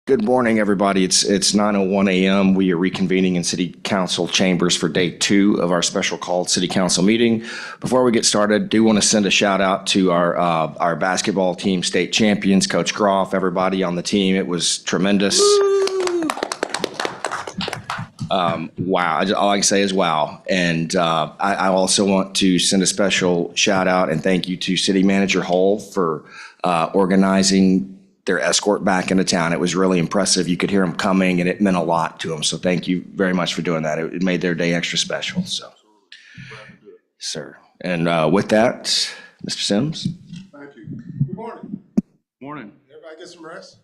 Good morning, everybody. It's 9:01 a.m. We are reconvening in City Council chambers for day 2 of our special called City Council meeting. Before we get started, do want to send a shout out to our basketball team state champions, Coach Groff, everybody on the team. It was tremendous. Wow. All I can say is wow. And I also want to send a special shout out and thank you to City Manager Hull for organizing their escort back into town. It was really impressive. You could hear them coming, and it meant a lot to them. So thank you very much for doing that. It made their day extra special. So, sir. And with that, Mr. Sims. Thank you. Good morning. Morning. Everybody get some rest?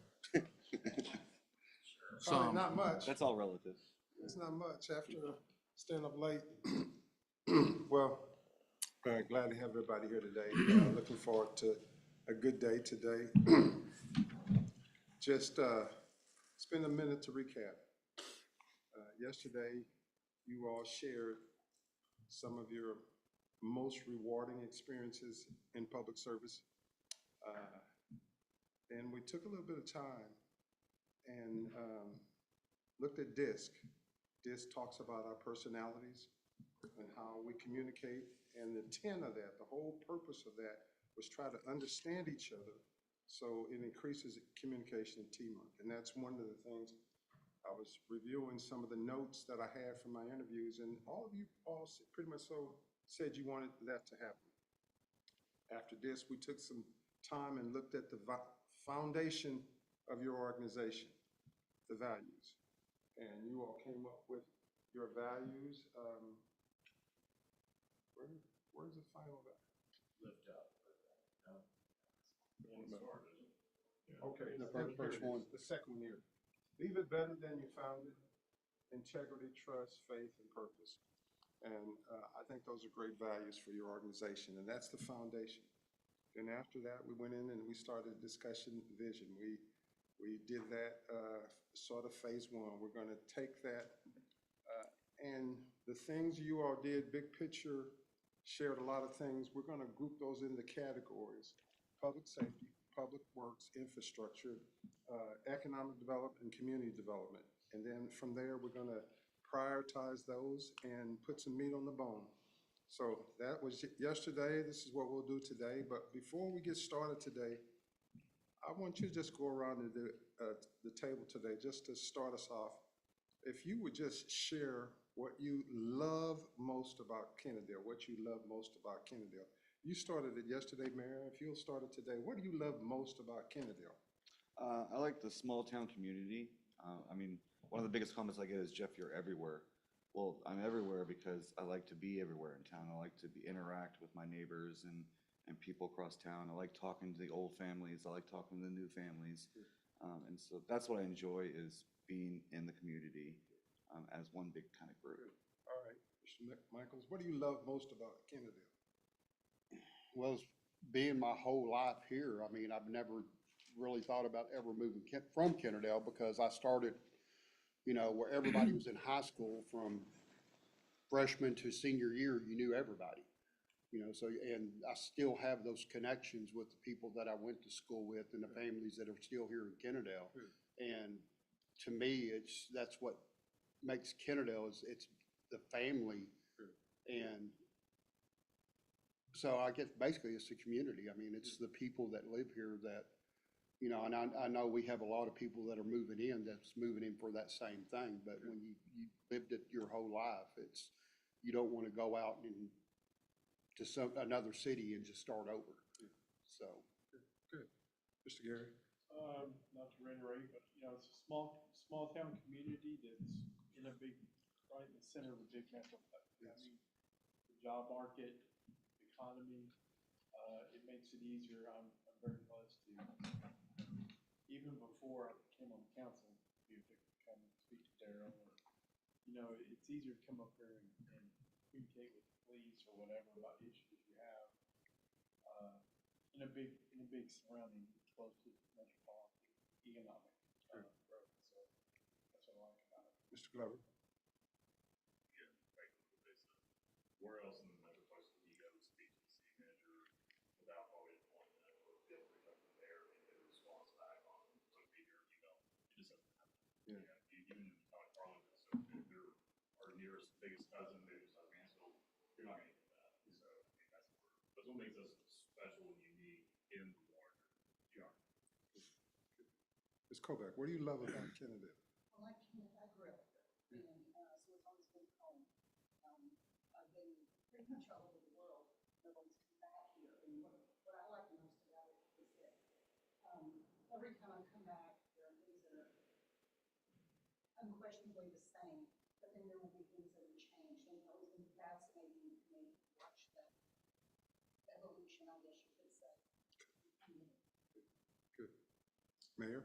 Probably not much. That's all relative. It's not much after staying up late. Well, glad to have everybody here today. Looking forward to a good day today. Just spend a minute to recap. Yesterday, you all shared some of your most rewarding experiences in public service. And we took a little bit of time and looked at DISC. DISC talks about our personalities and how we communicate. And the intent of that, the whole purpose of that was try to understand each other so it increases communication and teamwork. And that's one of the things. I was reviewing some of the notes that I had from my interviews, and all of you all pretty much so said you wanted that to happen. After this, we took some time and looked at the foundation of your organization, the values. And you all came up with your values. Where's the final value? Lift up. Okay, The first one. The second one here. Leave it better than you found it. Integrity, trust, faith, and purpose. And I think those are great values for your organization, and that's the foundation. And after that, we went in and we started discussion vision. We did that sort of phase 1. We're going to take that and the things you all did, big picture, shared a lot of things. We're going to group those into categories: public safety, public works, infrastructure, economic development, and community development. And then from there, we're going to prioritize those and put some meat on the bone. So that was yesterday. This is what we'll do today. But before we get started today, I want you to just go around the table today just to start us off. If you would just share what you love most about Kennedale, what you love most about Kennedale. You started it yesterday, Mayor. If you'll start it today, what do you love most about Kennedale? I like the small town community. One of the biggest comments I get is, Jeff, you're everywhere. Well, I'm everywhere because I like to be everywhere in town. I like to interact with my neighbors and people across town. I like talking to the old families. I like talking to the new families. And so that's what I enjoy, is being in the community as one big kind of group. All right, Mr. Michaels, what do you love most about Kennedale? Well, being my whole life here, I mean, I've never really thought about ever moving from Kennedale, because I started, where everybody was in high school from freshman to senior year. You knew everybody, so, and I still have those connections with the people that I went to school with and the families that are still here in Kennedale. And to me, that's what makes Kennedale, is it's the family. And so I guess basically it's the community. I mean, it's the people that live here that, and I know we have a lot of people that are moving in for that same thing. But when you lived it your whole life, you don't want to go out to another city and just start over. So. Good. Mr. Gary? Not to reiterate, but it's a small town community that's in right in the center of a big metroplex. Yes. I mean, the job market, economy, it makes it easier. I'm very blessed to, even before I came on the council, be able to come and speak to Daryl, or it's easier to come up here and communicate with the police or whatever about issues you have in a big surrounding close to metropolitan economic growth. So that's what I like about it. Mr. Glover? Where else in the metroplex can you go to speak to the city manager without probably appointment or get from there and get a response back on what be your email? You just have Yeah. Even Todd Carlin, so if they're our nearest, biggest cousin, who's our Mansfield, you're not gonna get that. So, I mean, that's what makes us special and unique in the larger geography. Ms. Kovac, what do you love about Kennedale? I like Kenneth, I grew up there, and, so it's always been home. I've been pretty much all over the world, nobody's come back here, and what I like most about it is that, every time I come back, there are things that are unquestionably the same, but then there will be things that have changed, and it's always been fascinating to me to watch that evolution, I guess you could say. Good. Mayor?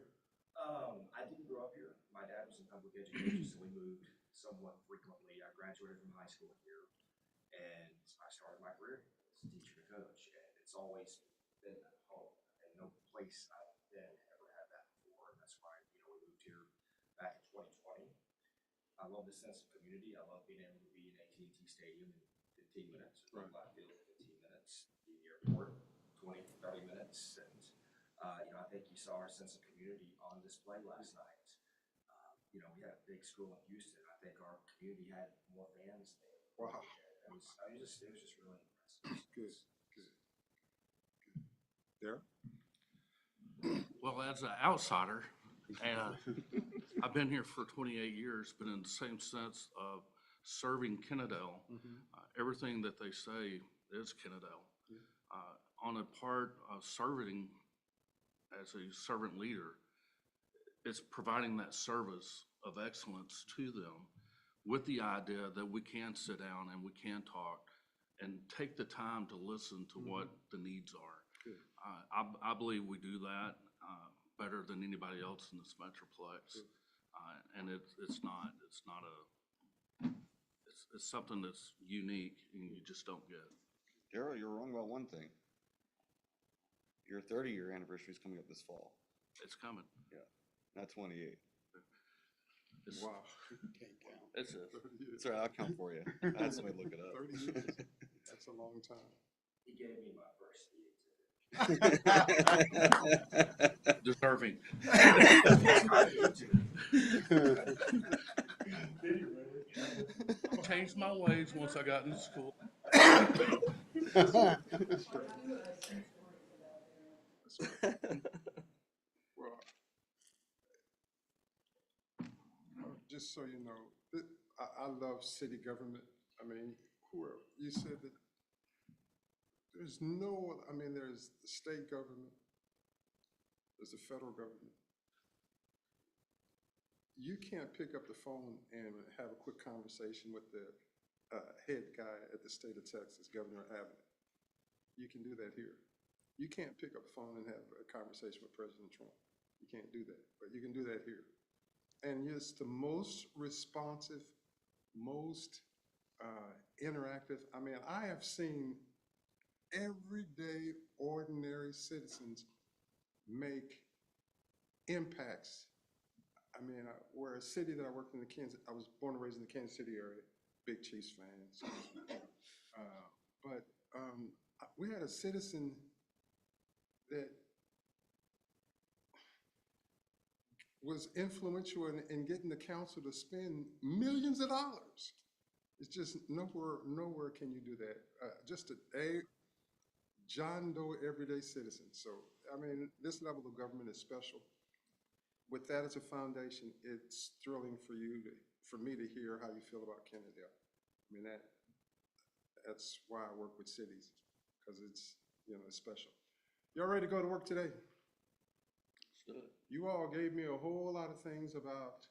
I didn't grow up here. My dad was in public education, so we moved somewhat frequently. I graduated from high school here, and I started my career as a teacher and coach, and it's always been home. And no place I've been ever had that before, and that's why, we moved here back in 2020. I love the sense of community. I love being able to be in AT&T Stadium in 15 minutes, or Black Field in 15 minutes, the airport 20, 30 minutes, and I think you saw our sense of community on display last night. We had a big school in Houston. I think our community had more fans there. Wow. It was just really impressive. Good, good, good. Darrell? Well, as an outsider, and I've been here for 28 years, but in the same sense of serving Kennedale, everything that they say is Kennedale. On a part of serving as a servant leader, it's providing that service of excellence to them with the idea that we can sit down and we can talk and take the time to listen to what the needs are. Good. I believe we do that better than anybody else in this metroplex. And it's something that's unique and you just don't get. Darrell, you're wrong about one thing. Your 30-year anniversary is coming up this fall, It's coming. not 28. It's, Wow. Can't count. it's 30 years. It's all right, I'll count for you. I had somebody look it 30 years. That's a long time. He gave me my first up. deserving. Changed my ways once I got into school. Well, just so you know, I love city government. I mean, you said that there's there's the state government, there's the federal government. You can't pick up the phone and have a quick conversation with the head guy at the state of Texas, Governor Abbott. You can do that here. You can't pick up the phone and have a conversation with President Trump. You can't do that, but you can do that here. And it's the most responsive, most interactive. I mean, I have seen everyday, ordinary citizens make impacts. I mean, we're a city that I worked in I was born and raised in the Kansas City area, big Chiefs fans. But we had a citizen that was influential in getting the council to spend millions of dollars. It's just nowhere can you do that. Just a John Doe everyday citizen. So, I mean, this level of government is special. With that as a foundation, it's thrilling for me to hear how you feel about Kennedale. I mean, that's why I work with cities, because it's special. Y'all ready to go to work today? Let's do it. You all gave me a whole lot of things about,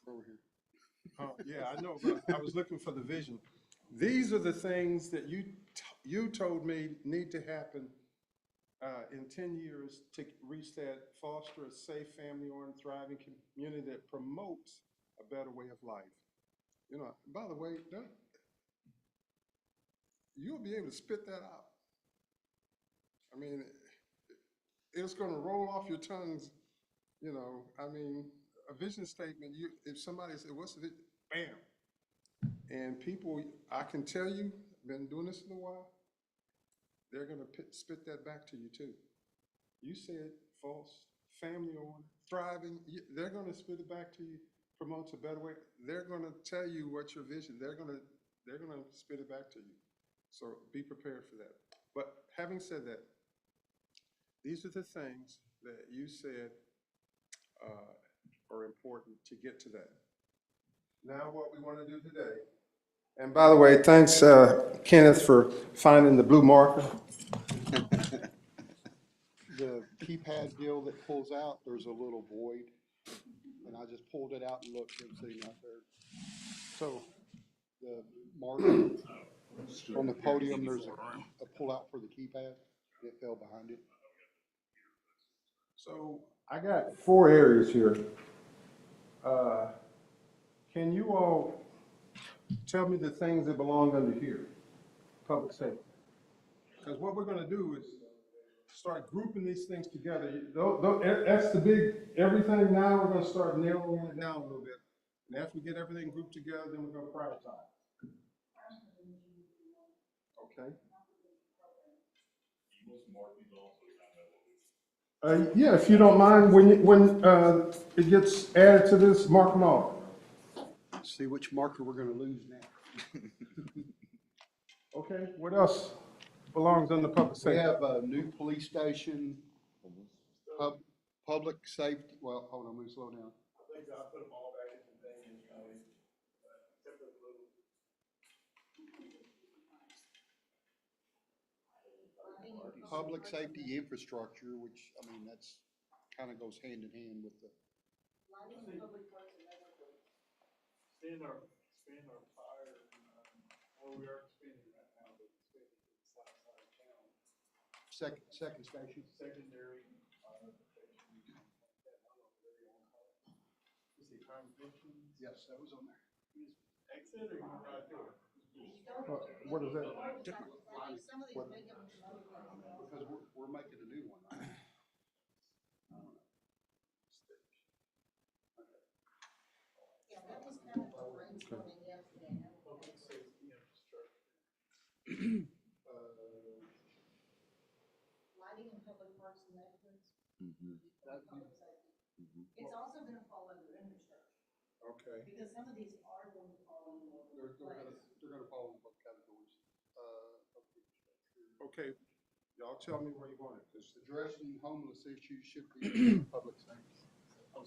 over here. Oh, yeah, I know, but I was looking for the vision. These are the things that you told me need to happen in 10 years to reach that, foster a safe, family-oriented, thriving community that promotes a better way of life. By the way, you'll be able to spit that out. I mean, it's going to roll off your tongues, I mean, a vision statement, if somebody said, what's the vision? Bam. And people, I can tell you, been doing this in a while, they're going to spit that back to you too. You said false, family-owned, thriving, they're gonna spit it back to you, promotes a better way. They're gonna tell you what's your vision. They're gonna spit it back to you. So be prepared for that. But having said that, these are the things that you said are important to get to that. Now what we want to do today. And by the way, thanks Kenneth for finding the blue marker. The keypad deal that pulls out, there's a little void, and I just pulled it out and looked, it's sitting out there. So the marker on the podium, there's a pull-out for the keypad, it fell behind it. So I got 4 areas here. Can you all tell me the things that belong under here? Public safety. Because what we're gonna do is start grouping these things together. That's the big, everything now, we're gonna start narrowing it down a little bit. And after we get everything grouped together, then we're gonna prioritize. Okay? Yeah, if you don't mind, when it gets added to this, mark them off. See which marker we're gonna lose now. Okay, what else belongs under public We safety? have a new police station, public safety, well, hold on, let me slow down. I think I put them all back in the thing and, except for the little. Public safety infrastructure, which, I mean, that's, kind of goes hand in hand with the, Expand our fire, well, we are expanding right now, but expanding to the south side of town. second station. Secondary, station, that one over there, you want to call it? You see crime prevention? Yes, that was on there. Exit or you want right there? What is that? Some of these What- make them. Because we're making a new one, right? Yeah, that was kind of a brainstorming yesterday. Public safety infrastructure. Lighting in public parks and neighborhoods. Mhm. Public safety. It's also gonna fall under infrastructure, Okay. because some of these are going to fall under more They're place. gonna fall in both categories. Of infrastructure. Okay, y'all tell me where you want it, because Addressing homeless issues should be public safety. Are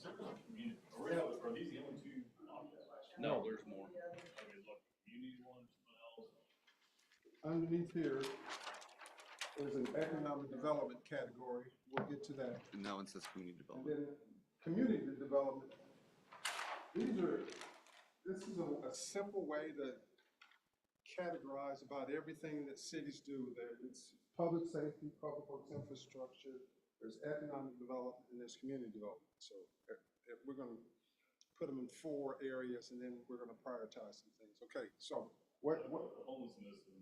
these the only 2 options? No, there's more. Okay, look, community one, something else. underneath here is an economic development category. We'll get to that. And that one says community And development. then community development. This is a simple way to categorize about everything that cities do. It's public safety, public works infrastructure, there's economic development, and there's community development. So if we're gonna put them in 4 areas, and then we're gonna prioritize some things. Okay, so what, Homelessness, and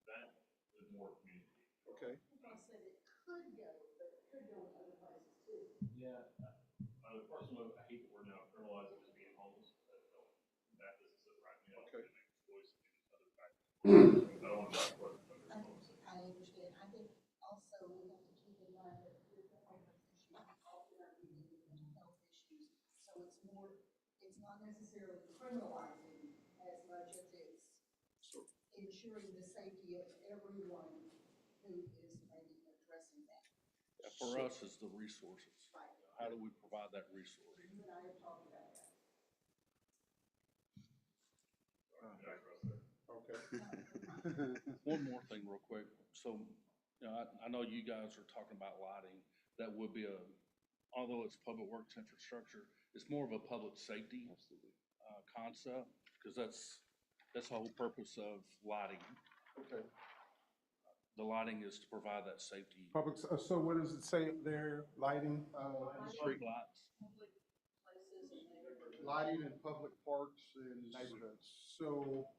that is more community. okay, I said it could go, but it could go in other places too. Yeah. Personally, I hate that we're now criminalizing as being homeless, that this is it right now. Okay. And make choice in other factors. I don't want to talk about homeless. I understand. I think also we have to keep in mind that with the homeless issue, often are dealing with mental health issues. So it's not necessarily criminalizing as much as it's ensuring the safety of everyone who is maybe addressing that. For us, it's the resources. Right. How do we provide that resource? You and I have talked about that. okay. One more thing real quick. So, I know you guys are talking about lighting. That would be although it's public works infrastructure, it's more of a public safety concept, because that's the whole purpose of lighting. Okay. The lighting is to provide that safety. Public, so what does it say there, lighting? Street lights. Public places and neighborhoods. Lighting in public parks and neighborhoods. So,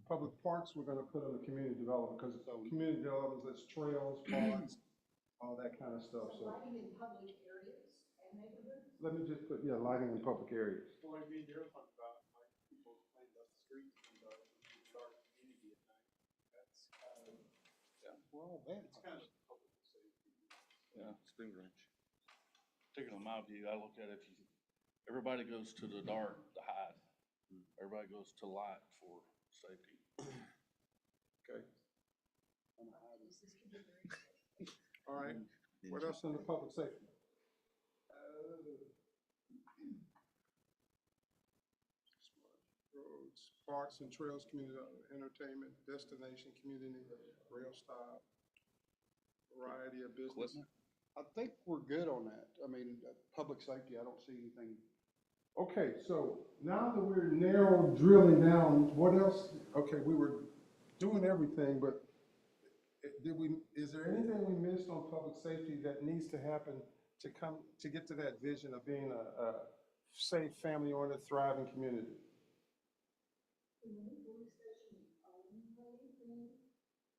public parks, we're gonna put under community development, because community development, that's trails, parks, all that kind of stuff, So so. lighting in public areas and neighborhoods. Let me just put, lighting in public areas. Well, I mean, you're talking about like people playing up the streets in dark community at night. That's kind of, Well, that, it's kind of public safety. Yeah, Spring Branch. particularly my view, I look at it, everybody goes to the dark to hide. Everybody goes to light for safety. Okay. All right, what else in the public safety? Roads, parks and trails, community entertainment, destination, community, rail stop, variety of business. Equipment? I think we're good on that. I mean, public safety, I don't see anything. Okay, so now that we're narrow drilling down, what else? Okay, we were doing everything, but is there anything we missed on public safety that needs to happen to get to that vision of being a safe, family-oriented, thriving community?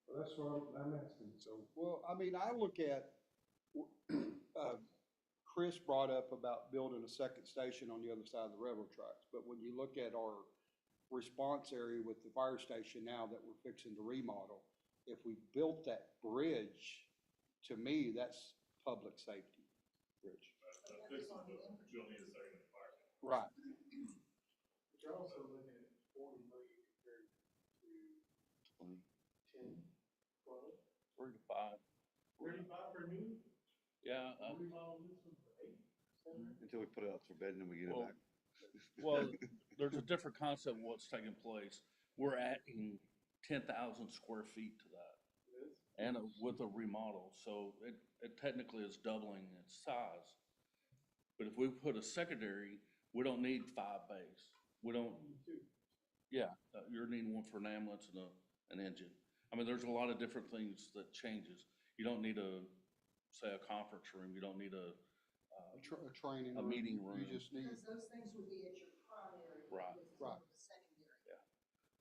Well, that's what I'm asking, so. Well, I mean, I look at, Chris brought up about building a second station on the other side of the railroad tracks, but when you look at our response area with the fire station now that we're fixing to remodel, if we built that bridge, to me, that's public safety bridge. This is you'll need a second fire. Right. But you're also looking at 40 million compared to 20. 10, 12. 3 to 5. 35 for new, Yeah. 40 mile this one for 8, 7. Until we put it out for bid and then we get it Well, back. Well, there's a different concept of what's taking place. We're adding 10,000 square feet to that. And with a remodel, so it technically is doubling its size. But if we put a secondary, we don't need 5 bays. We don't, yeah, you're needing one for an ambulance and an engine. I mean, there's a lot of different things that changes. You don't need say a conference room, you don't need a Training. A meeting room. You just need, Because those things would be at your primary. Right. as Right. opposed to secondary.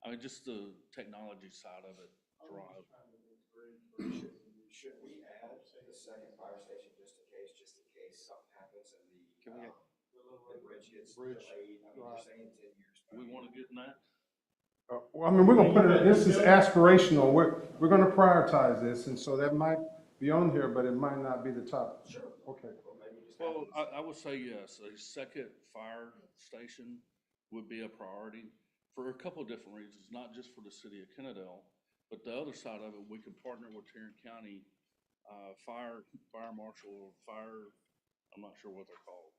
I mean, just the technology side of it drive. Should we add the second fire station just in case something happens and Can we- the bridge gets Bridge, delayed? I mean, right. you're saying 10 years. We want to get in that? Well, I mean, we're gonna put it, this is aspirational, we're gonna prioritize this, and so that might be on here, but it might not be the top. Sure. Okay. Well, maybe just. Well, I would say yes, a second fire station would be a priority for a couple of different reasons, not just for the city of Kennedale, but the other side of it, we can partner with Tarrant County, fire marshal, I'm not sure what they're called.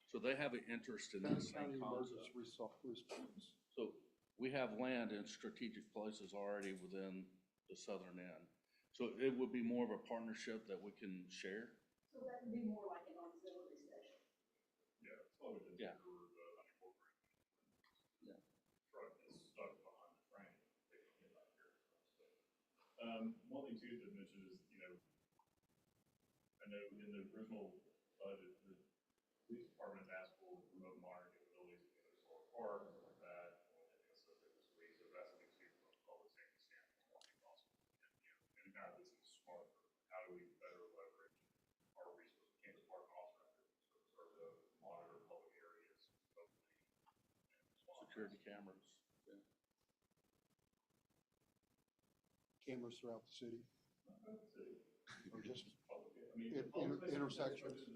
So they have an interest in that same concept. response. So we have land in strategic places already within the southern end. So it would be more of a partnership that we can share. So that would be more like an auxiliary station. Yeah, it's probably just Yeah. for the unincorporated. Yeah. Truck is stuck behind the train, they can get back here. One thing too to mention is, I know in the original budget, the police department has asked for remote monitoring capabilities in the solar park, like that, and it's this week, so that's something too from a public safety standpoint, I think also. And kind of this is smart, how do we better leverage our resources, Kansas Park also serve to monitor public areas, locally, and respond. Security cameras. Yeah. Cameras throughout the city. Or just I mean, intersections. to-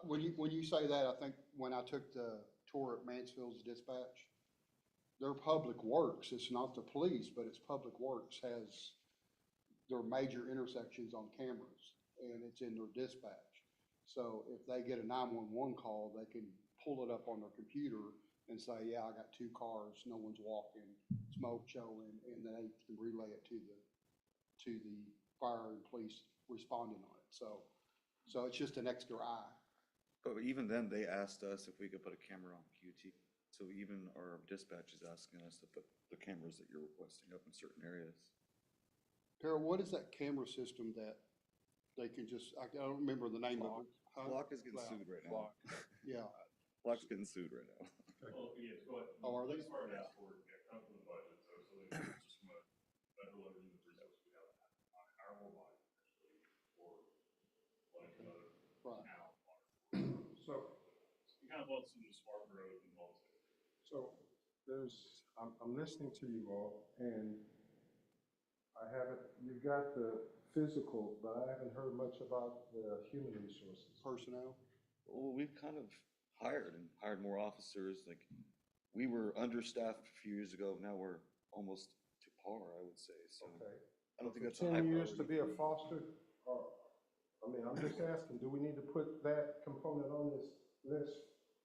When you say that, I think when I took the tour at Mansfield's dispatch, their public works, it's not the police, but it's public works has their major intersections on cameras and it's in their dispatch. So if they get a 911 call, they can pull it up on their computer and say, yeah, I got 2 cars, no one's walking, smoke showing, and then they can relay it to the fire and police responding on it. So it's just an extra eye. But even then, they asked us if we could put a camera on QT. So even our dispatch is asking us to put the cameras that you're requesting up in certain areas. Tara, what is that camera system that they can just, I don't remember the name of it. Huh? Block is getting sued right now. Yeah, Block's getting sued right now. Well, yeah, go ahead. Oh, are they? Police department asked for it, yeah, come from the budget, so they just from a federal leveraging the resources we have on our whole body, or like another right. town. So, You kind of want some smart growth and all this. so I'm listening to you all, and you've got the physical, but I haven't heard much about the human resources. Personnel. Well, we've kind of hired more officers. Like, we were understaffed a few years ago. Now we're almost to par, I would say. So Okay. I don't think For that's a high 10 years to priority be a for me. foster, I mean, I'm just asking, do we need to put that component on this list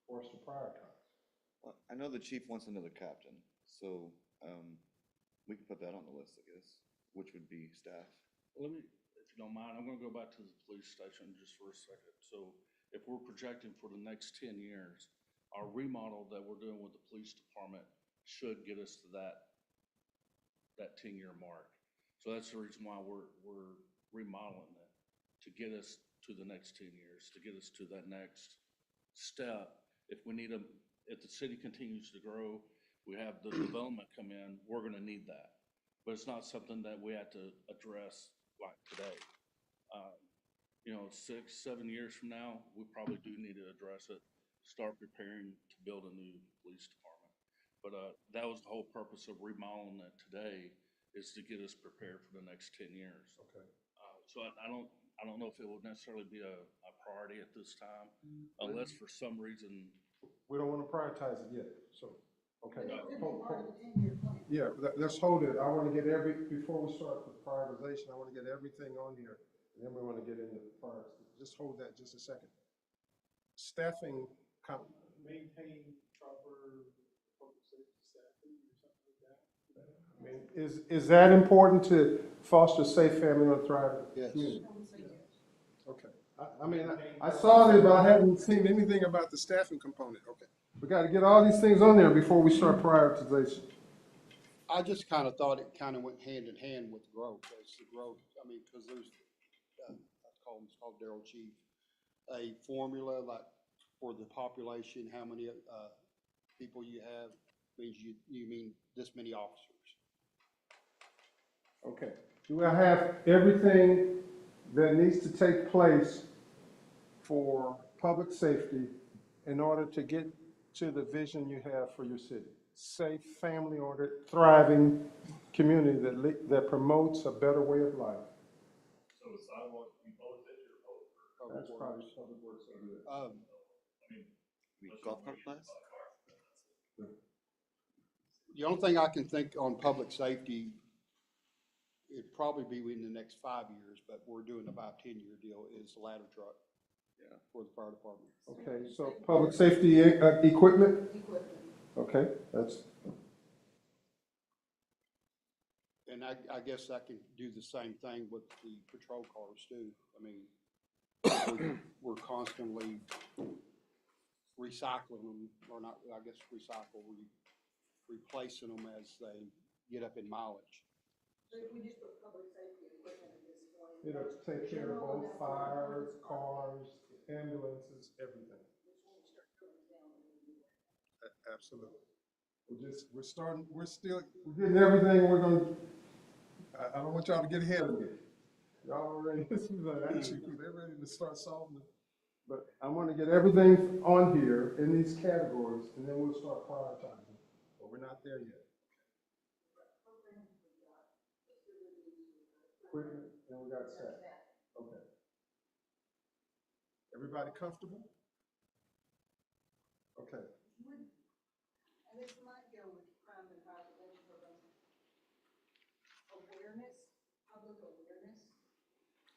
for us to prioritize? Well, I know the chief wants another captain, so, we can put that on the list, I guess, which would be staff. Let me, if you don't mind, I'm gonna go back to the police station just for a second. So if we're projecting for the next 10 years, our remodel that we're doing with the police department should get us to that 10-year mark. So that's the reason why we're remodeling it, to get us to the next 10 years, to get us to that next step. If we need if the city continues to grow, we have the development come in, we're gonna need that. But it's not something that we have to address like today. You know, 6, 7 years from now, we probably do need to address it, start preparing to build a new police department. But, that was the whole purpose of remodeling it today, is to get us prepared for the next 10 years. Okay. So I don't know if it would necessarily be a priority at this time, unless for some reason. We don't want to prioritize it yet, so, okay. But it would be Hold- part hold- of the 10-year plan. Yeah, let's hold it. I want to get before we start the prioritization, I want to get everything on here. And then we want to get into the priorities. Just hold that just a second. Staffing, Maintain proper public safety staffing or something like that. I mean, is that important to foster safe family and thriving Yes. community? I would say yes. Okay. I mean, I saw it, but I haven't seen anything about the staffing component. Okay. We got to get all these things on there before we start prioritization. I just kind of thought it kind of went hand in hand with growth, as the growth, I mean, because there's, it's called Daryl Chief, a formula like for the population, how many, people you have, means you mean this many officers. Okay. Do I have everything that needs to take place for public safety in order to get to the vision you have for your city? Safe, family-oriented, thriving community that promotes a better way of life. So sidewalks, you public safety or public works? That's probably public works. will do it. I mean, Golf cart class? The only thing I can think on public safety, it'd probably be within the next 5 years, but we're doing about a 10-year deal, is the ladder truck. Yeah. For the fire department. Okay, so public safety equipment? Equipment. Okay, that's, And I guess I can do the same thing with the patrol cars too. I mean, we're constantly recycling them, or not, I guess replacing them as they get up in mileage. So if we just put public safety equipment at this point. it'll take care of both fires, cars, ambulances, everything. Which when we start drilling down, we're gonna do that. Absolutely. We're getting everything, we're gonna, I don't want y'all to get ahead of me. Y'all already, this is an action, they're ready to start solving it. But I wanna get everything on here in these categories, and then we'll start prioritizing, but we're not there yet. Equipment, and we got staff, okay. Everybody comfortable? Okay. And this might go with crime and fire prevention programs. Awareness, public awareness.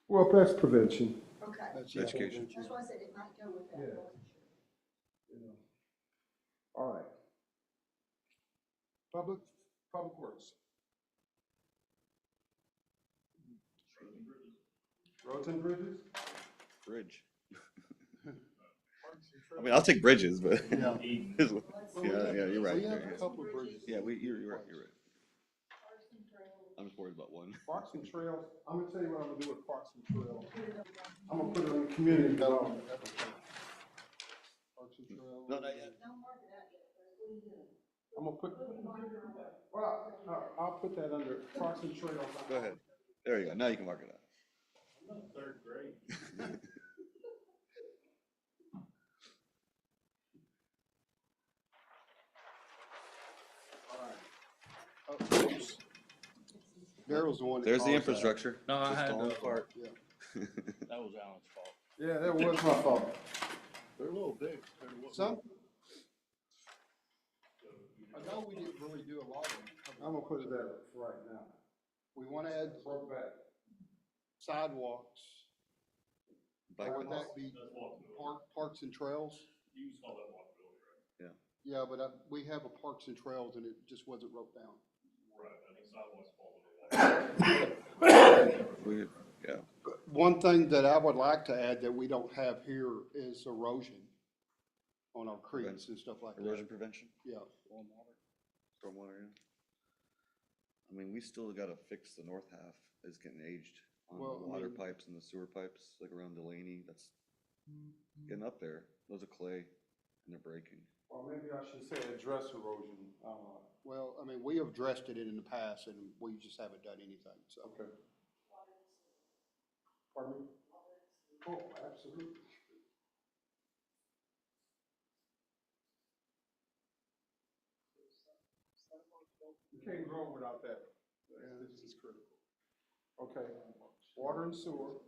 Well, that's prevention. Okay. That's Education. That's why I said it might go with that. Yeah. I wasn't sure. You know. All right. Public works. Roads and bridges? Bridge. I mean, I'll take bridges, but. Yeah. Yeah, you're right. We have there, a yeah. couple of bridges. Yeah, you're right, you're right. Parks and trails. I'm just worried about one. Parks and trails, I'm gonna tell you what I'm gonna do with parks and trails. I'm gonna put it on the community development. Parks and trails. No, not yet. Don't mark it out yet, but what are you doing? I'm gonna put, Put a marker on it. well, I'll put that under parks and trails. Go ahead. There you go. Now you can mark it out. I'm not third grade. Daryl's the one that There's the caused that. infrastructure. No, I Just had falling to- apart. Yeah. That was Alan's fault. Yeah, that was my fault. They're a little big. Some, I know we didn't really do a lot of them. I'm gonna put it there for right now. We want to add Broke back. sidewalks. Bike Or would paths. that be That's walkability. parks and trails? You just call that walkability, right? Yeah, but we have a parks and trails and it just wasn't wrote down. Right, I think sidewalks fall under walkability. We, yeah. One thing that I would like to add that we don't have here is erosion on our creeks and stuff like that. Erosion prevention, Yeah. stormwater, yeah. I mean, we still gotta fix the north half, is getting aged on Well, the I water mean- pipes and the sewer pipes, like around Delaney, that's getting up there. Those are clay and they're breaking. Or maybe I should say address erosion. Well, I mean, we have addressed it in the past and we just haven't done anything, so. Okay. Pardon me? Oh, absolutely. You can't grow without that. This is critical. Okay, water and sewer.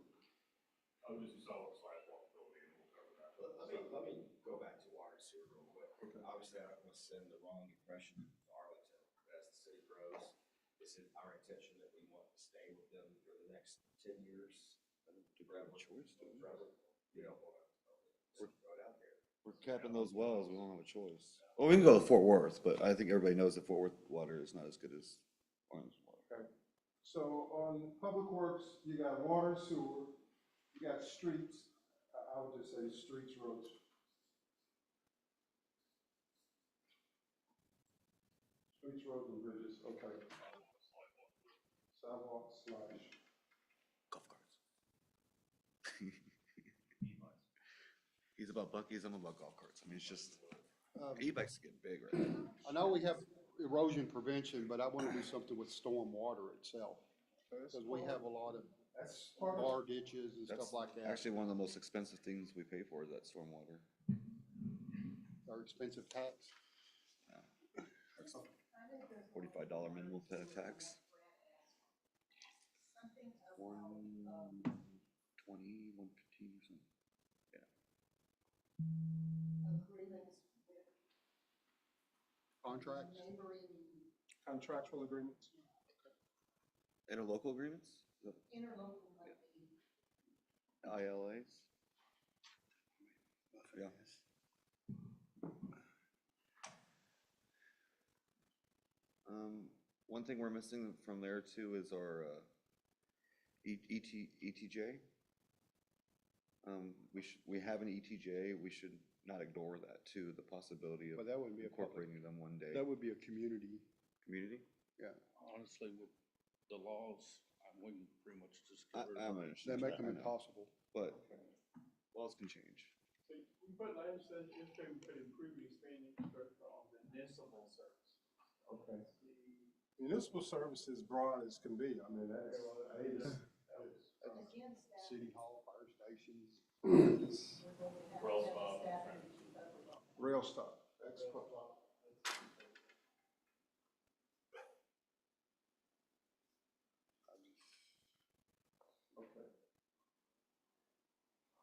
I would just use sidewalks slash walkability and we'll cover that. Let me go back to water and sewer real quick. Obviously, I don't want to send the wrong impression to Arlington as the city grows. Is it our intention that we want to stay with them for the next 10 years? Forever? choice, do we? Forever? You don't want to throw it out there. We're capping those wells, we don't have a choice. Well, we can go to Fort Worth, but I think everybody knows that Fort Worth water is not as good as Orange water. Okay. So on public works, you got water and sewer, you got streets. I would just say streets, roads. Streets, roads, and bridges, okay. Sidewalks, slash. Golf carts. He's about Buc-ee's, I'm about golf carts. I mean, it's just, e-bikes are getting big right now. I know we have erosion prevention, but I want to do something with storm water itself. Because we have a lot of That's part of, bar ditches and That's stuff like that. actually one of the most expensive things we pay for is that stormwater. Our expensive tax. $45 minimum tax. Something of, 120, 115 or something. agreements with Contracts. neighboring contractual agreements. Interlocal agreements? Is that interlocal might be. ILAs? Yeah. One thing we're missing from there too is our, ETJ. We have an ETJ, we should not ignore that too, the possibility of But that wouldn't be a public, incorporating them one day. that would be a community. Community? Honestly, with the laws, we can pretty much just I get rid I of it. understand. That make them I know, impossible. But laws can change. So we put legislation, if they could improve and expand infrastructure on the municipal service. Okay. Municipal service is broad as can be. I mean, that's, Again, staff. City hall, fire stations. Rail stop. rail stop. That's what. Okay.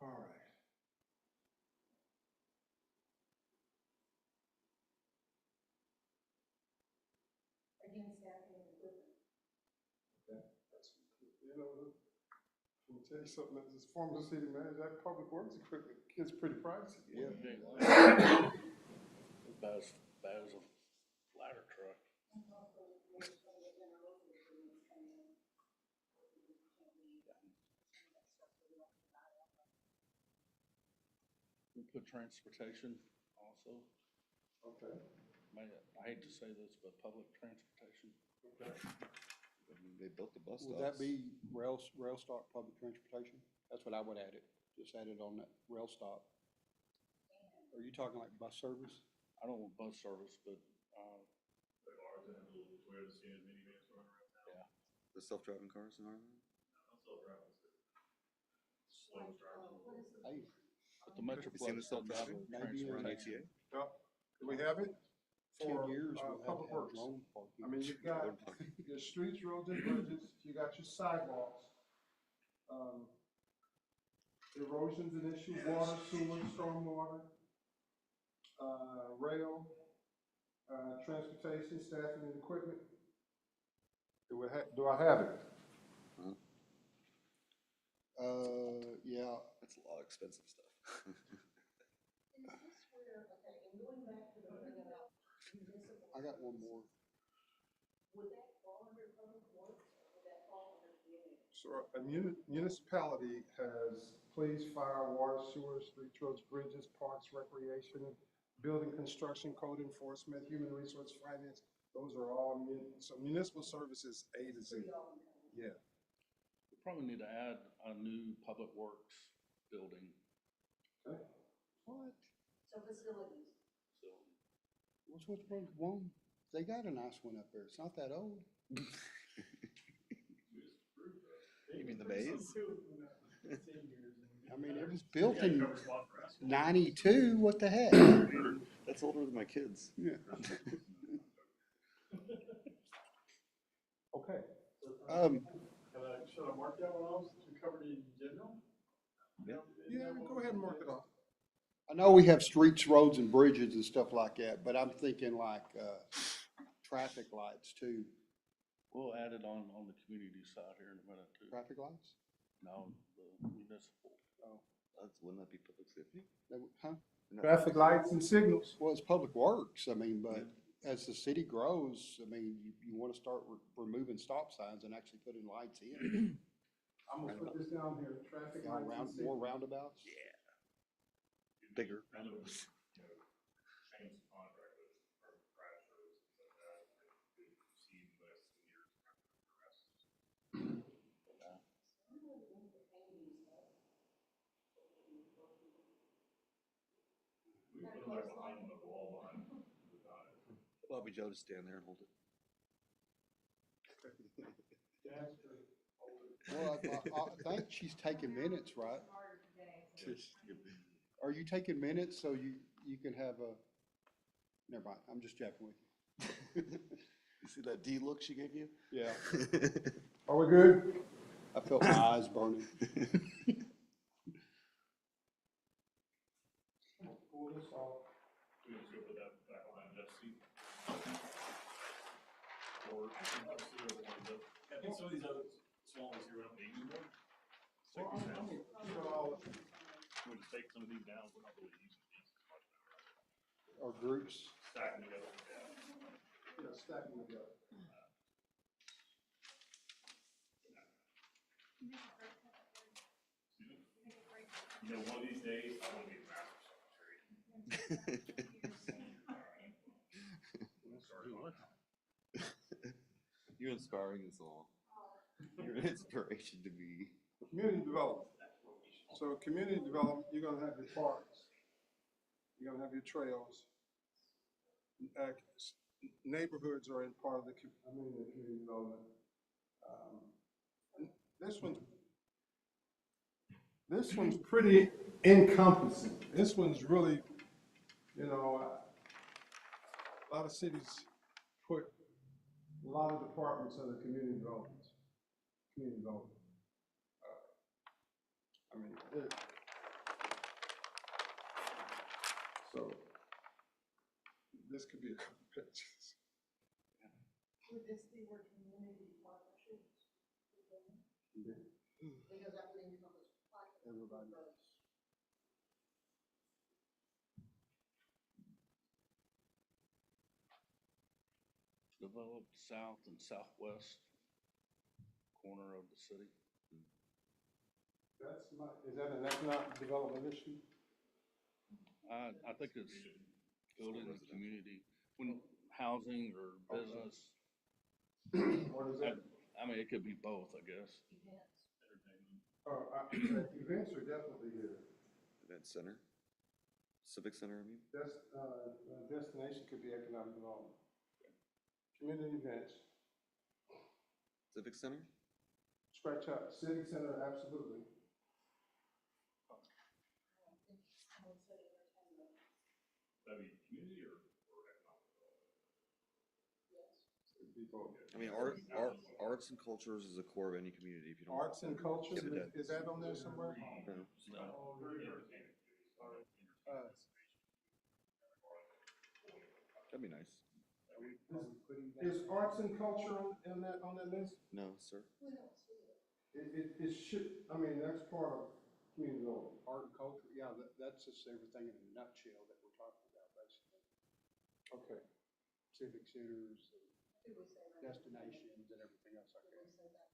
All right. Again, staffing and equipment. That's, you know, let me tell you something, as a former city manager, that public works equipment gets pretty pricey. Yeah. Bad as a ladder truck. And also, there's some of the interlocal agreements coming in. Can't be, some of that stuff that we don't buy up. We put transportation also. Okay. I hate to say this, but public transportation. Okay. I mean, they built the bus stops. Would that be rail stop public transportation? That's what I would add it, just add it on that rail stop. Are you talking like bus service? I don't want bus service, but, Like ours, and little Toyota Sienna minivans running around town. The self-driving cars in Ireland? I'm still driving. Slow driving. What is it? Hey, but the Metroplex seen the doesn't have self-driving? a Maybe in transportation. Well, do we have it? 10 For, years, we'll have public to have works. drone parking. I mean, you've got your streets, roads, and bridges, you got your sidewalks. Erosion's an issue, water, sewer, stormwater, rail, transportation, staffing and equipment. Do I have it? Yeah, That's a lot of expensive stuff. And is this where, okay, and going back to the thing about municipal. I got one more. Would that fall under public works or would that fall under the? So a municipality has police, fire, water, sewer, street roads, bridges, parks, recreation, building construction, code enforcement, human resource, finance. Those are all, so municipal services A to Z. Yeah. We probably need to add a new public works building. Okay. What? So facilities. So What's wrong? They got a nice one up there. It's not that old. You mean the bays? I mean, it was built in 92. What the heck? That's older than my kids. Yeah. Okay. Should I mark that one off since we covered it in general? Yeah, go ahead and mark it off. I know we have streets, roads, and bridges and stuff like that, but I'm thinking like traffic lights too. we'll add it on the community side here in a minute too. Traffic lights? No, the municipal. Wouldn't that be public safety? Huh? Traffic lights and signals. Well, it's public works. I mean, but as the city grows, I mean, you want to start removing stop signs and actually putting lights in. I'm gonna put this down here, traffic lights and More signals. roundabouts? Bigger. Kind of, change the contract with our crash services like that, and see less than years. We put them like behind the wall line. Bobby Joe to stand there and hold it. Well, I think she's taking minutes, right? Are you taking minutes so you can have a, never mind, I'm just joking with you. You see that D look she gave you? Yeah, Are we good? I felt my eyes burning. Pull this off. We just go put that back behind Jeff's seat. Or, I think some of these other small ones here, we don't need anymore. Well, Take these I'm down. gonna keep it all, We'll just take some of these down, we're not really using these as much now. Or groups. Stack them together, yeah. stack them together. You know, one of these days, I want to be a master secretary. You're inspiring us all. You're an inspiration to me. Community development. So community development, you're gonna have your parks. You're gonna have your trails. Neighborhoods are in part of the, community development. This one's pretty encompassing. This one's really, a lot of cities put a lot of departments under community development. Community development. So this could be a couple pages. Would this be where community partnerships would go? Because that would encompass. Everybody. Developed south and southwest corner of the city. Is that an economic development issue? I think it's building a community, when housing or business, Or is that, I mean, it could be both, I guess. events are definitely here. Event center? Civic center, I mean? Destination could be economic development. Community events, Civic center? scratch out, civic center, absolutely. That'd be community or economic development? It'd be vote. I mean, arts and cultures is a core of any community, if you don't. Arts and culture, Keep it dead. is that on there somewhere? No. That'd be nice. Is arts and culture on that list? No, sir. It should, I mean, that's part of community development. Art and culture, yeah, that's just everything in a nutshell that we're talking about, basically. Okay. Civic centers, and Do we say that? destinations, and everything else like Do we that. say that?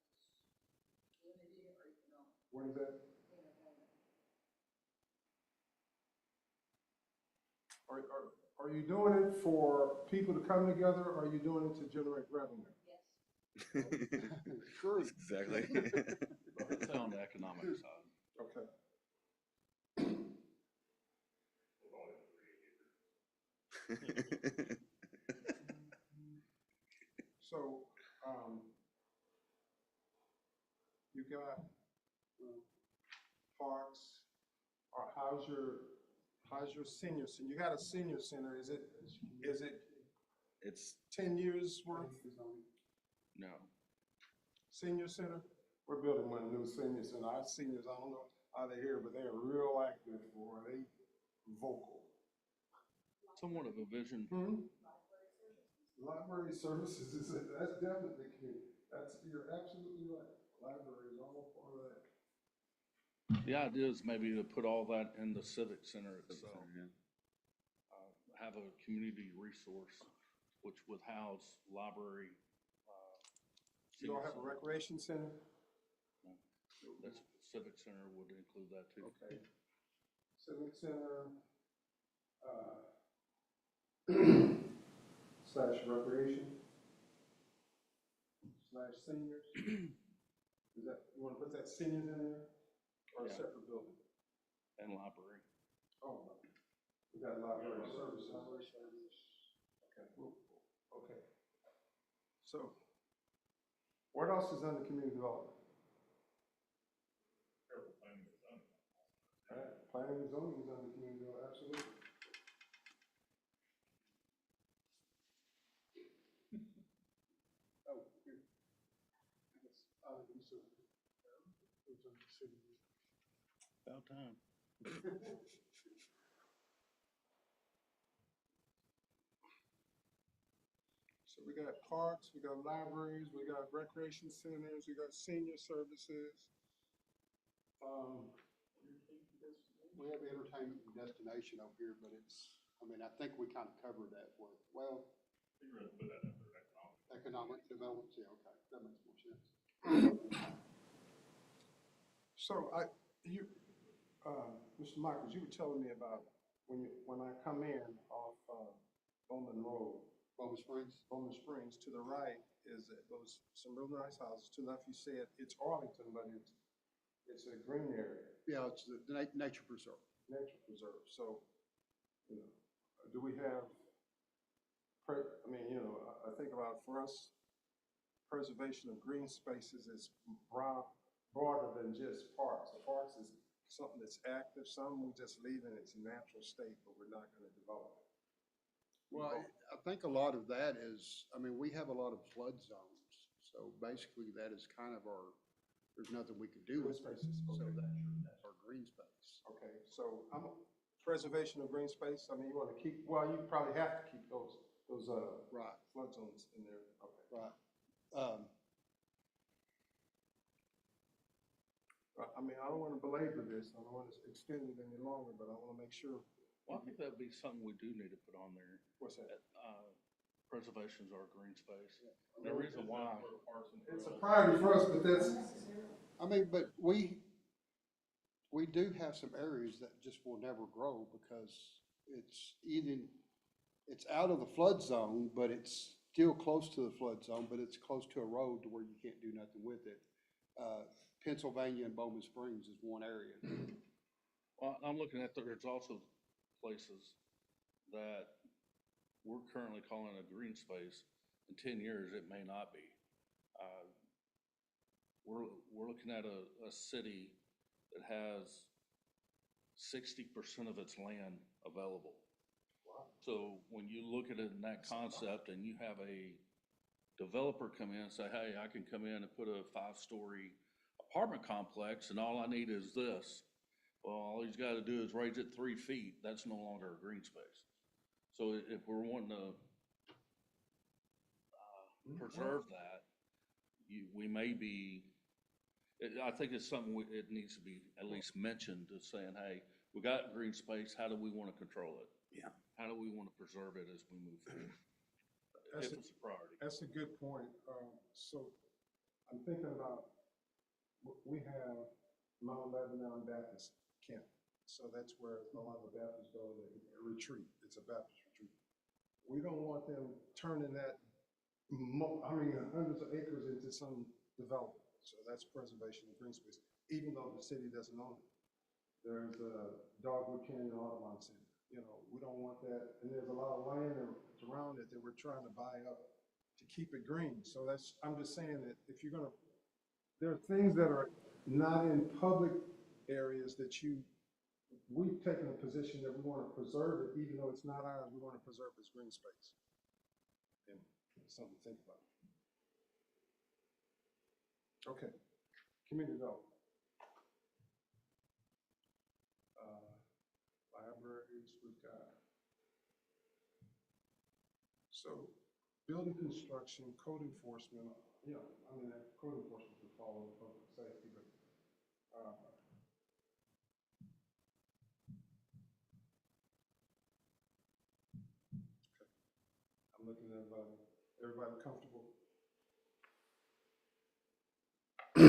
Community or economic? What is that? Entertainment. Are you doing it for people to come together, or are you doing it to generate revenue? Yes. Sure. Exactly. It's on the economic side. Okay. So, you got parks, or how's your senior center? You got a senior center, is it It's, 10 years worth? No. Senior center? We're building one new senior center. Our seniors, I don't know how they're here, but they are real active, boy, they vocal. Somewhat of a vision. Library services is, that's definitely key. You're absolutely right. Library is all part of that. The idea is maybe to put all that in the civic center itself. yeah. Have a community resource which would house library. You don't have a recreation center? That's, civic center would include that too. Okay. Civic center, slash recreation, slash seniors. Is that, you wanna put that seniors in there? Or a Yeah. separate building? And library. Oh, we got library services. Okay, okay. So, what else is under community development? All right, planning and zoning is under community development, absolutely. Oh, here. I guess, these are, those are the city. About time. So we got parks, we got libraries, we got recreation centers, we got senior services. We have entertainment and destination over here, but it's, I mean, I think we kind of covered that with, well, economic development, yeah, okay, that makes more sense. So Mr. Michaels, you were telling me about when I come in off, Bowman Road, Bowman Springs, to the right is those, some real nice houses. To the left, you said it's Arlington, but it's a green area, Yeah, it's the nature preserve. nature preserve. So, you know, do we have, I think about for us, preservation of green spaces is broader than just parks. The parks is something that's active, some we just leave in its natural state, but we're not gonna develop it. Well, I think a lot of that is, I mean, we have a lot of flood zones. So basically that is kind of there's nothing we can do Green with spaces, spaces. So okay. that's our green space. Okay, so preservation of green space, I mean, you wanna keep, well, you probably have to keep those Right, flood zones in there, okay. right. I mean, I don't wanna belabor this, I don't wanna extend it any longer, but I wanna make sure, Well, I think that'd be something we do need to put on there. what's that? Preservation's our green space. The reason why. It's a priority for us, but that's, I mean, but we do have some areas that just will never grow because it's out of the flood zone, but it's still close to the flood zone, but it's close to a road to where you can't do nothing with it. Pennsylvania and Bowman Springs is one area. Well, I'm looking at, there's also places that we're currently calling a green space. In 10 years, it may not be. We're looking at a city that has 60% of its land available. So when you look at it in that concept and you have a developer come in and say, hey, I can come in and put a 5-story apartment complex and all I need is this. Well, all he's gotta do is raise it 3 feet. That's no longer a green space. So if we're wanting to preserve that, we may be, I think it's something, it needs to be at least mentioned as saying, hey, we got green space, how do we want to control it? Yeah. How do we want to preserve it as we move forward? That's If it's a priority. That's a good point. So I'm thinking about, we have Mount Lebanon Baptist Camp. So that's where a lot of the Baptists go to retreat. It's a Baptist retreat. We don't want them turning that, hundreds of acres into some development. So that's preservation of green space, even though the city doesn't own it. There's a Dogwood Canyon Audubon Center. You know, we don't want that. And there's a lot of land around it that we're trying to buy up to keep it green. So that's, I'm just saying that if you're gonna, there are things that are not in public areas that we've taken a position that we want to preserve it, even though it's not ours, we want to preserve its green space. And it's something to think about. Okay, community development. Libraries, we've got. So building construction, code enforcement, code enforcement would fall under public safety, but I'm looking at everybody comfortable. I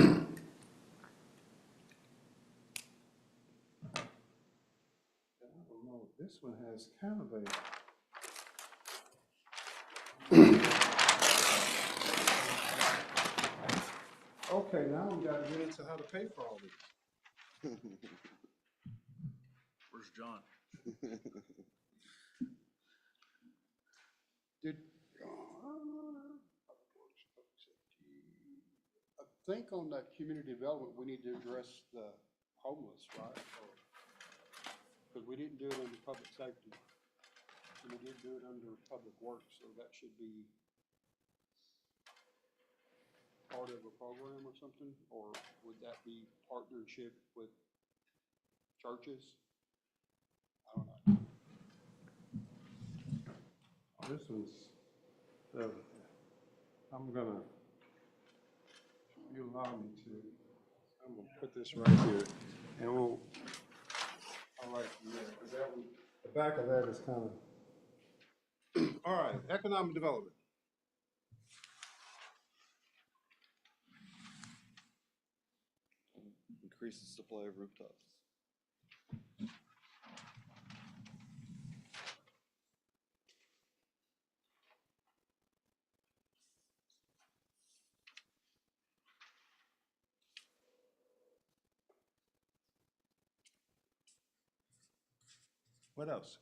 don't know, this one has kind of a. Okay, now we gotta get into how to pay for all this. Where's John? I think on that community development, we need to address the homeless, right? Because we didn't do it under public safety. And we did do it under public works, so that should be part of a program or something? Or would that be partnership with churches? I don't know. This one's, I'm gonna, if you allow me to, I'm gonna put this right here, and we'll, all right, yeah, because that one, the back of that is kind of, all right, economic development. Increase the supply of rooftops. What else?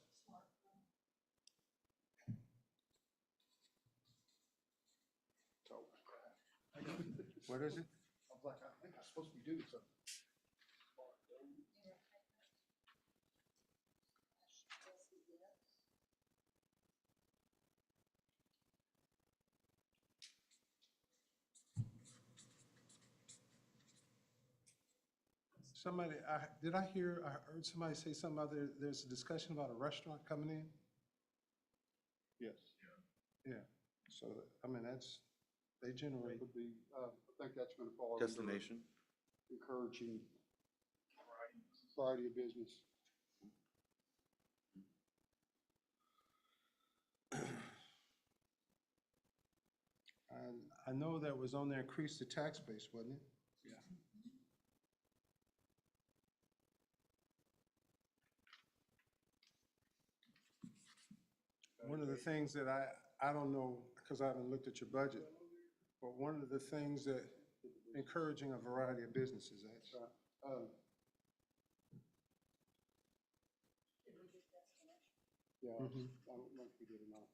What is it? I was like, I think I'm supposed to be doing something. Somebody, I heard somebody say something about there's a discussion about a restaurant coming in? Yes. Yeah, so, I mean, they generate. Could be, I think that's gonna fall under Destination. encouraging variety of business. I know that was on there, increase the tax base, wasn't it? Yeah. One of the things that I don't know, because I haven't looked at your budget, but one of the things that encouraging a variety of businesses, that's. Yeah, I Mhm. don't know if we did or not.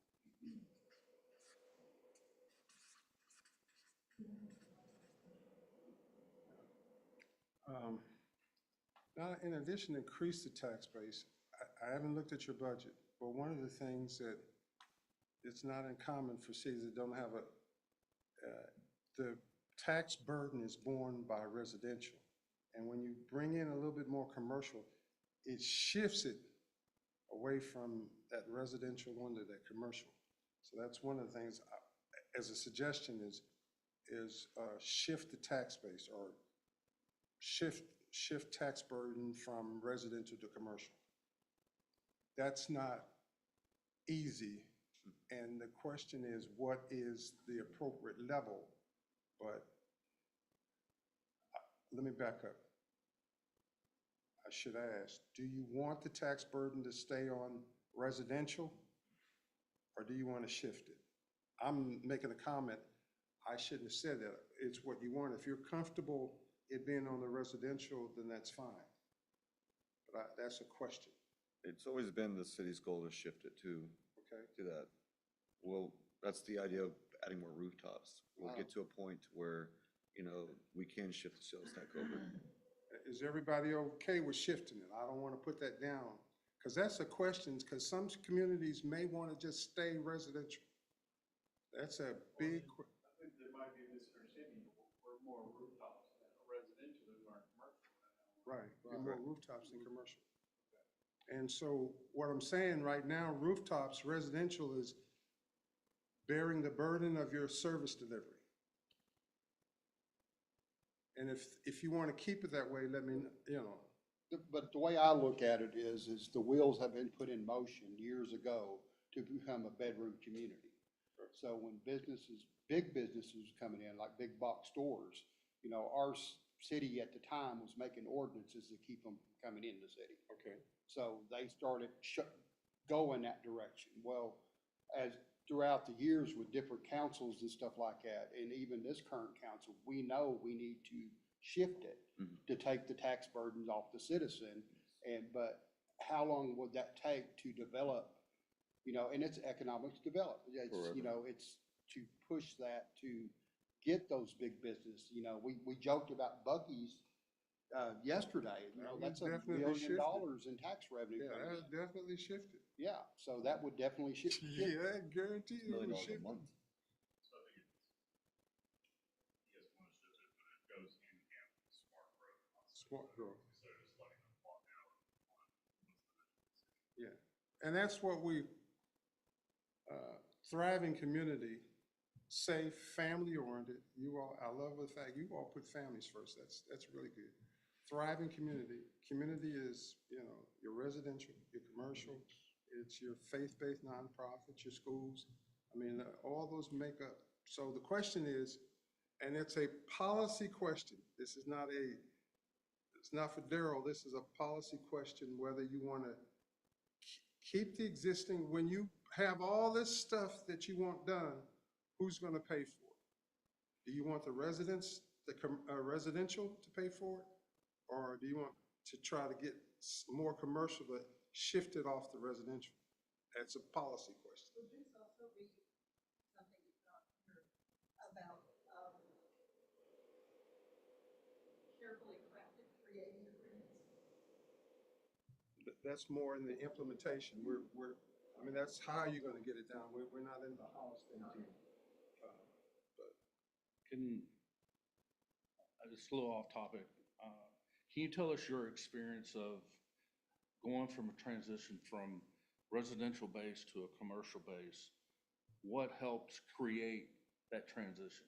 Now, in addition to increase the tax base, I haven't looked at your budget, but one of the things that it's not uncommon for cities that don't have the tax burden is borne by residential. And when you bring in a little bit more commercial, it shifts it away from that residential one to that commercial. So that's one of the things, as a suggestion is shift the tax base or shift tax burden from residential to commercial. That's not easy. And the question is, what is the appropriate level? But let me back up. I should ask, do you want the tax burden to stay on residential, or do you want to shift it? I'm making a comment. I shouldn't have said that. It's what you want. If you're comfortable it being on the residential, then that's fine. But that's a question, It's always been the city's goal to shift it okay? to that. Well, that's the idea of adding more rooftops. We'll Wow. get to a point where, you know, we can shift the sales tax over. Is everybody okay with shifting it? I don't want to put that down, because that's a question, because some communities may want to just stay residential. That's a big, I think there might be a misunderstanding. We're more rooftops than residential than we are commercial right now. right, more rooftops than commercial. And so what I'm saying right now, rooftops, residential is bearing the burden of your service delivery. And if you want to keep it that way, let me, you know, But the way I look at it is the wheels have been put in motion years ago to become a bedroom community. So when businesses, big businesses coming in, like big box stores, you know, our city at the time was making ordinances to keep them from coming in the city. okay. So they started going that direction. Well, as throughout the years with different councils and stuff like that, and even this current council, we know we need to shift it to take the tax burdens off the citizen. But how long would that take to develop, you know, and it's economic development. It's, you know, it's to push that to get those big business, you know, we joked about Buc-ee's yesterday, you know, That that's would $1 definitely billion shift it. in tax revenue. Yeah, coming that in. definitely shifted. Yeah, so that would definitely shift. Yeah, I guarantee you it $1 million was a shifted. month. So I think it's, yes, one is just, but it goes hand in hand with smart growth. Smart growth. So just letting them walk out on Yeah, and that's what we, thriving community, safe, family-oriented. You all, I love the fact you all put families first. That's really good. Thriving community. Community is, you know, your residential, your commercial, it's your faith-based nonprofits, your schools. I mean, all those make up. So the question is, and it's a policy question. This is not a, it's not for Daryl. This is a policy question, whether you want to keep the existing, when you have all this stuff that you want done, who's going to pay for it? Do you want the residents, the residential to pay for it? Or do you want to try to get more commercial to shift it off the residential? That's a policy question. Would this also be something that's not here about, carefully crafted, creative agreements? That's more in the implementation. I mean, that's how you're going to get it done. We're not in the house thing yet. Just a little off topic, can you tell us your experience of going from a transition from residential base to a commercial base? What helped create that transition?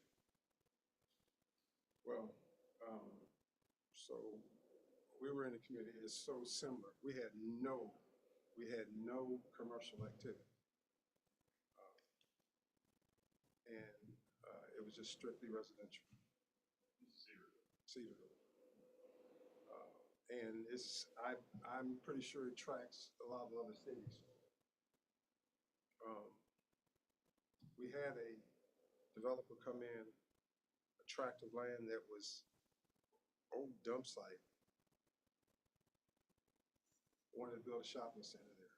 Well, so we were in a community, it's so similar. We had no commercial activity. And it was just strictly residential. Cedarville. And I'm pretty sure it tracks a lot of other cities. We had a developer come in, a tract of land that was old dump site. Wanted to build a shopping center there,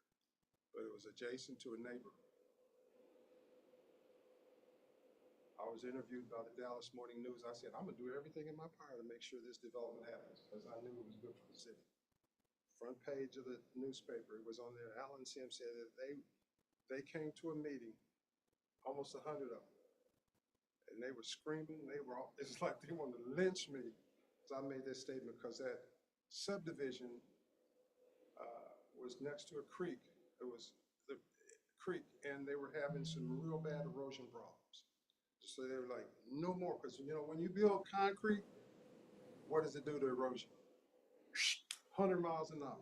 but it was adjacent to a neighbor. I was interviewed by the Dallas Morning News. I said, I'm gonna do everything in my power to make sure this development happens, because I knew it was good for the city. Front page of the newspaper, it was on there. Alan Sims said that they came to a meeting, almost 100 of them. and they were screaming, they were all, it's like they wanted to lynch me. So I made that statement because that subdivision was next to a creek. It was the creek, and they were having some real bad erosion problems. So they were like, no more, because when you build concrete, what does it do to erosion? 100 miles an hour.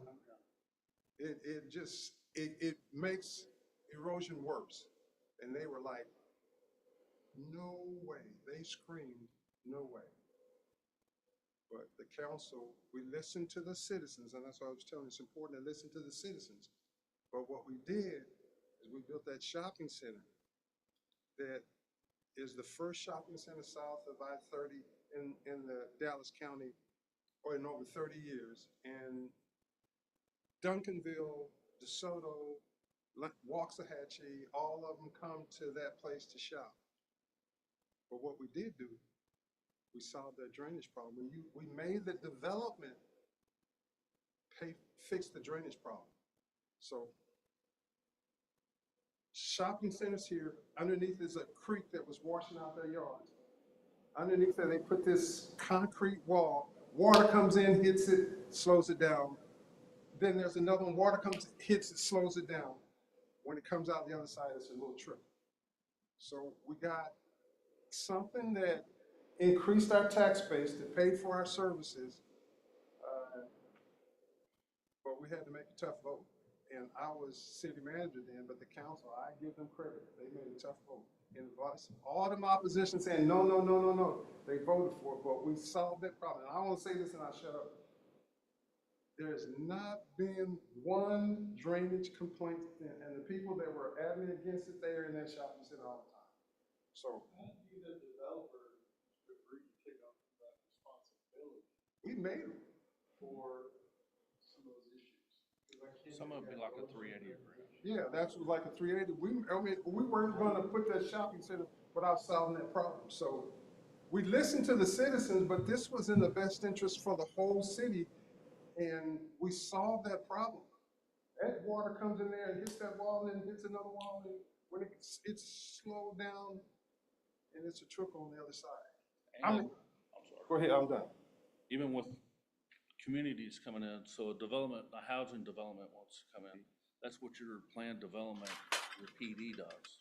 It makes erosion worse. And they were like, no way. They screamed, no way. But the council, we listened to the citizens, and that's why I was telling you, it's important to listen to the citizens. But what we did is we built that shopping center that is the first shopping center south of I-30 in the Dallas County, or in over 30 years. And Duncanville, DeSoto, Waxahachie, all of them come to that place to shop. But what we did do, we solved that drainage problem. We made the development fix the drainage problem. So shopping centers here, underneath is a creek that was washing out their yards. Underneath there, they put this concrete wall. Water comes in, hits it, slows it down. Then there's another one, water comes, hits it, slows it down. When it comes out the other side, it's a little trickle. So we got something that increased our tax base, that paid for our services, but we had to make a tough vote. And I was city manager then, but the council, I give them credit, they made a tough vote. And all them opposition saying, no, no, no, no, no, they voted for it, but we solved that problem. And I want to say this and I'll shut up. There's not been one drainage complaint, and the people that were adamant against it, they are in that shopping center all the time. So How do you, the developer, agree to take on that responsibility we made them. for some of those issues? Some of it be like a 380 agreement. Yeah, that's like a 380. We weren't going to put that shopping center without solving that problem. So we listened to the citizens, but this was in the best interest for the whole city. And we solved that problem. That water comes in there and hits that wall and then hits another wall. And when it's slowed down and it's a trickle on the other side. And, I'm sorry. Go ahead, I'm done. Even with communities coming in, so a housing development wants to come in. That's what your planned development, your PD does.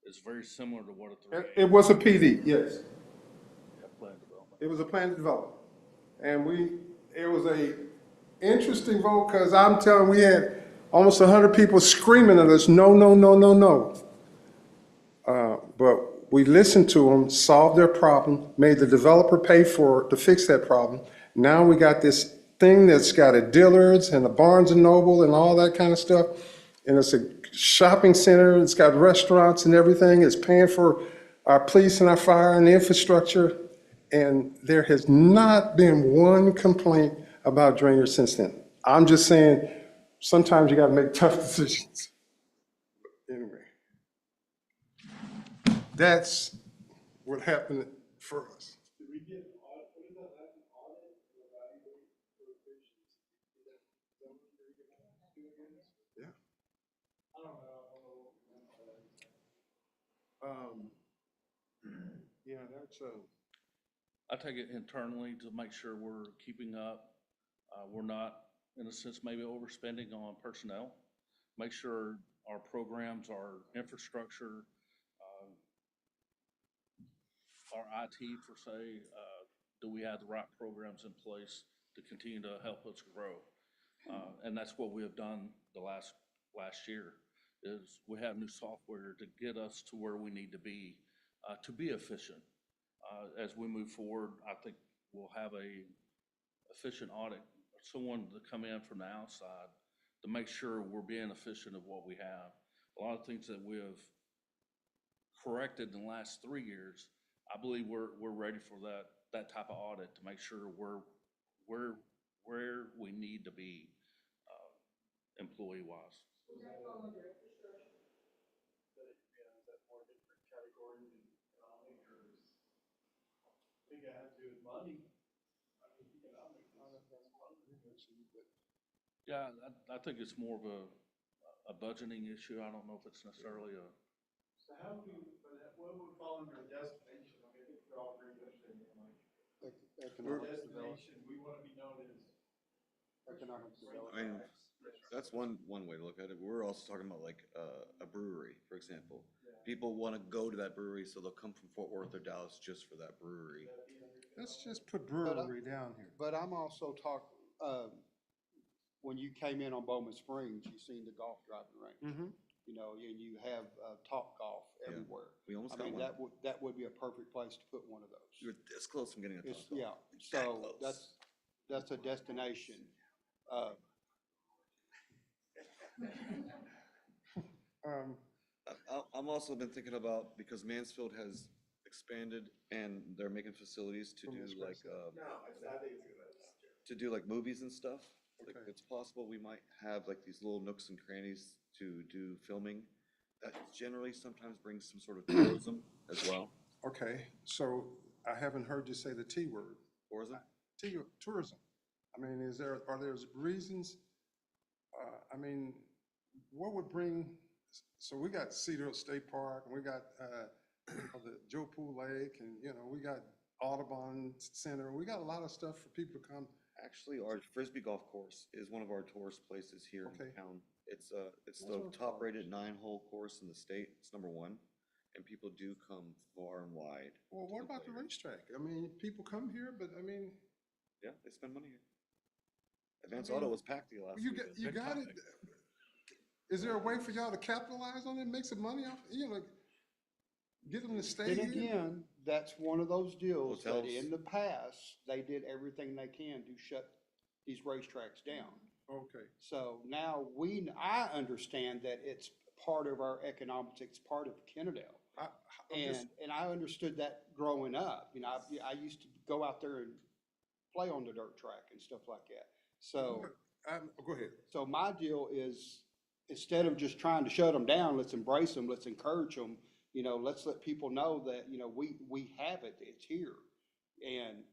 It's very similar to what a 380. It was a PD, yes. Planned development. It was a planned development. And it was a interesting vote because I'm telling you, we had almost 100 people screaming at us, no, no, no, no, no. But we listened to them, solved their problem, made the developer pay to fix that problem. Now we got this thing that's got a Dillard's and a Barnes and Noble and all that kind of stuff. And it's a shopping center, it's got restaurants and everything. It's paying for our police and our fire and infrastructure. And there has not been one complaint about drainage since then. I'm just saying, sometimes you gotta make tough decisions. Anyway, that's what happened for us. Did we get what is that, like an audit to evaluate the efficiency? Is that what you're gonna do again? Yeah. I don't know what we meant by that. Yeah, that's I take it internally to make sure we're keeping up. We're not, in a sense, maybe overspending on personnel. Make sure our programs, our infrastructure, our IT per se, do we have the right programs in place to continue to help us grow? And that's what we have done the last year, is we have new software to get us to where we need to be efficient. As we move forward, I think we'll have a efficient audit, someone to come in from the outside to make sure we're being efficient of what we have. A lot of things that we have corrected in the last 3 years, I believe we're ready for that type of audit to make sure we're where we need to be employee-wise. Is that more different category than economic, or is, I think it has to do with money? I mean, economic is Yeah, I think it's more of a budgeting issue. I don't know if it's necessarily a. So how do we, but what would fall under a destination golf green, and like, Economic development, destination, we want to be known as. economic I development. mean, that's one way to look at it. We're also talking about like a brewery, for example. People want to go to that brewery, so they'll come from Fort Worth or Dallas just for that brewery. Let's just put brewery down here. But I'm also when you came in on Bowman Springs, you seen the golf driving range. Mm-hmm. You know, and you have Top Golf Yeah. everywhere. We almost I got mean, one. that would be a perfect place to put one of those. You're this close from getting a It's, Top Golf. yeah, That so close. that's a destination. Uh, I'm also been thinking about, because Mansfield has expanded and they're making facilities to From do this like, place. to do like movies and stuff. Like, Okay. it's possible we might have like these little nooks and crannies to do filming. That generally sometimes brings some sort of tourism as well. Okay, so I haven't heard you say the T word. Tourism? Tourism. I mean, are there reasons, I mean, what would bring, so we got Cedar State Park, and we got, the Joe Pool Lake, and, we got Audubon Center, we got a lot of stuff for people to come. Actually, our Frisbee Golf Course is one of our tourist places here in Okay. town. It's That's the what I'm top rated 9-hole course in the state. It's number 1. And people do come far and wide. Well, to what play about the here. racetrack? I mean, people come here, but I mean, Yeah, they spend money here. Advance mean, Auto was packed the last you weekend. you got it. Is there a way for y'all to capitalize on it, make some money off, get them to stay And here? again, that's one of those deals that Hotels. in the past, they did everything they can to shut these racetracks down. Okay, So now I understand that it's part of our economics, it's part of Kennedale. I'm just, And I understood that growing up, I used to go out there and play on the dirt track and stuff like that. So, go ahead. so my deal is, instead of just trying to shut them down, let's embrace them, let's encourage them. Let's let people know that, we have it, it's here. And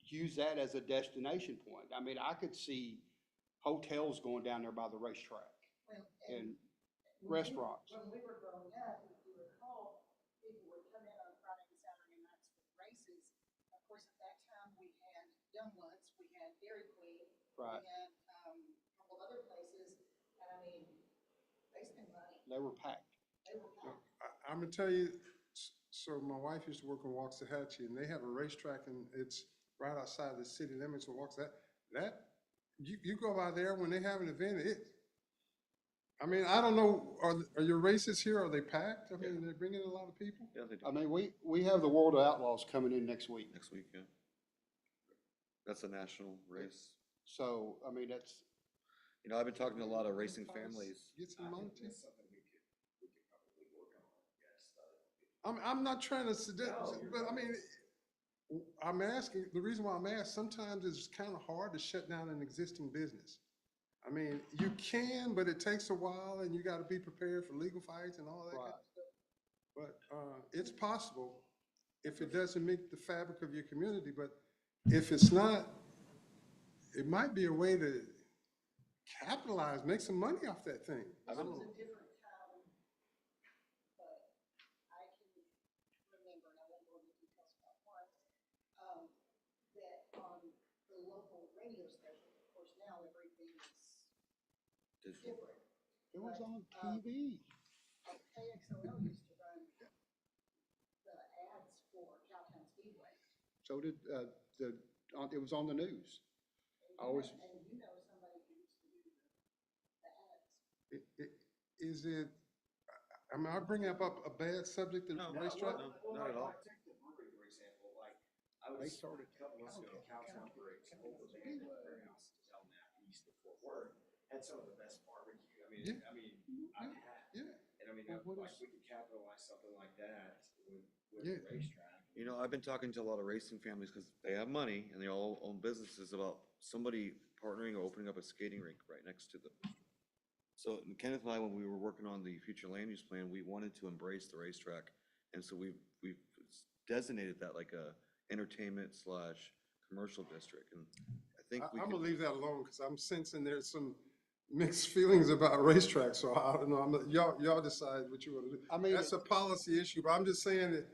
use that as a destination point. I mean, I could see hotels going down there by the racetrack Well, and when we- restaurants. When we were growing up, if you recall, people would come in on Friday and Saturday nights for races. Of course, at that time, we had Young Ones, we had Dairy Queen. Right. We had, a couple other places, and I mean, they spend money, They were packed. they were packed. I'm gonna tell you, so my wife used to work in Waxahachie, and they have a racetrack, and it's right outside the city limits of Waxahachie. You go by there when they have an event, I mean, I don't know, are your races here, are they packed? I mean, they're bringing in a lot of people? Yeah, they do. I mean, we have the World of Outlaws coming in next week. Next week, yeah. That's a national race. So, I mean, that's, I've been talking to a lot of racing families. Get some money. I'm not trying to suggest, but I mean, I'm asking, the reason why I'm asking, sometimes it's kind of hard to shut down an existing business. I mean, you can, but it takes a while, and you gotta be prepared for legal fights and all that kind of stuff. But, it's possible if it doesn't meet the fabric of your community, but if it's not, it might be a way to capitalize, make some money off that thing. I This don't was know. a different time, but I can remember, and I won't go into details about what, that on the local radio station, of course, now everything is different. it was on But, TV. KXOL used to run the ads for Cowtown Speedway. So did, it was on the news. I always, And somebody who used to do the ads. Is it, I mean, I bring up a bad subject, the racetrack? No, not at all. Take the brewery, for example, like, I They was, started- a couple months ago, Cowtown Bricks, over there, warehouse, Zelknap, east of Fort Worth, had some of the best barbecue. Yeah. I've had. Yeah. And I mean, Well, what like, is- we could capitalize something like that with Yeah. the racetrack. I've been talking to a lot of racing families because they have money and they all own businesses about somebody partnering or opening up a skating rink right next to them. So Kenneth and I, when we were working on the future land use plan, we wanted to embrace the racetrack. And so we've designated that like a entertainment / commercial district. And I think we I'm could, gonna leave that alone, because I'm sensing there's some mixed feelings about racetracks, so I don't know, y'all decide what you wanna do. I mean, That's a policy issue, but I'm just saying that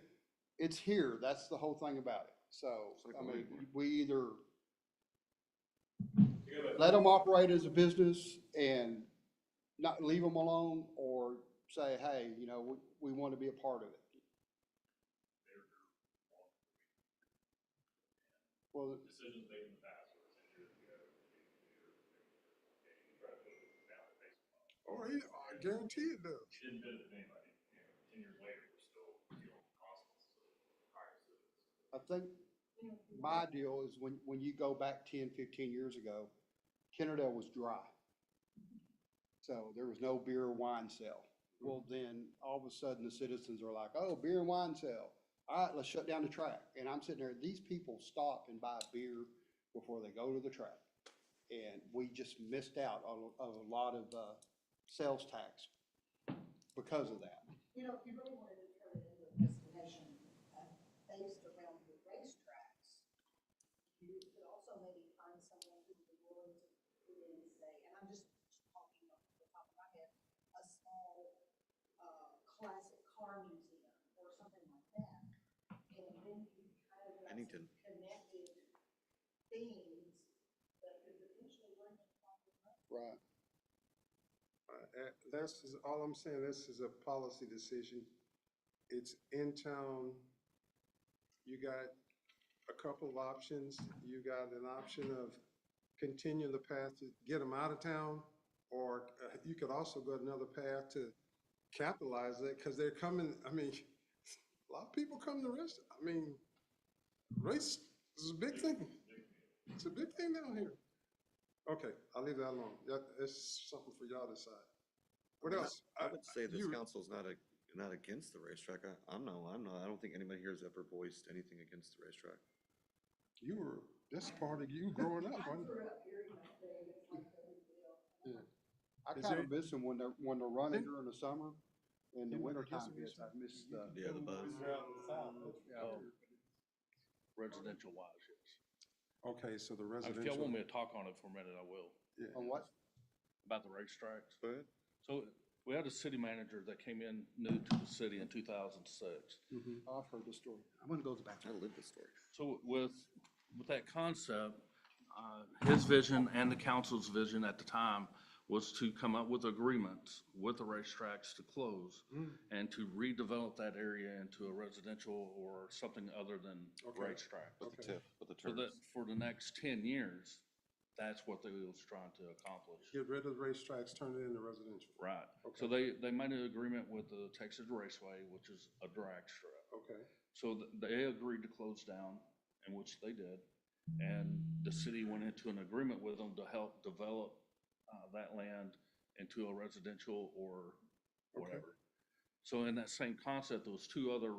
it's here. That's the whole thing about it. So, I mean, we either let them operate as a business and not leave them alone, or say, hey, you know, we want to be a part of it. Well, Decisions made in the past, or 10 years ago, and try to put it down at face value. Oh, I guarantee it does. It didn't benefit anybody, 10 years later, we're still dealing with costs of higher citizens. I think my deal is when you go back 10, 15 years ago, Kennerdale was dry. So there was no beer or wine sale. Well, then all of a sudden the citizens are like, oh, beer and wine sale. All right, let's shut down the track. And I'm sitting there, these people stop and buy beer before they go to the track. And we just missed out on a lot of sales tax because of that. You know, if you really wanted to turn it into a destination, based around the racetracks, you could also maybe find someone who would be willing to put in, say, and I'm just talking off the top of my head, a small, classic car museum or something like that. And then you kind of got Bennington. some connected themes that could potentially bring in money. Right. That's all I'm saying. This is a policy decision. It's in town. You got a couple of options. You got an option of continuing the path to get them out of town, or you could also go another path to capitalize it, because they're coming. I mean, a lot of people come to race. I mean, race is a big thing. It's a big thing down here. Okay, I'll leave that alone. It's something for y'all to decide. What else? I would say this you- council's not against the racetrack. I'm not. I don't think anybody here has ever voiced anything against the racetrack. You were, that's part of you growing up, wasn't it? Grew up here, you know, it's like no big deal. I Is kind of there- miss them when they're running during the summer and the Yeah, winter I guess time it is. hits. I miss the. Yeah, the buzz. Oh, residential wise, yes. Okay, so the If y'all residential. want me to talk on it for a minute, I will, Yeah. On what? about the racetracks. Go ahead. So we had a city manager that came in new to the city in 2006. I've heard the story. I'm gonna go to the I bathroom. lived the story. So with that concept, his vision and the council's vision at the time was to come up with agreements with the racetracks to close and to redevelop that area into a residential or something other than Okay. racetrack. With the Okay. tip, with the So that turns. for the next 10 years, that's what they was trying to accomplish. Get rid of the racetracks, turn it into residential. Right. So they made an agreement with the Texas Raceway, which is a drag strip. Okay, So they agreed to close down, in which they did. And the city went into an agreement with them to help develop that land into a residential or whatever. So in that same concept, there was two other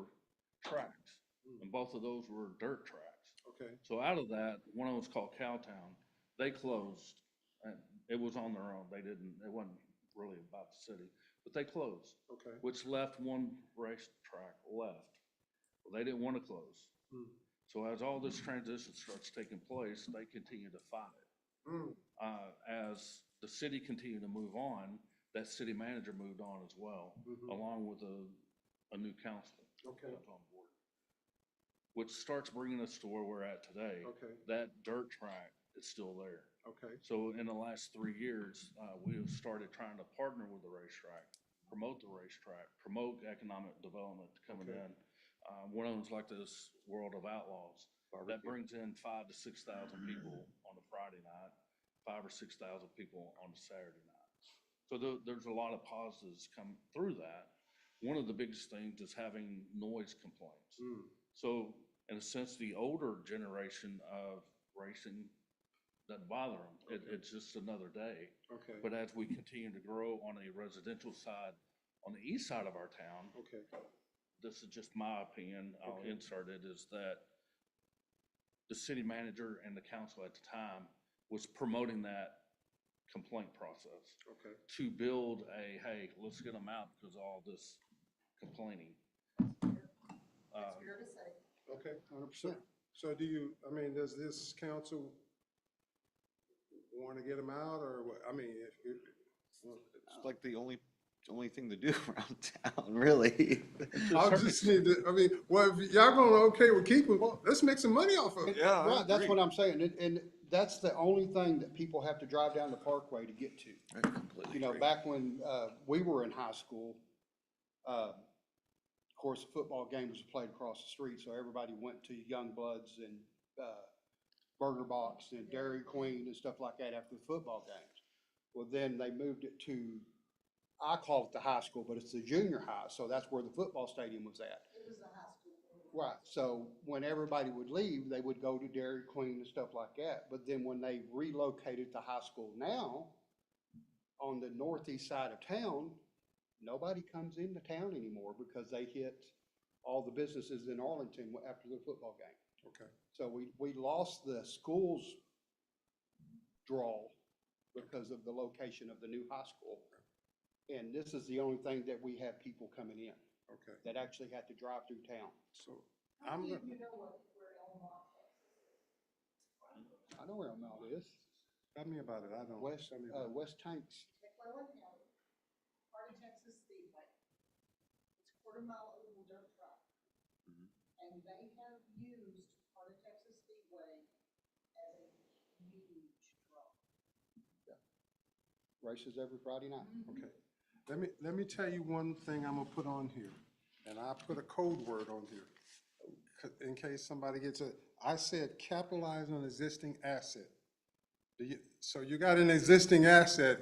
tracks, and both of those were dirt tracks. okay, So out of that, one of them was called Cowtown. They closed, and it was on their own. It wasn't really about the city, but they closed, okay. which left one racetrack left. Well, they didn't want to close. So as all this transition starts taking place, they continue to fight it. Mm, As the city continued to move on, that city manager moved on as well, along with a new council. Okay. comes on board. Which starts bringing us to where we're at today. Okay. That dirt track is still there. Okay, So in the last 3 years, we have started trying to partner with the racetrack, promote the racetrack, promote economic development coming Okay. in. One of them's like this World of Outlaws. That brings in 5,000 to 6,000 people on a Friday night, 5,000 or 6,000 people on a Saturday night. So there's a lot of positives come through that. One of the biggest things is having noise complaints. So in a sense, the older generation of racing doesn't bother them. It's just another day. okay, But as we continue to grow on a residential side, on the east side of our town, okay, this is just my opinion, I'll Okay. insert it, is that the city manager and the council at the time was promoting that complaint process okay. to build hey, let's get them out because of all this complaining. That's fair to say. Okay. 100%. So do you, I mean, does this council want to get them out, or what? I mean, It's like the only the only thing to do around town, really. I just need to, I mean, well, if y'all gonna okay with keeping, let's make some money off of it. Yeah, I Right, that's agree. what I'm saying, and that's the only thing that people have to drive down the Parkway to get to. I completely You know, agree. back when, we were in high school, of course, the football game was played across the street, so everybody went to Young Bloods and, Burger Box and Dairy Queen and stuff like that after the football games. Well, then they moved it to, I call it the high school, but it's the junior high, so that's where the football stadium was at. It was the high school. Right, so when everybody would leave, they would go to Dairy Queen and stuff like that. But then when they relocated the high school now, on the northeast side of town, nobody comes into town anymore because they hit all the businesses in Arlington after the football game. Okay. So we lost the schools draw because of the location of the new high school. And this is the only thing that we have people coming in Okay, that actually had to drive through town. so How I'm, many of gonna- you know where Elmont, Texas is? I know where Elmont is. tell me about it, I don't. West, Tell me about it. West Tanks. McClellan County, part of Texas Speedway. It's a quarter-mile oval dirt track. Mhm. And they have used part of Texas Speedway as a huge draw. Races every Friday night. Okay, let me tell you one thing I'm gonna put on here, and I put a code word on here. In case somebody gets it, I said capitalize on existing asset. So you got an existing asset,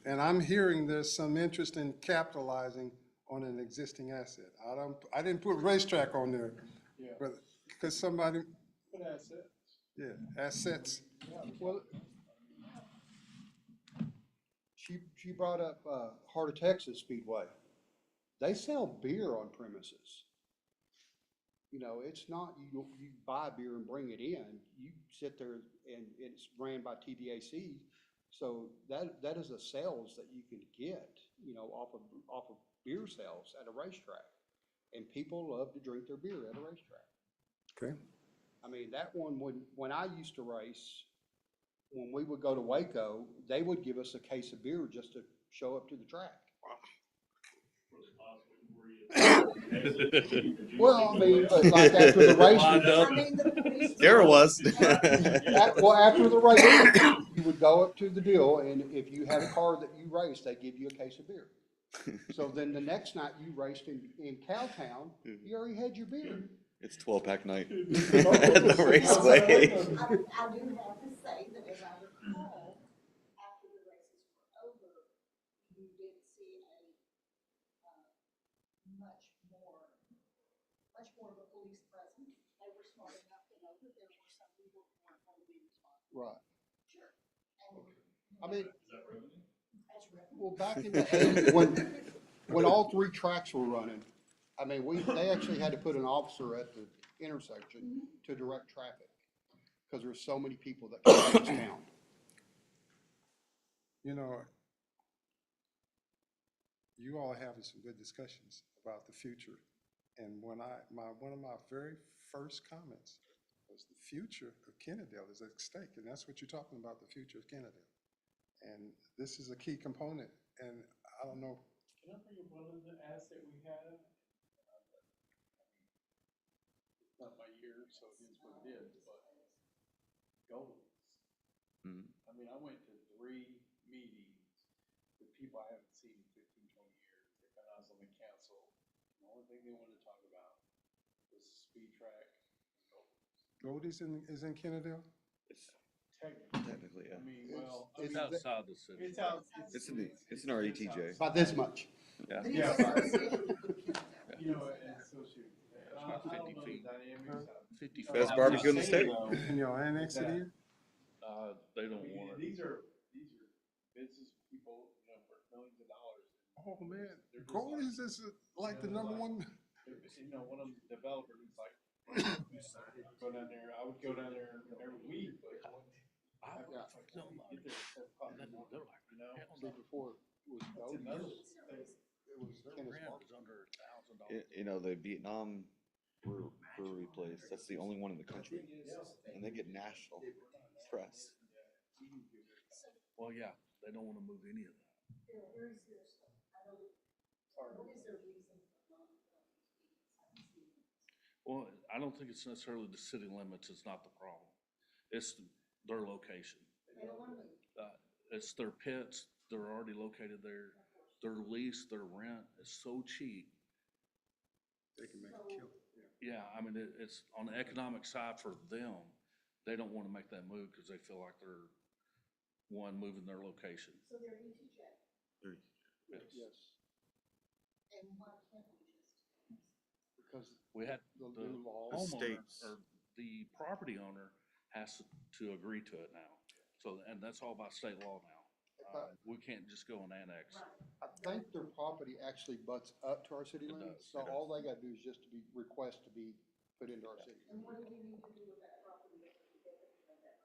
and I'm hearing there's some interest in capitalizing on an existing asset. I didn't put racetrack on there, Yeah. but, cause somebody, But that's it. yeah, assets. Well, she brought up, Heart of Texas Speedway. They sell beer on premises. You know, it's not, you buy beer and bring it in. You sit there and it's ran by TDAC. So that is a sales that you can get, you know, off of beer sales at a racetrack. And people love to drink their beer at a racetrack. Okay. I mean, that one, when I used to race, when we would go to Waco, they would give us a case of beer just to show up to the track. Well, I mean, but like after the race, I mean, the police. There it was. well, after the race, you would go up to the deal, and if you had a car that you raced, they give you a case of beer. So then the next night you raced in Cowtown, you already had your beer. It's 12-pack night at the raceway. I do have to say that as I recall, after the races were over, you did see a, much more of a police presence. They were smart enough to know that there were some people who weren't going to be responsible. Right. Sure. And I mean, that's revenue. well, back in the 80s, when all three tracks were running, I mean, they actually had to put an officer at the intersection to direct traffic, because there's so many people that came to this town. You know, you all are having some good discussions about the future. And one of my very first comments was the future of Kennedale is at stake, and that's what you're talking about, the future of Kennedale. And this is a key component, and I don't know, Can I bring up one other asset we have? It's not my year, so it is what it is, but goalies. Mhm. I mean, I went to 3 meetings with people I haven't seen in 15, 20 years. They found I was on the council. The only thing they wanted to talk about was speed track and goalies. Goldie's is in Kennedale? Technically, Technically, I yeah. mean, well, I It's mean, Outside the city. it's out. It's in our ETJ. About this much. Yeah. But Yeah. it's associated with Kennedale. You know, and associated with that. It's not I don't 50 know the feet. dynamics. 50 No, Best I'm barbecue in the just state. saying, though, Can y'all annex it that- in? They I don't mean, want it. These are business people, you know, worth millions of dollars. Oh, man, They're just Goldie's is like the number one. You know, one of the developers is like, go down there, I would go down there every week, but. I would Yeah. fucking get there at 7 o'clock in the morning, you know? See, before it was That's Goldie's, another it thing. was tennis Rent ball. is under $1,000. You know, the Vietnam brewery place, that's the only one in the country. And they get national press. Well, yeah, they don't want to move any of that. Bill, very seriously, I What is their reason for not wanting to be? Well, I don't think it's necessarily the city limits, it's not the problem. It's their location. They don't wanna move. It's their pits, they're already located there. Their lease, their rent is so cheap. They can make a kill. Yeah, I mean, it's on the economic side for them. They don't want to make that move because they feel like they're, one, moving their location. So they're ETJ, Yes. Yes, and why can't we just? because We had the the new law. homeowner, states. or the property owner has to agree to it now. So, and that's all by state law now. We can't just go and annex. I think their property actually butts up to our city It limits, does, so it all they gotta do is just to be, request to be put into our city. And what do we need to do with that property that we get from that?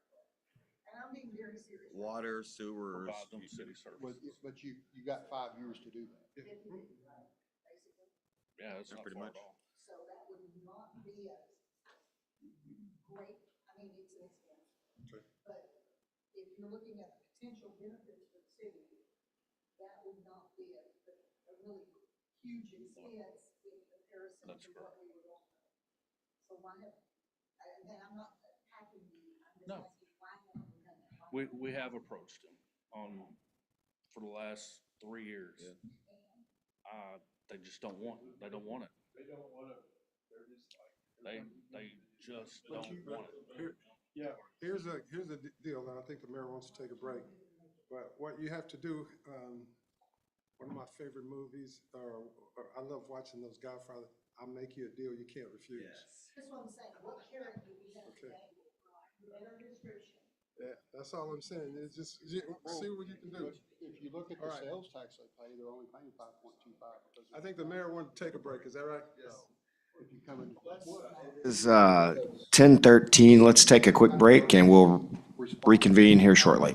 And I'm being very serious. Water, sewers. Provide them city But, services. but you got 5 years to do that. If we did, right, basically. Yeah, it's not pretty far much. at all. So that would not be a great, I mean, it's an expense. Okay. But if you're looking at the potential benefits for the city, that would not be a really huge expense in comparison That's to what we would want. So why have, and I'm not attacking you, I'm just No. asking, why haven't we done that? Why We have approached them for the last 3 years. They just don't want, they don't want it. They don't wanna, they're just like. They just But don't you- want it. here- Yeah, Here's a deal, and I think the mayor wants to take a break. But what you have to do, one of my favorite movies, I love watching those Godfather, I'll make you a deal you can't refuse. That's what I'm saying, what hearing do we have Okay. today? Better description. Yeah, that's all I'm saying, is just, see what you can do. If you look at All the right. sales tax they pay, they're only paying 5.25 because I think the mayor wanted to take a break, is that right? if you come in. Is 10:13. Let's take a quick break and we'll reconvene here shortly.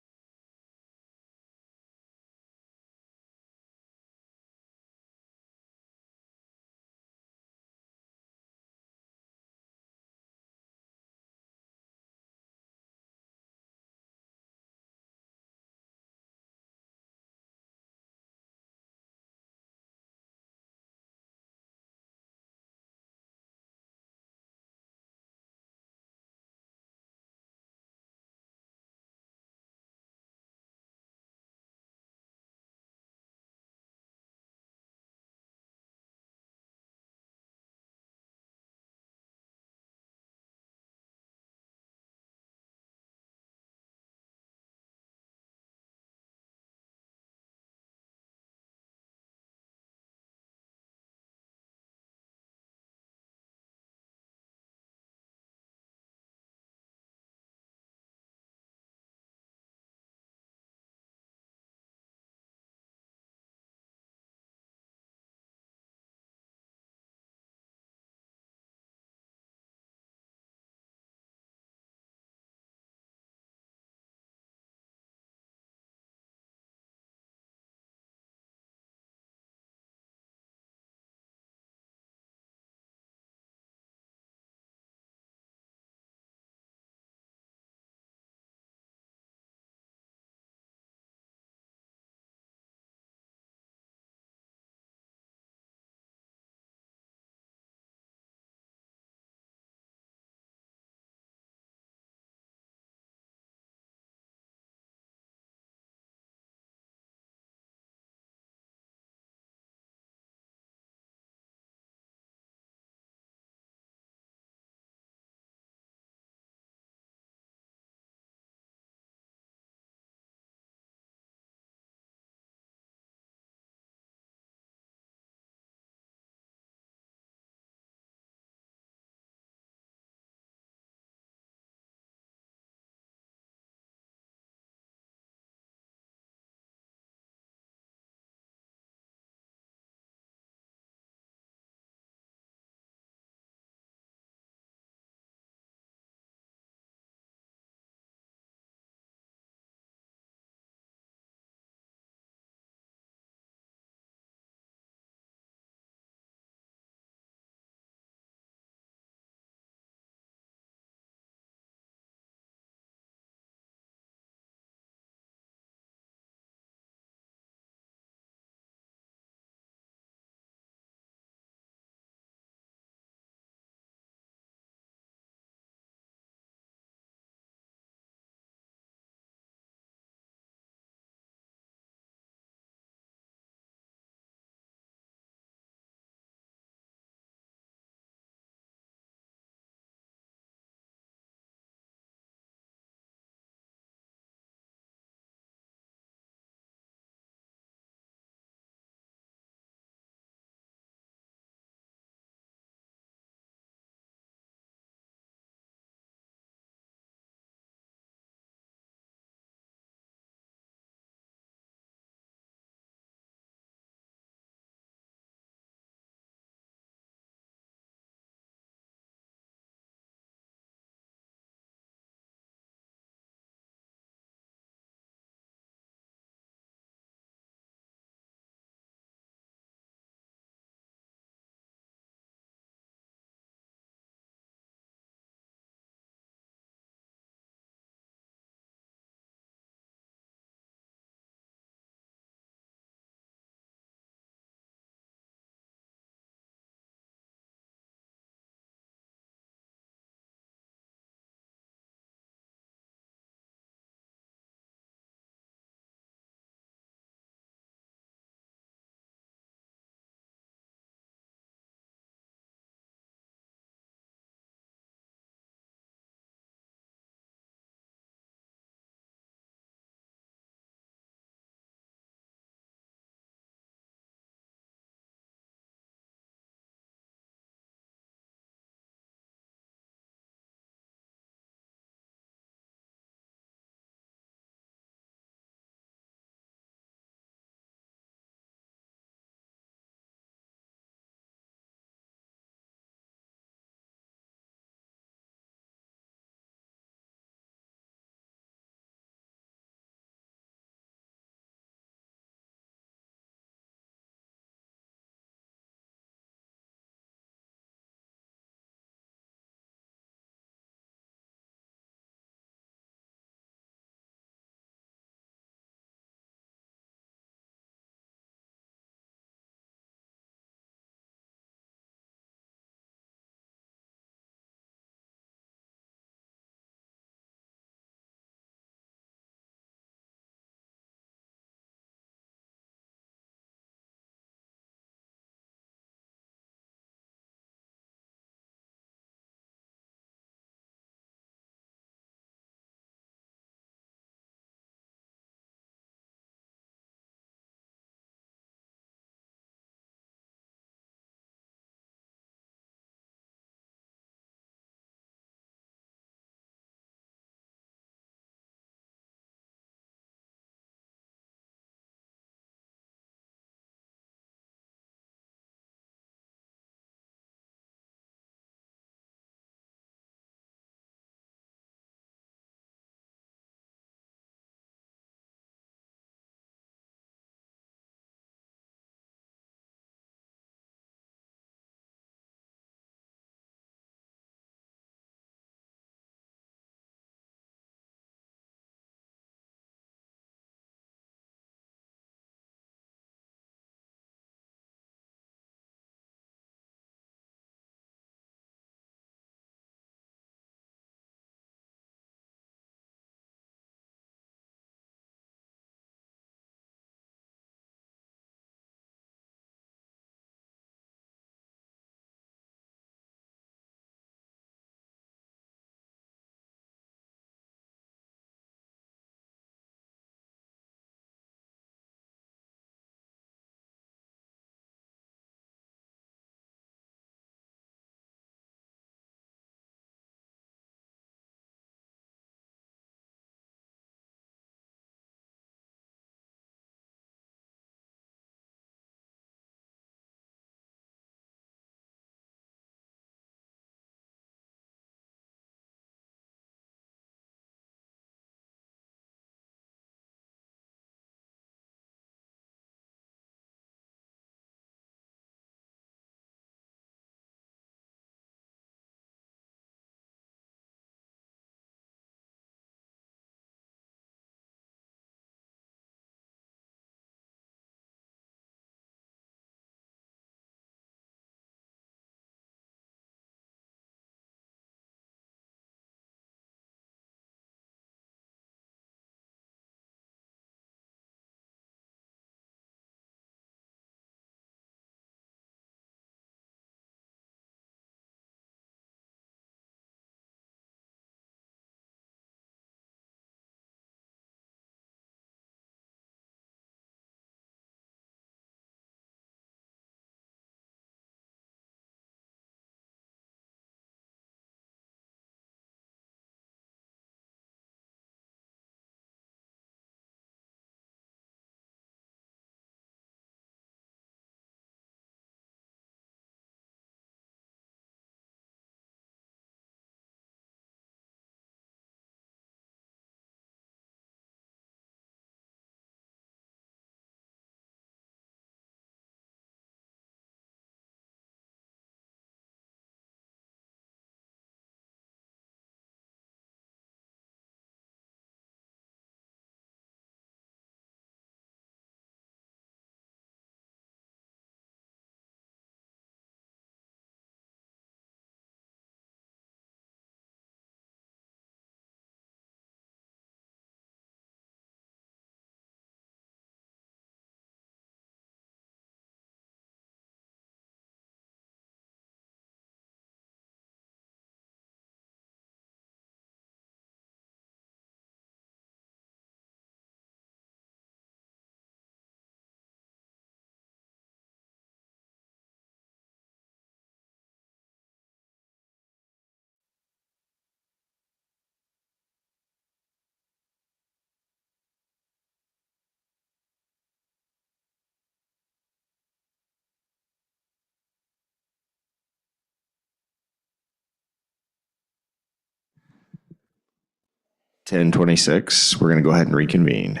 10:26. We're going to go ahead and reconvene.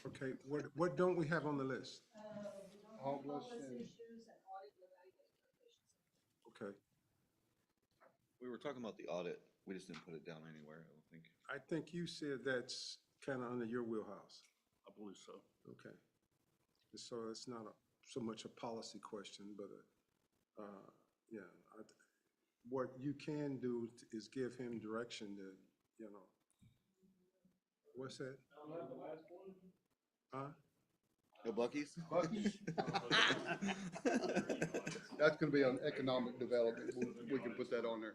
Okay, what don't we have on the list? Homeless Homeless and issues and audit related provisions. Okay, We were talking about the audit. We just didn't put it down anywhere, I don't think. I think you said that's kind of under your wheelhouse. I believe so. Okay. So it's not so much a policy question, but yeah, what you can do is give him direction to, what's that? Huh? No Bucky's? that's gonna be on economic development. We can put that on there.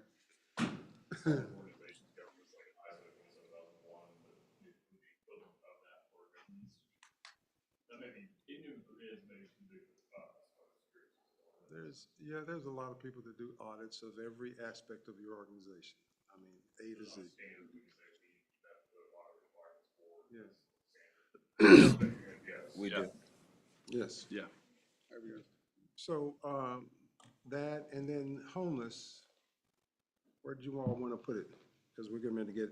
Organizations, governments like ISO 27001, but we building up that ordinance. That may be, even if it is, maybe too big for us. There's a lot of people that do audits of every aspect of your organization. I mean, A to Z. Standard, we can say we have to put a lot of requirements for. Yes. Yes. We do. Yes. Yeah. There we go. So, that, and then homeless, where do you all want to put it? Because we're getting ready to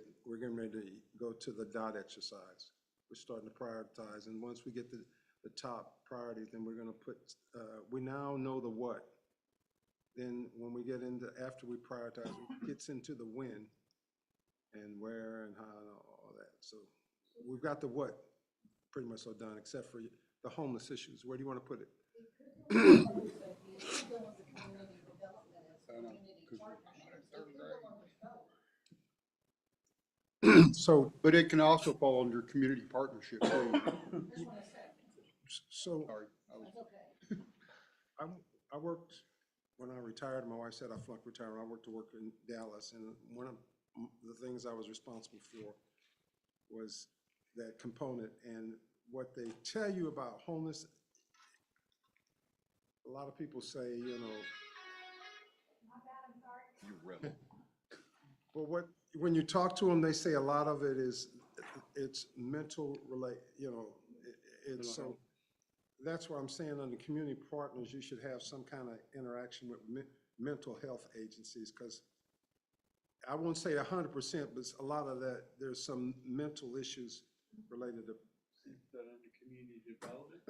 go to the dot exercise. We're starting to prioritize, and once we get the top priority, then we're gonna put, we now know the what. Then when we get into, after we prioritize, it gets into the when and where and how and all that. So we've got the what pretty much all done, except for the homeless issues. Where do you want to put it? So, But it can also fall under community partnership too. so Sorry. I worked, when I retired, my wife said I flunked retirement, I worked in Dallas, and one of the things I was responsible for was that component, and what they tell you about homeless, a lot of people say, You rebel. well, when you talk to them, they say a lot of it is, it's mental it's so, that's why I'm saying under community partners, you should have some kind of interaction with mental health agencies, because I won't say 100%, but a lot of that, there's some mental issues related to. Is that under community development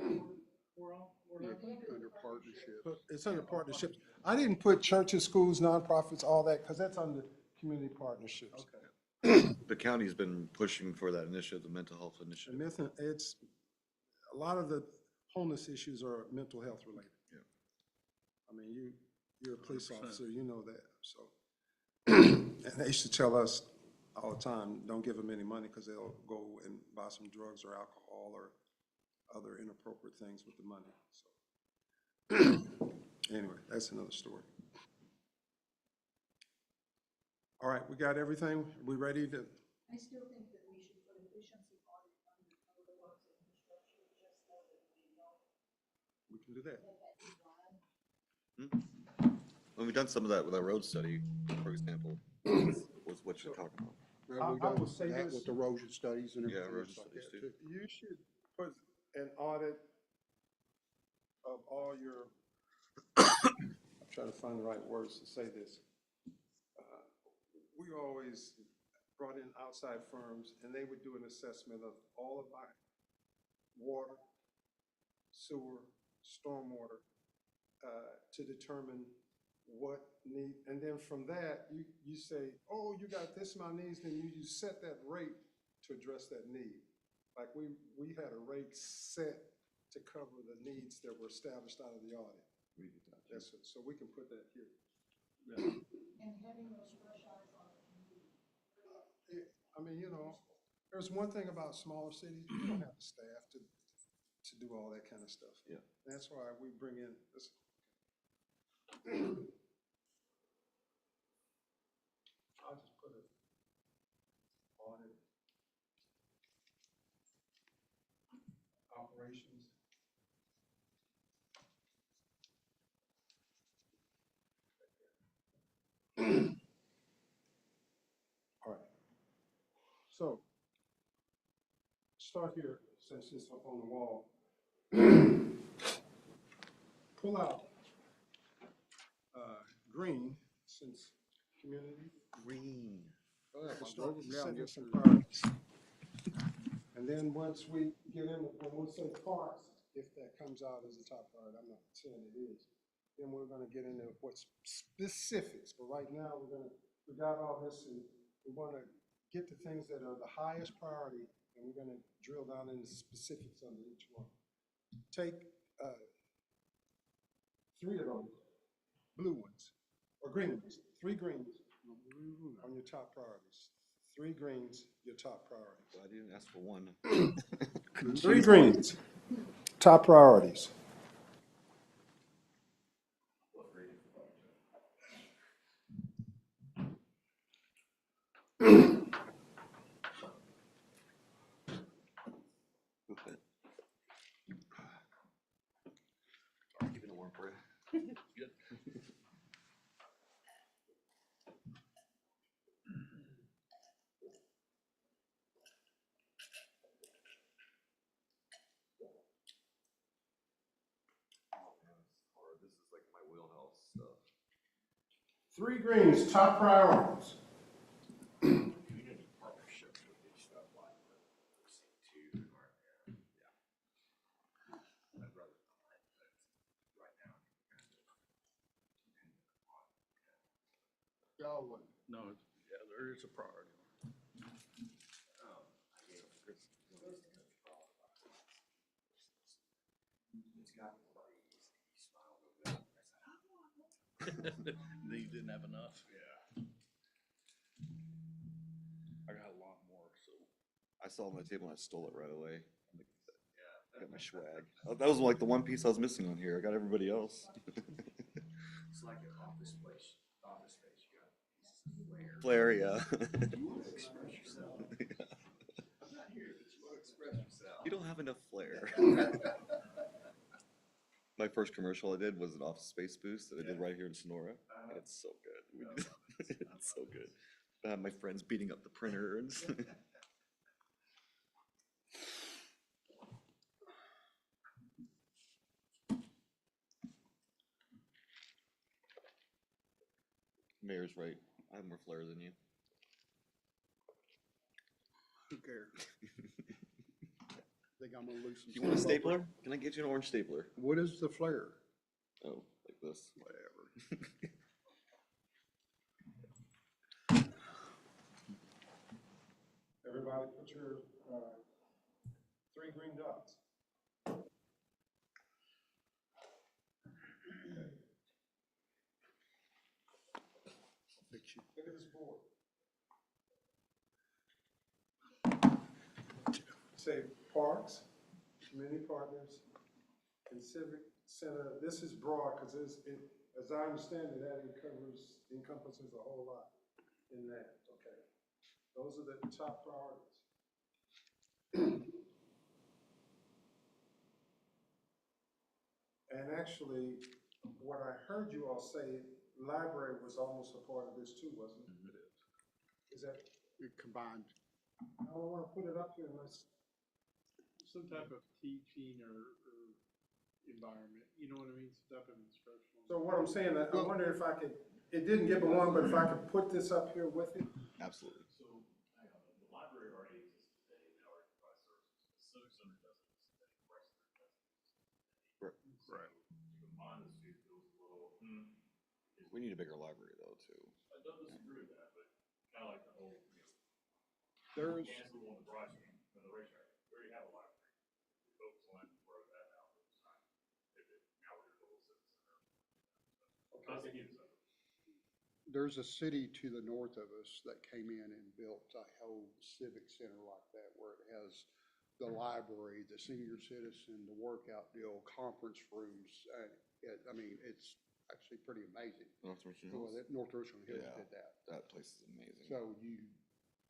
Under partnership. But it's under partnerships. I didn't put churches, schools, nonprofits, all that, because that's under community partnerships. The county's been pushing for that initiative, the mental health And initiative. it's, a lot of the homeless issues are mental health related. Yeah. I mean, you're a police 100%. officer, you know that, so. And they used to tell us all the time, don't give them any money because they'll go and buy some drugs or alcohol or other inappropriate things with the money, so. Anyway, that's another story. All right, we got everything? We ready to? I still think that we should put efficiency audit under public works and infrastructure, just so that we know We can do that. that that's right. When we've done some of that with our road study, for example, was what you're talking about. Well, we've I done will say that this. with erosion studies and Yeah, everything erosion else like studies that too. You should put an audit of all your, I'm trying to find the right words to say this. We always brought in outside firms, and they would do an assessment of all of our water, sewer, stormwater, to determine what need, and then from that, you say, oh, you got this amount of needs, then you set that rate to address that need. Like we had a rate set to cover the needs that were established out of the audit. That's it. So we can put that here. And having those fresh eyes on the community. I mean, there's one thing about smaller cities, you don't have the staff to do all that kind of stuff. Yeah. That's why we bring in this. I'll just put it on it. Operations. All right. So, start here, since it's up on the wall. Pull out green, since community. Green. We'll start setting some priorities. And then once we get in, when we say parks, if that comes out as a top priority, I'm not saying it is, then we're gonna get into what's specifics. But right now, we got all this and we wanna get the things that are the highest priority and we're gonna drill down into specifics under each one. Take, 3 of those, blue ones, or green ones, 3 greens on your top priorities. 3 greens, your top priorities. Well, I didn't ask for one. 3 greens, top priorities. Keeping it warm for you. This is like my wheelhouse stuff. 3 greens, top priorities. Community partnerships with each stuff like two or I'd rather not, but right now. Y'all would. No, yeah, there is a priority. You didn't have enough? Yeah. I got a lot more, so. I saw it on the table and I stole it right away. I got my swag. That was like the one piece I was missing on here. I got everybody else. It's like an office space, you got pieces of flair. Flair, yeah. Express yourself. I'm not here, but you want to express yourself. You don't have enough flair. My first commercial I did was an Office Space boost that I did right here in Sonora. It's so good. It's so good. I have my friends beating up the printer and Mayor's right. I have more flair than you. Who cares? Think I'm gonna lose some. You want a stuff. stapler? Can I get you an orange stapler? What is the flare? Oh, like this. Whatever. Everybody put your 3 green dots. Look at this board. Say parks, community partners, and civic center. This is broad because as I understand it, that encompasses a whole lot in that, okay? Those are the top priorities. And actually, what I heard you all say, library was almost a part of this too, wasn't it? It is. Is that, It combined. I don't want to put it up here unless, Some type of teaching or environment, you know what I mean, some type of instructional. so what I'm saying, I wonder if I could, it didn't give a one, but if I could put this up here with it? Absolutely. So, hang on, the library already exists today, they already provide services, the civic center doesn't exist today, the rest of it doesn't. Right. So, to combine the two feels a little, We need a bigger library though, too. I don't disagree with that, but kinda like the whole, There's, cancel the one with Bryce, and the racetrack, we already have a library. We focus on where that now, it's time. Now we're gonna go to civic center. Not saying it's a- there's a city to the north of us that came in and built a whole civic center like that, where it has the library, the senior citizen, the workout deal, conference rooms. I mean, it's actually pretty amazing. North Richland Well, Hills. that North Richland Hills Yeah. did that. That place is amazing. So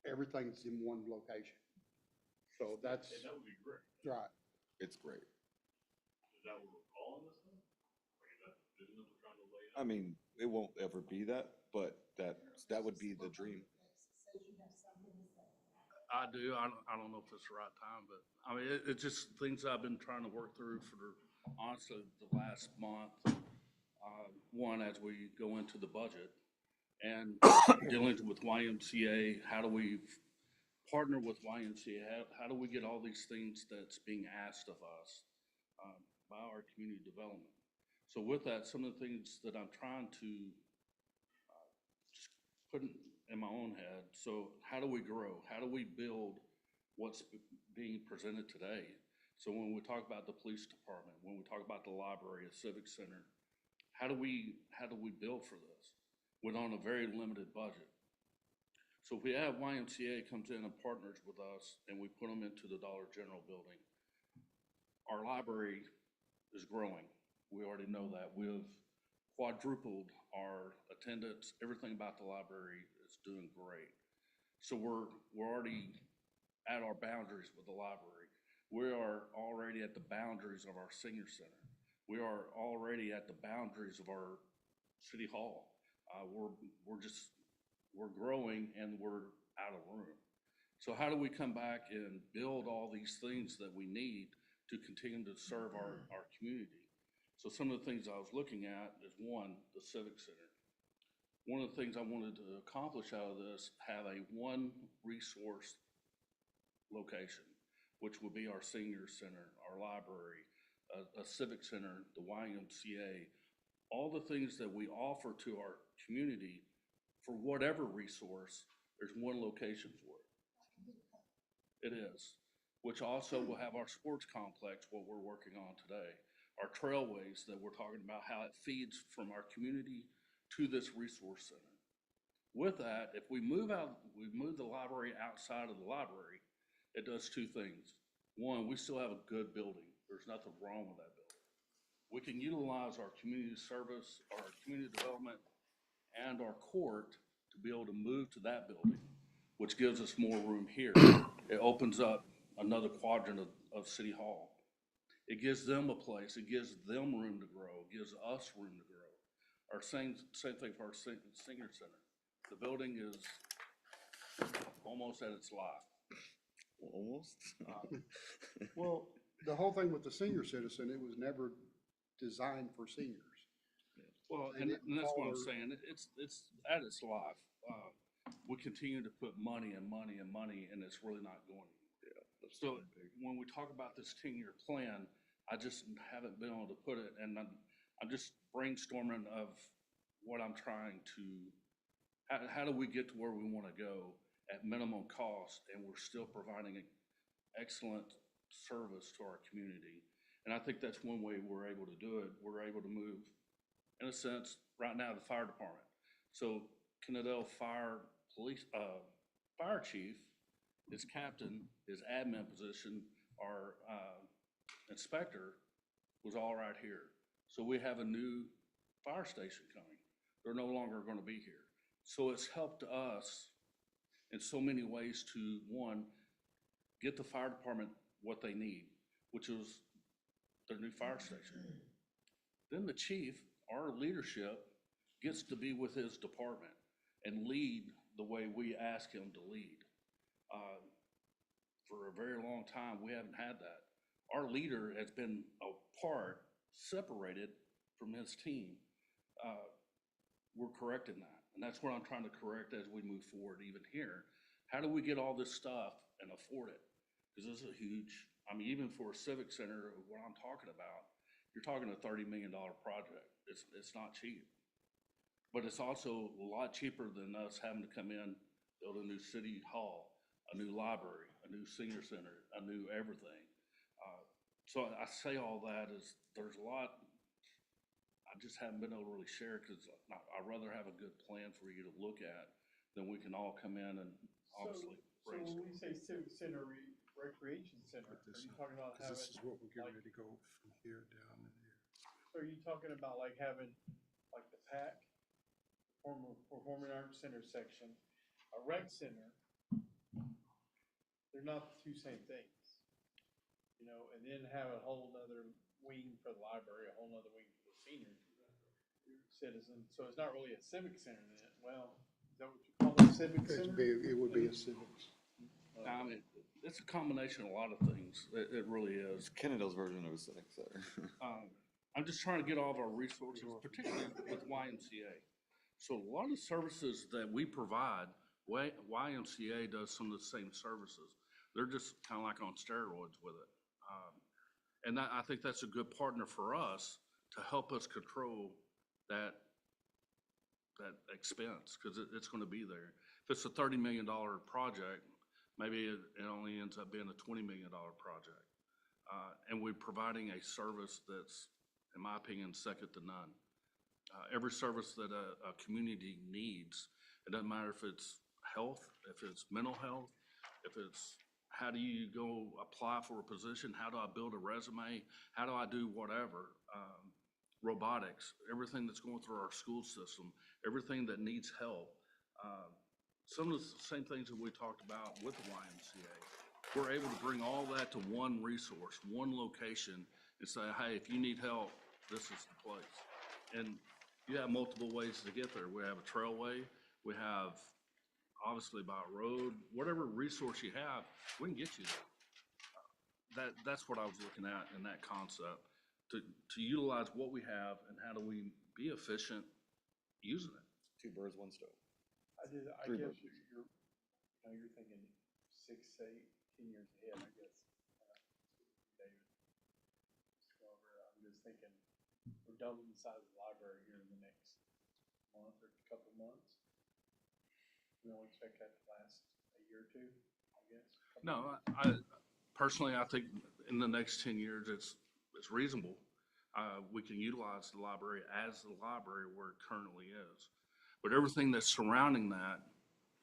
everything's in one location. So that's And that would be great. right. It's great. Is that what we're calling this thing? Like, is that the vision that we're trying to lay I out? mean, it won't ever be that, but that would be the dream. Says you have something to say. I do. I don't know if it's the right time, but I mean, it's just things I've been trying to work through for honestly the last month. One, as we go into the budget, And dealing with YMCA, how do we partner with YMCA? How do we get all these things that's being asked of us by our community development? So with that, some of the things that I'm trying to just put in my own head. So how do we grow? How do we build what's being presented today? So when we talk about the police department, when we talk about the library, a civic center, how do we build for this? We're on a very limited budget. So if we have YMCA comes in and partners with us and we put them into the Dollar General building, our library is growing. We already know that. We've quadrupled our attendance. Everything about the library is doing great. So we're already at our boundaries with the library. We are already at the boundaries of our senior center. We are already at the boundaries of our city hall. We're growing and we're out of room. So how do we come back and build all these things that we need to continue to serve our community? So some of the things I was looking at is one, the Civic Center. One of the things I wanted to accomplish out of this, have a one resource location, which would be our senior center, our library, a civic center, the YMCA, all the things that we offer to our community for whatever resource, there's one location for it. It is, which also will have our sports complex, what we're working on today, our trailways that we're talking about, how it feeds from our community to this resource center. With that, if we move the library outside of the library, it does two things. One, we still have a good building. There's nothing wrong with that building. We can utilize our community service, our community development, and our court to be able to move to that building, which gives us more room here. It opens up another quadrant of City Hall. It gives them a place, it gives them room to grow, it gives us room to grow. Our same thing for our senior center. The building is almost at its life. Almost. Well, the whole thing with the senior citizen, it was never designed for seniors. Well, They and didn't that's what I'm follow- saying, it's at its life. We continue to put money and money and money, and it's really not going anywhere. So when we talk about this 10-year plan, I just haven't been able to put it, and I'm just brainstorming of what I'm trying to, how do we get to where we want to go at minimum cost, and we're still providing an excellent service to our community. And I think that's one way we're able to do it. We're able to move, in a sense, right now, the fire department. So Kennedale Fire Chief, his captain, his admin position, our inspector was all right here. So we have a new fire station coming. They're no longer going to be here. So it's helped us in so many ways to, one, get the fire department what they need, which is their new fire station. Then the chief, our leadership, gets to be with his department and lead the way we ask him to lead. For a very long time, we haven't had that. Our leader has been apart, separated from his team. We're correcting that. And that's what I'm trying to correct as we move forward, even here. How do we get all this stuff and afford it? Because this is a huge, I mean, even for a civic center, what I'm talking about, you're talking a $30 million project. It's not cheap. But it's also a lot cheaper than us having to come in, build a new city hall, a new library, a new senior center, a new everything. So I say all that is there's a lot I just haven't been able to really share because I'd rather have a good plan for you to look at than we can all come in and obviously So when brainstorm. we say civic center, recreation center, are you talking about having, This is what we're getting like- ready to go from here down and here. so are you talking about like having, like the PAC, Performing Arts Center section, a rec center? They're not the two same things. You know, and then have a whole nother wing for the library, a whole nother wing for the senior citizen. So it's not really a civic center then. Well, is that what you call it, civic center? It would be a civics. I mean, it's a combination of a lot of things. It really is. It's Kennedale's version of a civic center. I'm just trying to get all of our resources, particularly with YMCA. So a lot of services that we provide, YMCA does some of the same services. They're just kind of like on steroids with it. And I think that's a good partner for us to help us control that expense, because it's going to be there. If it's a $30 million project, maybe it only ends up being a $20 million project. And we're providing a service that's, in my opinion, second to none. Every service that a community needs, it doesn't matter if it's health, if it's mental health, if it's how do you go apply for a position, how do I build a resume, how do I do whatever. Robotics, everything that's going through our school system, everything that needs help. Some of the same things that we talked about with the YMCA. We're able to bring all that to one resource, one location, and say, hey, if you need help, this is the place. And you have multiple ways to get there. We have a trailway, we have obviously by road, whatever resource you have, we can get you there. That's what I was looking at in that concept, to utilize what we have and how do we be efficient using it. 2 birds, 1 stone. I Three guess buses. you're thinking 6, 8, 10 years ahead, I guess. David, Mr. Glover, I'm just thinking, we're doubling the size of the library here in the next month or couple of months. We don't expect that to last a year or two, I guess. No, I personally, I think in the next 10 years, it's reasonable. We can utilize the library as the library where it currently is. But everything that's surrounding that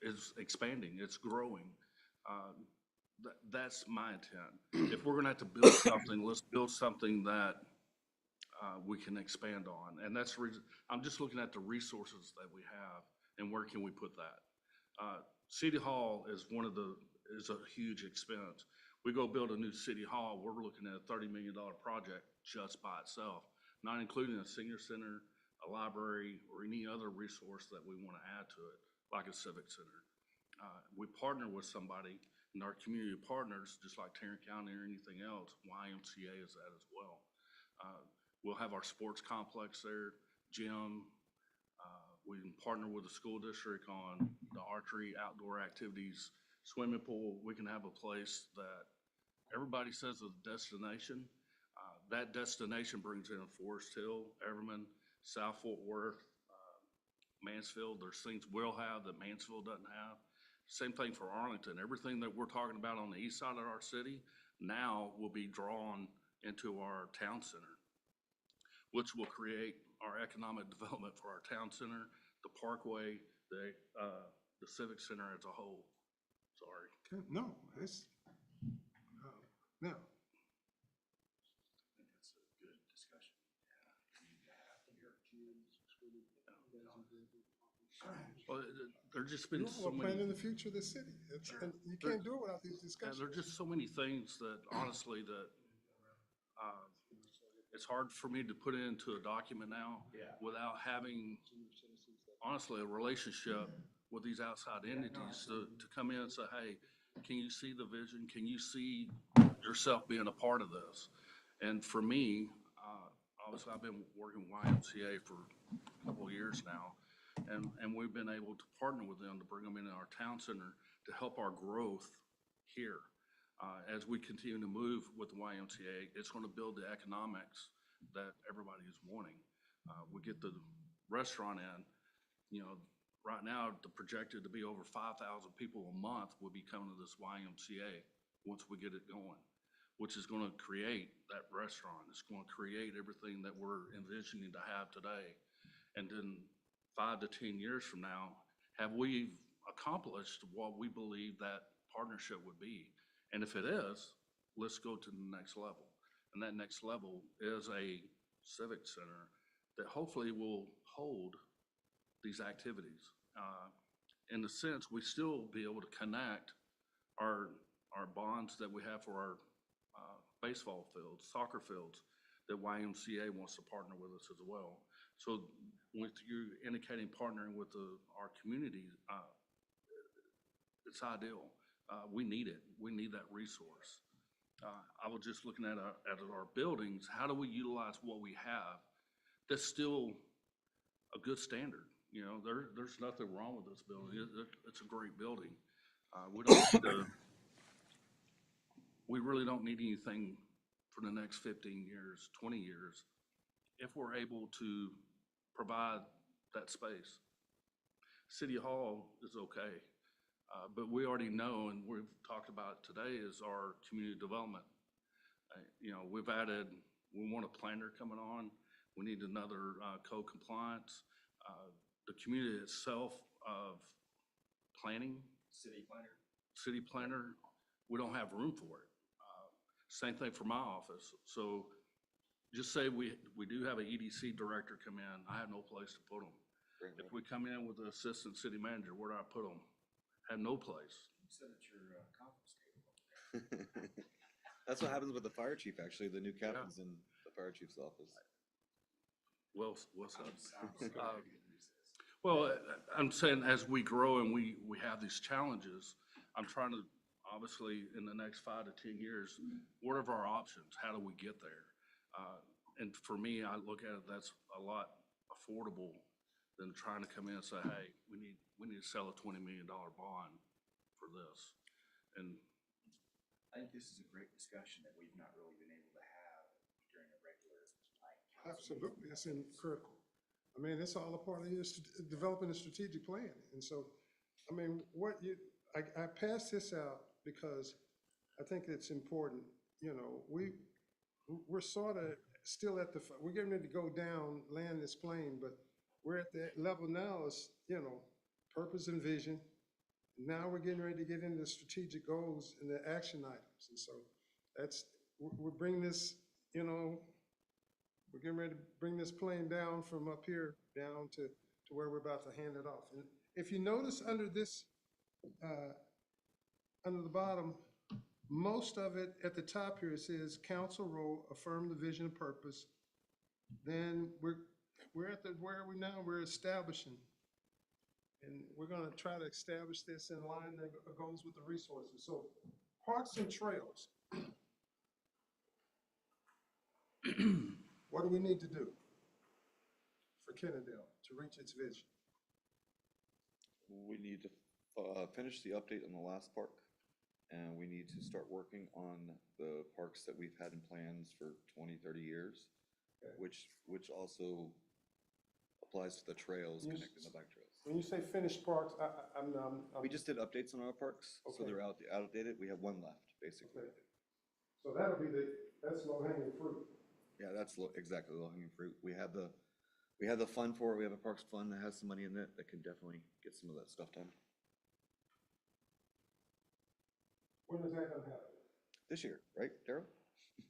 is expanding, it's growing. That's my intent. If we're gonna have to build something, let's build something that we can expand on. And that's the reason, I'm just looking at the resources that we have and where can we put that. City Hall is is a huge expense. We go build a new city hall, we're looking at a $30 million project just by itself, not including a senior center, a library, or any other resource that we want to add to it, like a civic center. We partner with somebody, and our community partners, just like Tarrant County or anything else, YMCA is that as well. We'll have our sports complex there, gym. We can partner with the school district on the archery, outdoor activities, swimming pool. We can have a place that everybody says is a destination. That destination brings in Forest Hill, Everman, South Fort Worth, Mansfield. There's things we'll have that Mansfield doesn't have. Same thing for Arlington. Everything that we're talking about on the east side of our city now will be drawn into our town center, which will create our economic development for our town center, the parkway, the civic center as a whole. Sorry. Okay, no, it's, now, That's a good discussion. Well, there's just been so we're planning many, the future of the city. And you can't do it without these and discussions. there's just so many things that honestly that, it's hard for me to put it into a document now without having, honestly, a relationship with these outside entities to come in and say, hey, can you see the vision? Can you see yourself being a part of this? And for me, obviously, I've been working with YMCA for a couple of years now, and we've been able to partner with them to bring them into our town center to help our growth here. As we continue to move with the YMCA, it's going to build the economics that everybody is wanting. We get the restaurant in, right now, the projected to be over 5,000 people a month will be coming to this YMCA once we get it going, which is going to create that restaurant. It's going to create everything that we're envisioning to have today. And then 5 to 10 years from now, have we accomplished what we believe that partnership would be? And if it is, let's go to the next level. And that next level is a civic center that hopefully will hold these activities. In a sense, we still be able to connect our bonds that we have for our baseball fields, soccer fields, that YMCA wants to partner with us as well. So with you indicating partnering with our community, it's ideal. We need it. We need that resource. I was just looking at our buildings. How do we utilize what we have that's still a good standard? You know, there's nothing wrong with this building. It's a great building. We don't need to, we really don't need anything for the next 15 years, 20 years, if we're able to provide that space. City Hall is okay, but we already know, and we've talked about it today, is our community development. You know, we've added, we want a planner coming on. We need another code compliance. The community itself of planning. City planner, we don't have room for it. Same thing for my office. So just say we do have an EDC director come in, I have no place to put them. If we come in with the assistant city manager, where do I put them? Have no place. That's what happens with the fire chief, actually. The new captain's in the fire chief's office. Well, what's up? Well, I'm saying as we grow and we have these challenges, I'm trying to, obviously, in the next 5 to 10 years, what are our options? How do we get there? And for me, I look at it, that's a lot affordable than trying to come in and say, hey, we need to sell a $20 million bond for this. And I think this is a great discussion that we've not really been able to have during a regular night. Absolutely, it's critical. I mean, it's all a part of your developing a strategic plan. And so, I mean, I passed this out because I think it's important. You know, we're sort of still at we're getting ready to go down, land this plane, but we're at that level now is, you know, purpose and vision. Now we're getting ready to get into strategic goals and the action items. And so we're bringing this, you know, we're getting ready to bring this plane down from up here down to where we're about to hand it off. And if you notice under this, under the bottom, most of it at the top here, it says council role, affirm the vision and purpose. Then we're at where are we now? We're establishing. And we're gonna try to establish this in line that goes with the resources. So parks and trails. What do we need to do for Kennedale to reach its vision? We need to finish the update on the last park, and we need to start working on the parks that we've had in plans for 20, 30 years, Okay. which also applies to the trails, You connecting the bike trails. When you say finished parks, I'm We just did updates on our parks, so Okay. they're outdated. We have one left, basically. okay. So that'll be that's low hanging fruit. Yeah, that's exactly low-hanging fruit. We have the fund for it. We have a parks fund that has some money in it that can definitely get some of that stuff done When is that gonna happen? this year, right, Daryl?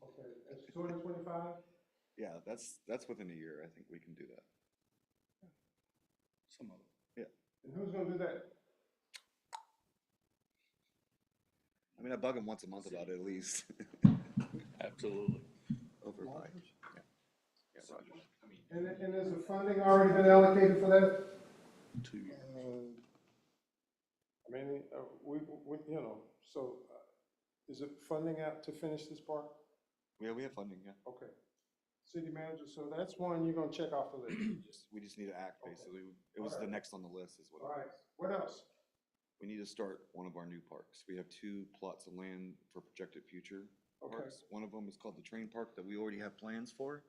Okay, it's 2025? Yeah, that's within a year. I think we can do that. some of it. And who's gonna do that? I mean, I bug them once a month about it at least. Absolutely. Over by. Yeah, Rogers. And has the funding already been allocated for that? 2 years. I mean, we you know, so is it funding out to finish this park? Yeah, we have funding, yeah. Okay. City manager, so that's one you're gonna check off the list. We just need to act, Okay. basically. It was the Alright. next on the list is what All it right, was. what else? We need to start one of our new parks. We have 2 plots of land for projected future Okay. parks. One of them is called the Train Park that we already have plans for.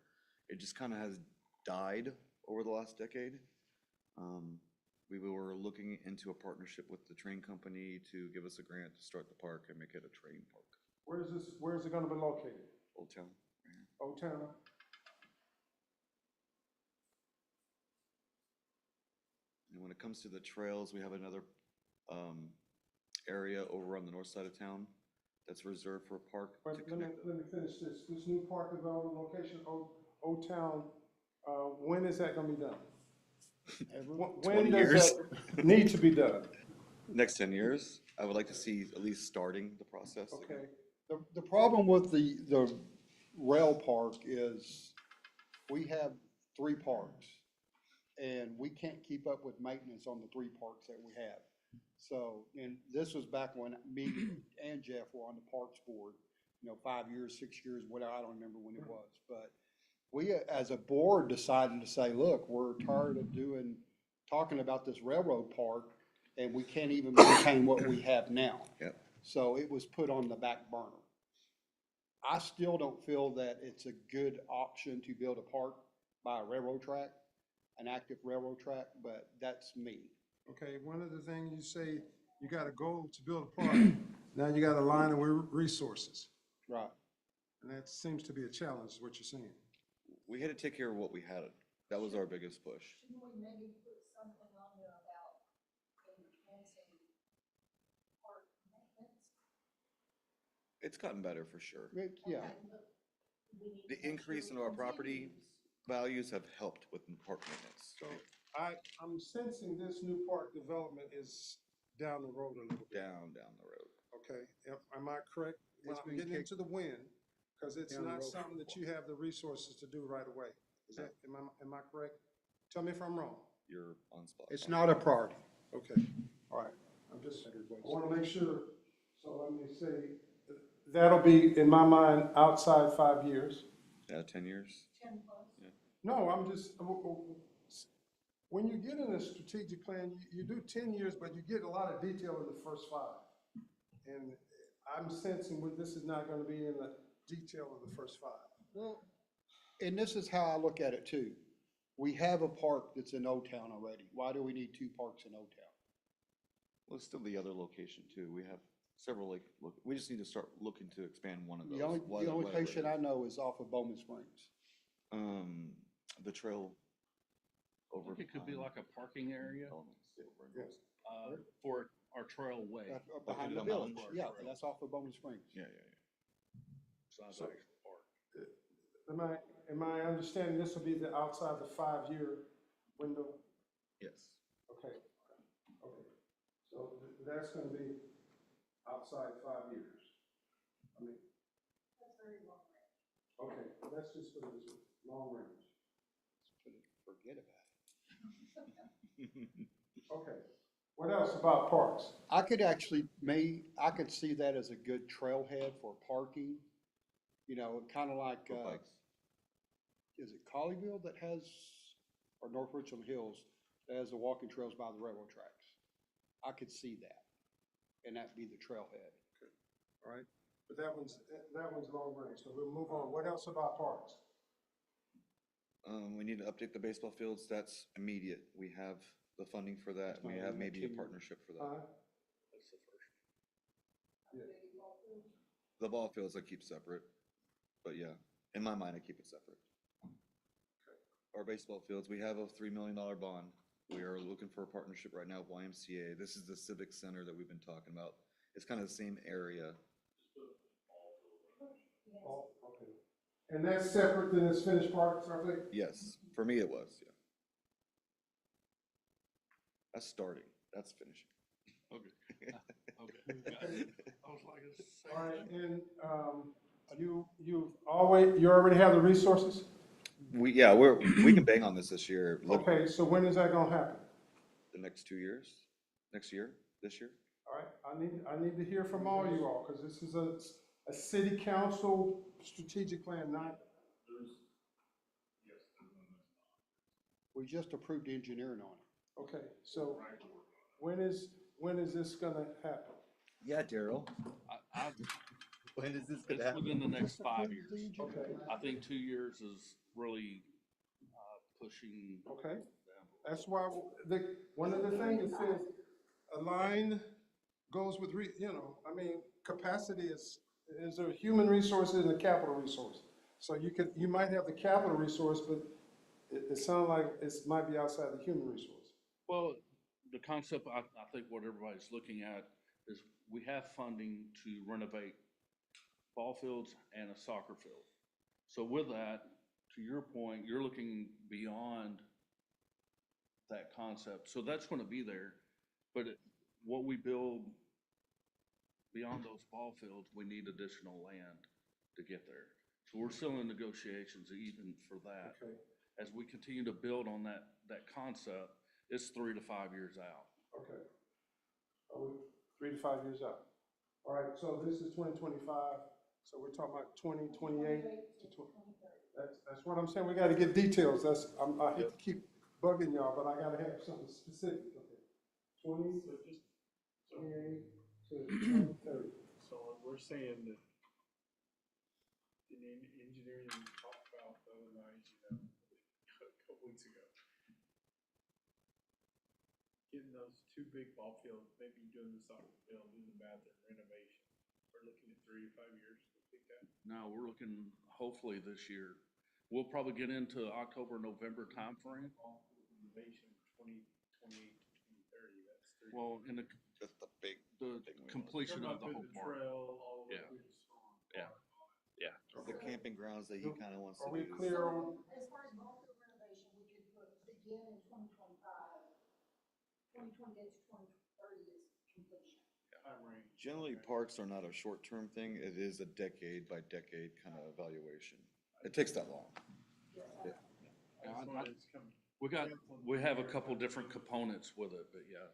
It just kind of has died over the last decade. We were looking into a partnership with the train company to give us a grant to start the park and make it a train park. Where is it gonna be located? Old Town, right here. Old Town? And when it comes to the trails, we have another area over on the north side of town that's reserved for a park Wait, to let connect. me finish this. This new park development location, Old Town, when is that gonna be done? When 20 does years. that need to be done? Next 10 years, I would like to see at least starting the process. Okay, The problem with the rail park is we have 3 parks. And we can't keep up with maintenance on the 3 parks that we have. So, and this was back when me and Jeff were on the Parks Board, 5 years, 6 years, whatever, I don't remember when it was. But we, as a board, decided to say, look, we're tired of doing talking about this railroad park, and we can't even maintain what we have now. Yep. So it was put on the back burner. I still don't feel that it's a good option to build a park by a railroad track, an active railroad track, but that's me. Okay, one of the things you say, you got a goal to build a park. Now you got to line it with resources. Right. And that seems to be a challenge, is what you're saying. We had to take care of what we had. That was our biggest push. Shouldn't we maybe put something on there about enhancing park maintenance? It's gotten better for sure. Yeah, Okay, but we need to The make sure increase in it our property continues. values have helped with park maintenance. So I'm sensing this new park development is down the road a little bit. Down the road. Okay, am I correct? Well, It's I'm been getting kicked into the wind, because it's down the not road. something that you have the resources to do right away. Is that, am I correct? Tell me if I'm wrong. You're on spot. it's not a priority. Okay, all right. I'm just, I want to make sure, so let me say, that'll be, in my mind, outside 5 years. Yeah, 10 years. 10 plus. No, I'm just, when you get in a strategic plan, you do 10 years, but you get a lot of detail in the first 5. And I'm sensing this is not going to be in the detail of the first 5. Well, and this is how I look at it too. We have a park that's in Old Town already. Why do we need 2 parks in Old Town? Well, it's still the other location too. We have several, we just need to start looking to expand one of those. The only whatever it location I is. know is off of Bowman Springs. The trail I over. think it could be like a parking area Yes. for our trail way. Behind the Down village, Mountain yeah, that's off of Bowman Springs. Yeah. Besides So- the actual park. Am I understanding this will be the outside the 5-year window? Yes. Okay. So that's going to be outside 5 years. I mean, That's very long range. okay, let's just put it this way, long range. Forget about Okay. What else about parks? it. I could actually, I could see that as a good trailhead for parking. You know, kind of like, For bikes. is it Colleyville that has, or North Richland Hills, that has the walking trails by the railroad tracks? I could see that, and that'd be the trailhead. All right, but that one's long range, so we'll move on. What else about parks? We need to update the baseball fields. That's immediate. We have the funding for that. That's We not have in maybe a 10 years. partnership for that. That's the first. Yeah. The ball fields I keep separate, but yeah, in my mind, I keep it separate. Our baseball fields, we have a $3 million bond. We are looking for a partnership right now with YMCA. This is the civic center that we've been talking about. It's kind of the same area. Oh, okay. And that's separate than this finished parks, I think? Yes, for me it was, yeah. That's starting, that's finishing. Okay. Okay. I was like, it's the same All right, thing. and you already have the resources? We can bang on this year, Okay, so when is that gonna happen? the next 2 years, this year. All right, I need to hear from all you all, because this is a city council strategic plan, not, We just approved engineering on it. okay, so when is this gonna happen? Yeah, Daryl. When is this It's within the next 5 years. Okay, I think 2 years is really pushing. okay. That's why, one of the things that says, align goes with, capacity is a human resource and a capital resource. So you might have the capital resource, but it sounds like it might be outside the human resource. Well, the concept, I think what everybody's looking at is we have funding to renovate ball fields and a soccer field. So with that, to your point, you're looking beyond that concept. So that's gonna be there, but what we build beyond those ball fields, we need additional land to get there. So we're still in negotiations even for that. Okay, As we continue to build on that concept, it's 3 to 5 years out. okay. 3 to 5 years out. All right, so this is 2025, so we're talking about 2028 to 20. That's what I'm saying, we gotta get details, I hate to keep bugging y'all, but I gotta have something specific, okay? 20, So just, so, 28 to 2030. so we're saying that in engineering, we talked about the other night, a couple weeks ago. Getting those two big ball fields, maybe doing the soccer field, doing the bathroom renovation. We're looking at 3 to 5 years to think that. No, we're looking hopefully this year. We'll probably get into October, November timeframe. Renovation 2028 to 2030, that's 3. Well, in the Just the big. completion of the Through whole the park. trail, all the way Yeah. through the storm. Yeah. Yeah. The camping grounds that he kind of wants to Are we do. clear on, As far as ball field renovation, we could put begin in 2025, 2028 to 2030 is completion. Time range. Generally, parks are not a short-term thing. It is a decade by decade kind of evaluation. It takes that long. Yes, Yeah. That's why it's come. We have a couple different components with it, but yeah,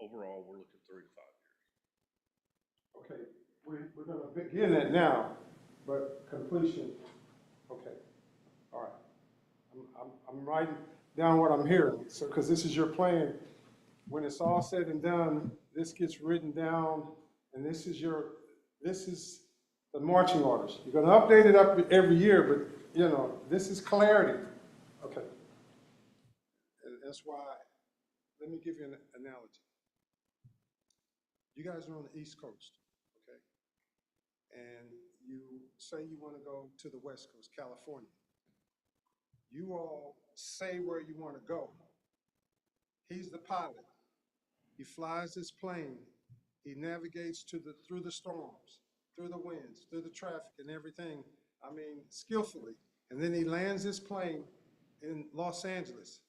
overall, we're looking 3 to 5 years. okay, we're gonna begin that now, but completion, okay, all right. I'm writing down what I'm hearing, so, because this is your plan. When it's all said and done, this gets written down, and this is the marching orders. You're gonna update it up every year, but, you know, this is clarity, okay. And that's why, let me give you an analogy. You guys are on the East Coast, okay? And you say you want to go to the West Coast, California. You all say where you want to go. He's the pilot. He flies this plane. He navigates through the storms, through the winds, through the traffic and everything, I mean, skillfully. And then he lands his plane in Los Angeles.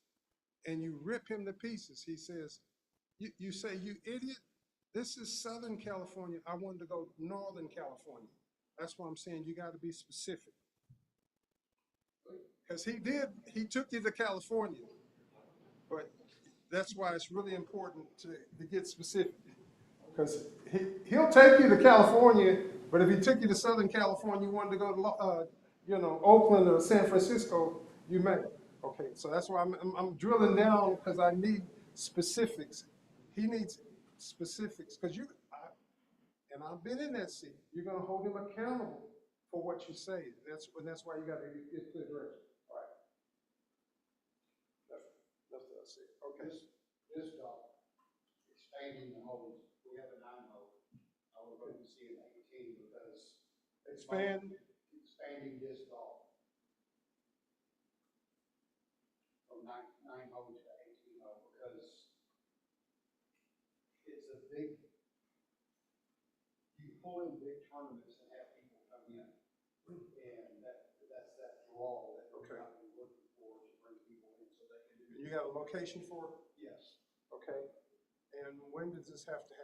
And you rip him to pieces. He says, you say, you idiot, this is Southern California. I wanted to go Northern California. That's why I'm saying you got to be specific. Because he took you to California. But that's why it's really important to get specific. Because he'll take you to California, but if he took you to Southern California, you wanted to go to, Oakland or San Francisco, you may. Okay, so that's why I'm drilling down, because I need specifics. He needs specifics, because and I've been in that seat. You're gonna hold him accountable for what you say. That's why you gotta get clear direction. All right. That's what I see. Okay. This expanding the holes, we have a 9-hole. I would love to see an 18 because. Expanding disc golf. From nine holes to 18 hole, because it's a big, you pull in big tournaments and have people come in. And that's that draw that we're Okay. looking for to bring people in so they can do. You got a location for it? Yes, Okay. And when does this have to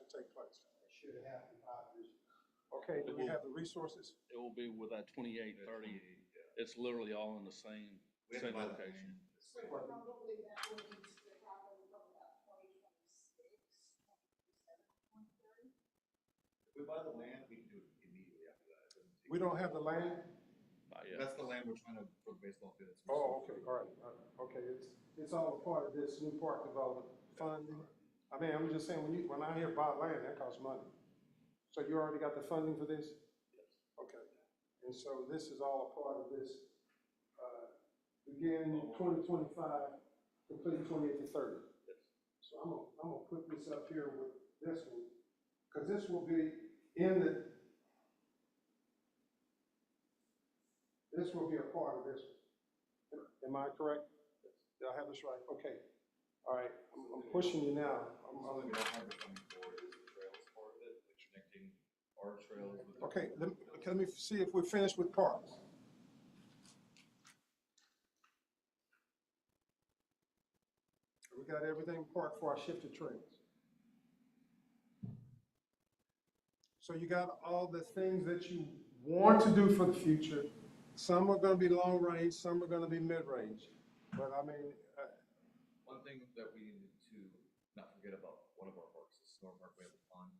take place? it should have happened 5 years ago. Okay, do we have the resources? It will be with that 28, 30. It's literally all in the same location. So probably that will need to happen from about 2026, 2027, 2030. If we buy the land, we can do it immediately after that. It doesn't take- We don't have the land? Not yet. That's the land we're trying to, for the baseball field. Oh, okay, all right, okay, it's all a part of this new park development funding. I mean, I'm just saying, when I hear buy land, that costs money. So you already got the funding for this? Yes. Okay, and so this is all a part of this, begin 2025, complete 28 to 30. Yes. So I'm gonna put this up here with this one, because this will be this will be a part of this one. Am I correct? Did I have this right? Okay. All right, I'm pushing you now. Something we don't have the funding for is the trails part of it, like connecting our trails with. Okay, let me see if we're finished with parks. We got everything parked for our shifted trails. So you got all the things that you want to do for the future. Some are gonna be long range, some are gonna be mid-range. But I mean, One thing that we need to not forget about one of our parks is Snow Parkway of the Pond.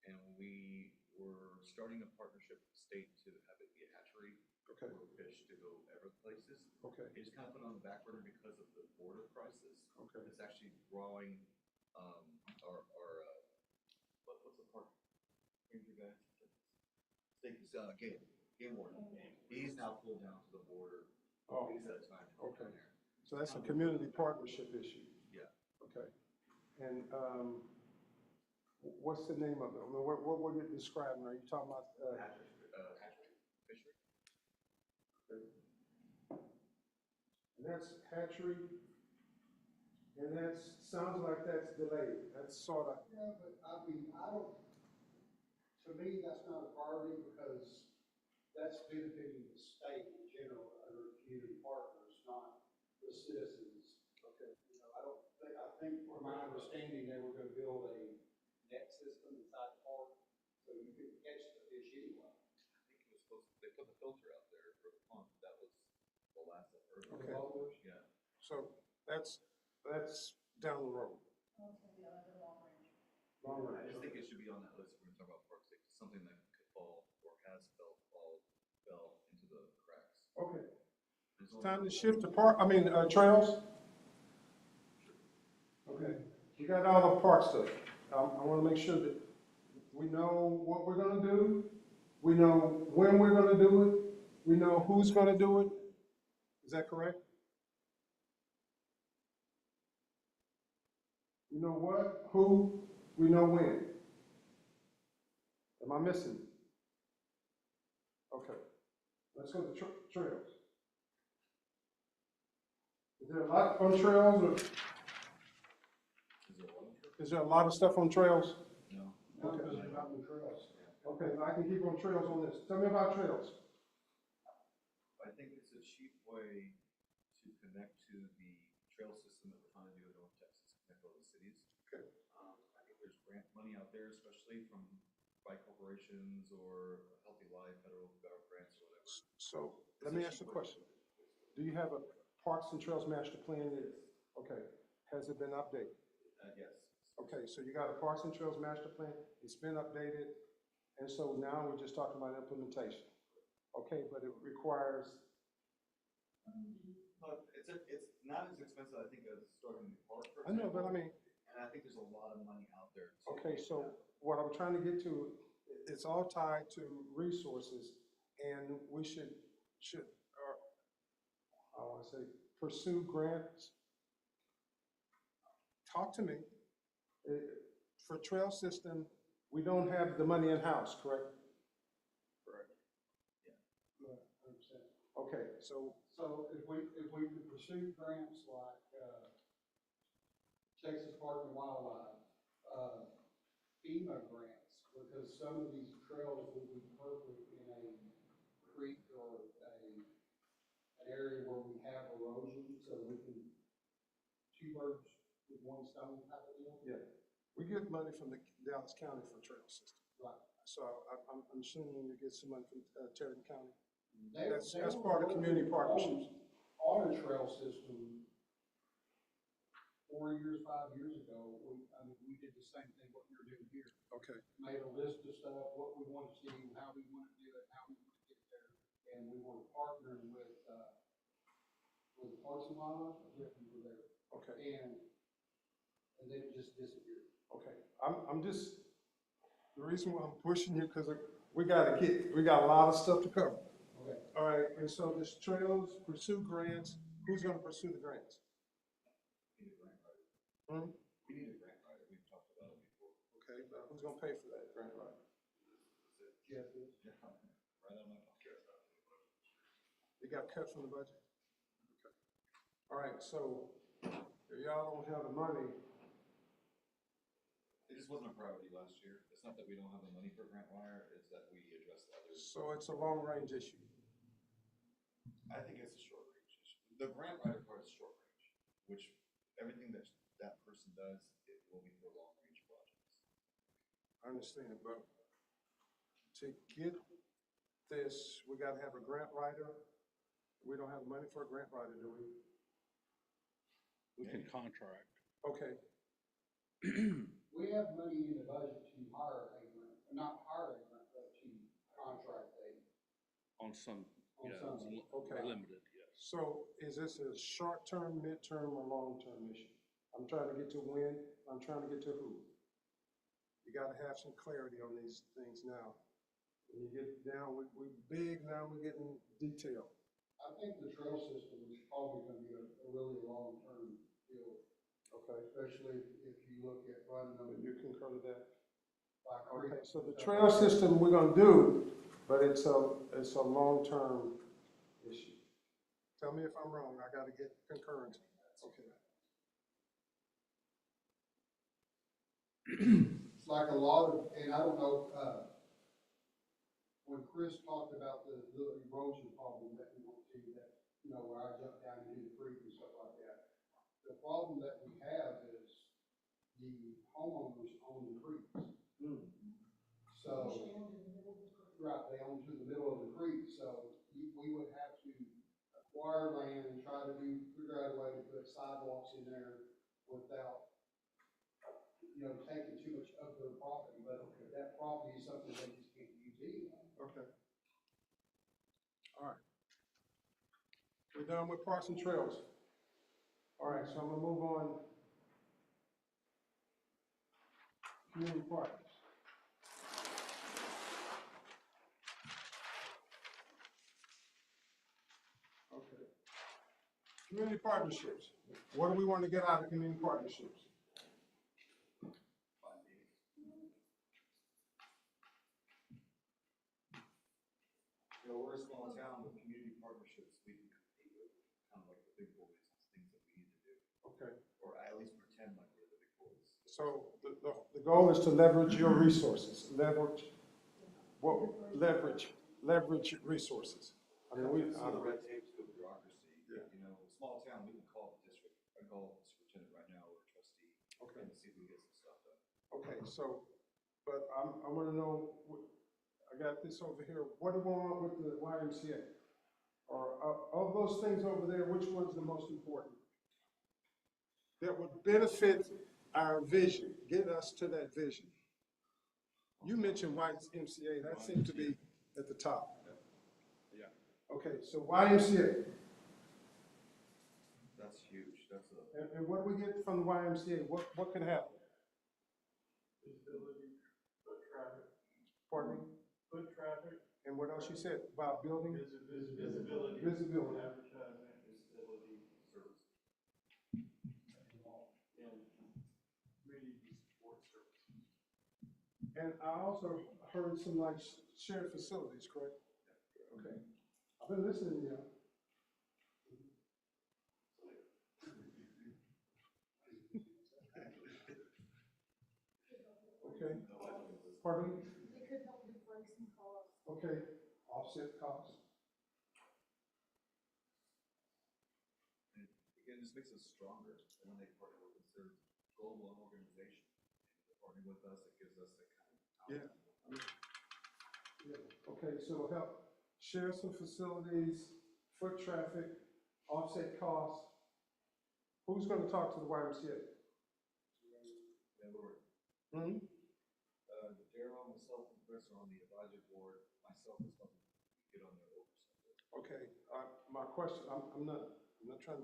And we were starting a partnership with the state to have it be a hatchery okay, for fish to go places. Okay, They just kind of put it on the back burner because of the border crisis. okay. It's actually drawing, what's the park? Ranger guy? Game warden. He's now pulled down to the border. Oh, Weeks at a time to go okay. down there. So that's a community partnership issue. Yeah. Okay. And, what's the name of it? I mean, what were you describing? Are you talking about, Hatchery, fishery? and that's hatchery? And that's, sounds like that's delayed. That's sort of, Yeah, but I mean, to me, that's not a priority because that's benefiting the state in general under community partners, not the citizens. okay. You know, I think from my understanding, they were gonna build a net system inside the park, so you could catch the fish anyway. I think it was supposed to, they put the filter out there for the pond. That was the last I've heard. Okay. Yeah. So that's down the road. Okay, yeah, the long range. Long I range. just think it should be on that list if we're gonna talk about park safety, something that could fall or fell into the cracks. Okay. There's It's only- time to shift to trails. Okay, we got all the park stuff. I wanna make sure that we know what we're gonna do, we know when we're gonna do it, we know who's gonna do it. Is that correct? We know what, who, we know when. Am I missing? Okay, let's go to trails. Is there a lot on trails, or Is there one? is there a lot of stuff on trails? No. Okay. Because they're not in trails. Okay, I can keep on trails on this. Tell me about trails. I think it's a cheap way to connect to the trail system that we're trying to do in North Texas, connect all the cities. Okay. I think there's grant money out there, especially from bike corporations or Healthy Life, federal government grants or whatever. So, let me ask you a question. Do you have a Parks and Trails Master Plan? Okay, has it been updated? Yes. Okay, so you got a Parks and Trails Master Plan, it's been updated, and so now we're just talking about implementation. Okay, but it requires, But it's not as expensive, I think, as starting the park, for I know, but I example. mean, And I think there's a lot of money out there. to okay, do so that. what I'm trying to get to, it's all tied to resources, and we should, I wanna say, pursue grants. Talk to me. For trail system, we don't have the money in-house, correct? Correct. Yeah, 100%. Okay, so, So if we could pursue grants like, Texas Park and Wildlife, FEMA grants, because some of these trails will be perfect in a creek or an area where we have erosion, so we can, two birds with one stone type of deal. yeah, we get money from the Dallas County for trail system. Right. So I'm assuming you get some money from Tarrant County. They- That's they part were of community working partnerships. On a trail system 4 years, 5 years ago, we did the same thing what you're doing here. Okay, Made a list of stuff, what we want to see, how we want to do it, how we want to get there. And we were partnering with Parks and Wildlife, I think we were there. okay, And then it just disappeared. okay. I'm just, the reason why I'm pushing you, because we got a lot of stuff to cover. Okay. All right, and so this trails, pursue grants, who's gonna pursue the grants? We need a grant writer. Hmm? We need a grant writer. We've talked about it before. Okay, but who's gonna pay for that grant writer? Jeff is. Yeah, right on my pocket. It got cut from the budget? Okay. All right, so if y'all don't have the money, It just wasn't a priority last year. It's not that we don't have the money for grant wire, it's that we addressed others. so it's a long-range issue. I think it's a short range issue. The grant writer part is short range, which everything that person does, it will be for long range projects. I understand, but to get this, we gotta have a grant writer. We don't have money for a grant writer, do we? We can contract. Okay, We have money in the budget to hire a grant, not hire a grant, but to contract On some, On yeah, some, okay. limited, yes. So is this a short-term, mid-term, or long-term issue? I'm trying to get to when, I'm trying to get to who. You gotta have some clarity on these things now. When you get down, we big, now we're getting detailed. I think the trail system is probably gonna be a really long-term deal, Okay, especially if you look at running them you concur with that? by Okay, creek. so the trail system we're gonna do, but it's a long-term issue. Tell me if I'm wrong, I gotta get concurrence. Okay. It's like a lot of, and I don't know, when Chris talked about the erosion problem that we went to, that, you know, where I jumped down into the creek and stuff like that. The problem that we have is the homeowners own the creeks. So, right, they own to the middle of the creek, so we would have to acquire land and try to figure out a way to put sidewalks in there without, you know, taking too much of their property, but that property is something they just can't use anyway. Okay. All right. We're done with parks and trails. All right, so I'm gonna move on. Community partners. Okay. Community partnerships. What do we want to get out of community partnerships? You know, we're a small town with community partnerships, we can compete with kind of like the big boys, things that we need to do, Okay. or at least pretend like we're the big boys. So the goal is to leverage your resources, leverage resources. I mean, we, See the red tape to the bureaucracy, Yeah. you know, small town, we can call the district, I call the superintendent right now, or a trustee, Okay. and see if we can get some stuff done. Okay, so, but I wanna know, I got this over here, what do we want with the YMCA? Or of those things over there, which one's the most important? That would benefit our vision, get us to that vision. You mentioned YMCA, that seemed to be at the top. Yeah. Okay, so YMCA, That's huge, that's a, and what do we get from the YMCA, what could happen? Visibility, foot traffic, Pardon me? foot traffic, And what else you said about building? visibility. Visibility. Advertising, visibility, service. And community support services. And I also heard some like shared facilities, correct? Okay. I've been listening to you. Okay. Pardon me? It could help defray some costs. Okay, offset costs. and again, this makes us stronger, and when they partner with us, they're global organization. And they partner with us, it gives us that kind of. Yeah. Yeah, okay, so help share some facilities, foot traffic, offset costs. Who's gonna talk to the YMCA? Then we're, Hmm? Daryl, myself, and Chris are on the advisory board, myself is helping get on their oversight board. Okay, my question, I'm not trying,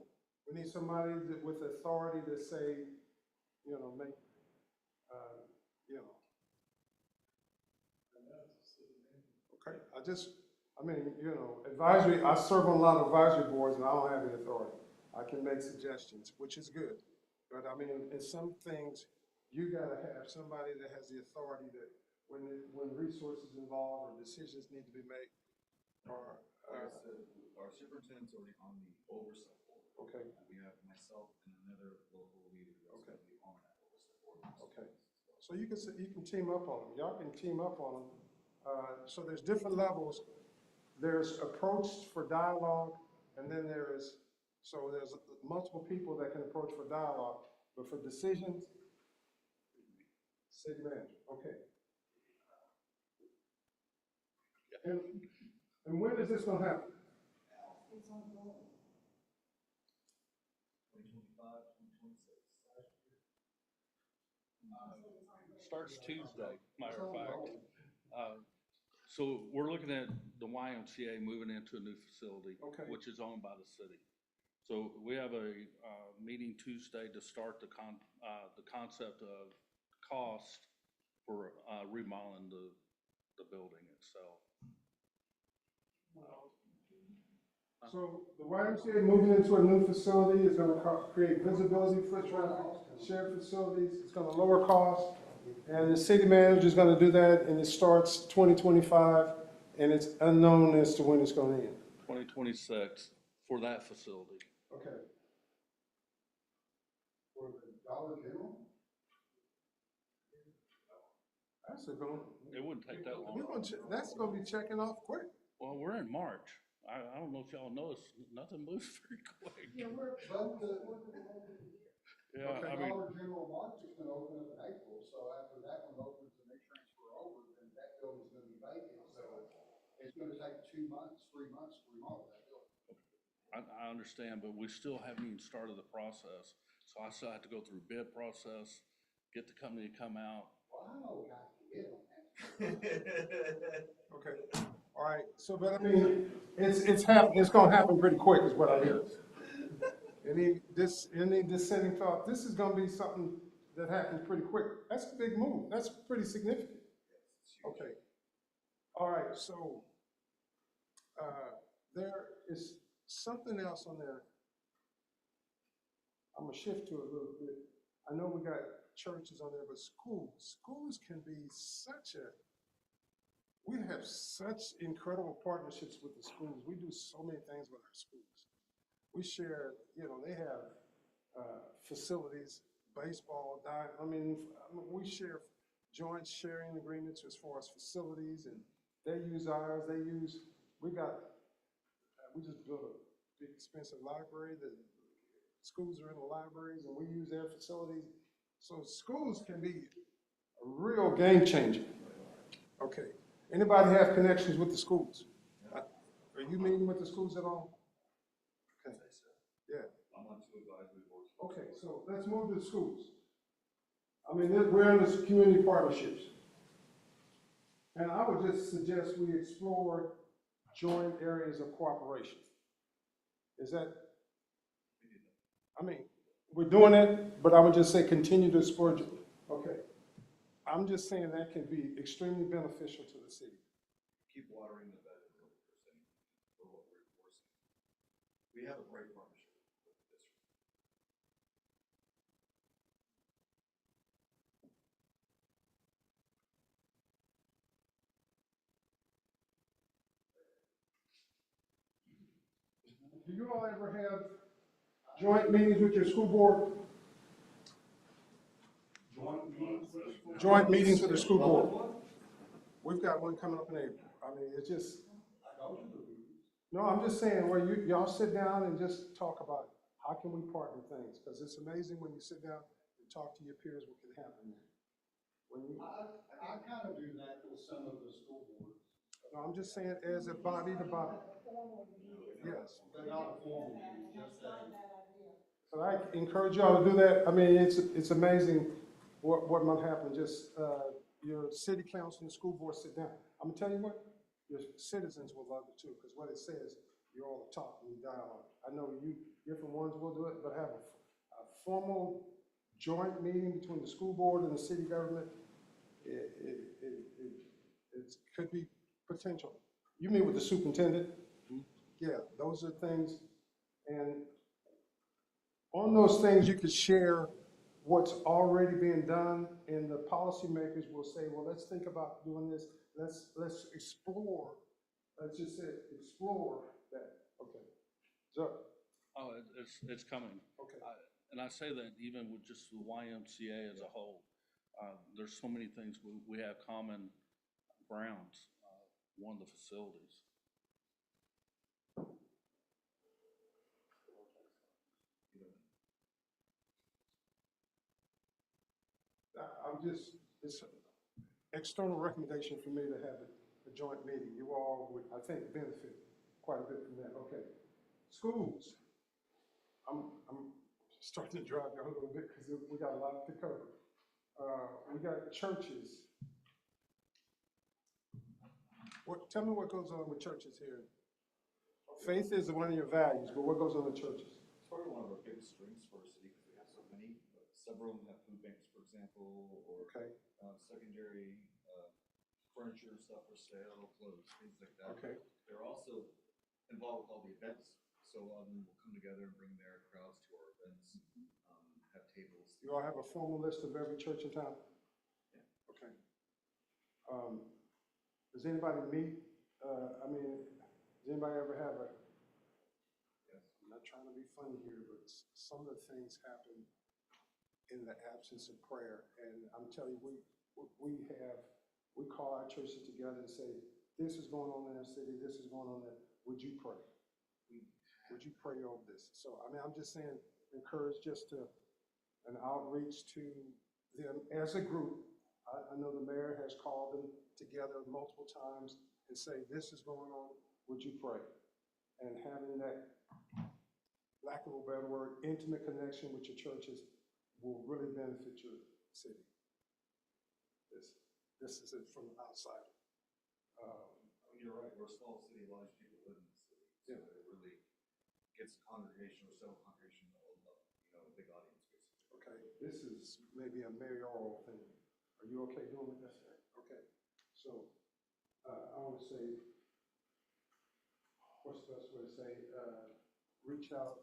we need somebody that with authority to say, you know, make, you know. Okay, I mean, you know, advisory, I serve on a lot of advisory boards and I don't have any authority. I can make suggestions, which is good. But I mean, in some things, you gotta have somebody that has the authority that when resources involved or decisions need to be made, or, Like I said, our superintendent's already on the oversight board. okay, We have myself and another local leader that's Okay. gonna be on that oversight board. okay. So you can team up on them, y'all can team up on them. So there's different levels. There's approach for dialogue, and then there's multiple people that can approach for dialogue, but for decisions, city manager, okay. And when is this gonna happen? It's ongoing. 2025, 2026. Starts Tuesday, matter of fact. So we're looking at the YMCA moving into a new facility. Okay. Which is owned by the city. So we have a, meeting Tuesday to start the concept of cost for, remodeling the building itself. So the YMCA moving into a new facility is gonna create visibility, foot traffic, shared facilities, it's gonna lower costs. And the city manager is gonna do that, and it starts 2025, and it's unknown as to when it's gonna end. 2026 for that facility. Okay. For the Dollar General? That's a going. It wouldn't take that long. That's gonna be checking off quick. Well, we're in March. I don't know if y'all noticed, nothing moves very quick. But Yeah, Okay. I mean, Dollar General March is gonna open up in April, so after that one opens and they transfer over, then that building's gonna be vacant, so it's gonna take 2 months, 3 months to remodel that building. I understand, but we still haven't even started the process. So I still have to go through bid process, get the company to come out. Well, I know guys can get on that. Okay, all right, so, but I mean, it's gonna happen pretty quick is what I hear. Any dissenting thought, this is gonna be something that happens pretty quick. That's a big move, that's pretty significant. Okay, all right, so, there is something else on there. I'm gonna shift to it a little bit. I know we got churches on there, but schools can be we have such incredible partnerships with the schools. We do so many things with our schools. We share, they have facilities, baseball, we share joint sharing agreements as far as facilities, and they use ours, we just built a big expensive library. The schools are in the libraries and we use their facilities. So schools can be a real game changer. Okay. Anybody have connections with the schools? Are you meeting with the schools at all? Okay. Yeah. I'm on 2 advisory boards. Okay, so let's move to the schools. I mean, we're in the community partnerships. And I would just suggest we explore joint areas of cooperation. Is that, we're doing it, but I would just say continue to explore. Okay. I'm just saying that can be extremely beneficial to the city. Keep watering the bed, is what we're saying, or what we're forcing. We have a great partnership with the district. Do you all ever have joint meetings with your school board? Joint meetings with the school board. We've got one coming up in April. I mean, it's just, no, I'm just saying where y'all sit down and just talk about how can we partner things? Because it's amazing when you sit down and talk to your peers what can happen. I kind of do that with some of the school boards. No, I'm just saying as a body to body. Yes. They're not a formal meeting, just a. So I encourage y'all to do that. I mean, it's amazing what might happen. Just your city council and school board sit down. I'm gonna tell you what, your citizens will love it too, because what it says, you all talk and you dialogue. I know different ones will do it, but have a formal joint meeting between the school board and the city government. It could be potential. You meet with the superintendent. Yeah, those are things, and on those things, you could share what's already being done, and the policymakers will say, well, let's think about doing this. Let's explore. Let's just say explore that. Okay. So. Oh, it's coming. Okay. And I say that even with just the YMCA as a whole, there's so many things we have common grounds. One of the facilities. It's an external recommendation for me to have a joint meeting. You all would, I think, benefit quite a bit from that. Okay. Schools. I'm starting to drive you a little bit because we got a lot to cover. We got churches. Tell me what goes on with churches here. Faith is one of your values, but what goes on with churches? It's probably one of our biggest strengths for our city because we have so many. Several of them have food banks, for example, or Okay, secondary furniture, stuff for sale, clothes, things like that. okay, They're also involved with all the events. So a lot of them will come together and bring their crowds to our events, have tables. you all have a formal list of every church in town? Yeah. Okay. Does anybody meet, does anybody ever have Yes. I'm not trying to be funny here, but some of the things happen in the absence of prayer. And I'm telling you, we call our churches together and say, this is going on in our city, this is going on there. Would you pray? Would you pray over this? So, I'm just saying, encourage just an outreach to them as a group. I know the mayor has called them together multiple times and say, this is going on, would you pray? And having that, lack of a better word, intimate connection with your churches will really benefit your city. This is it from the outside. You're right, we're a small city, a lot of people live in the city. So Yeah. it really gets a congregation or several congregations, a big audience basically. Okay, this is maybe a mayoral thing. Are you okay doing with that? Okay, so, I want to say, what's the best way to say, reach out.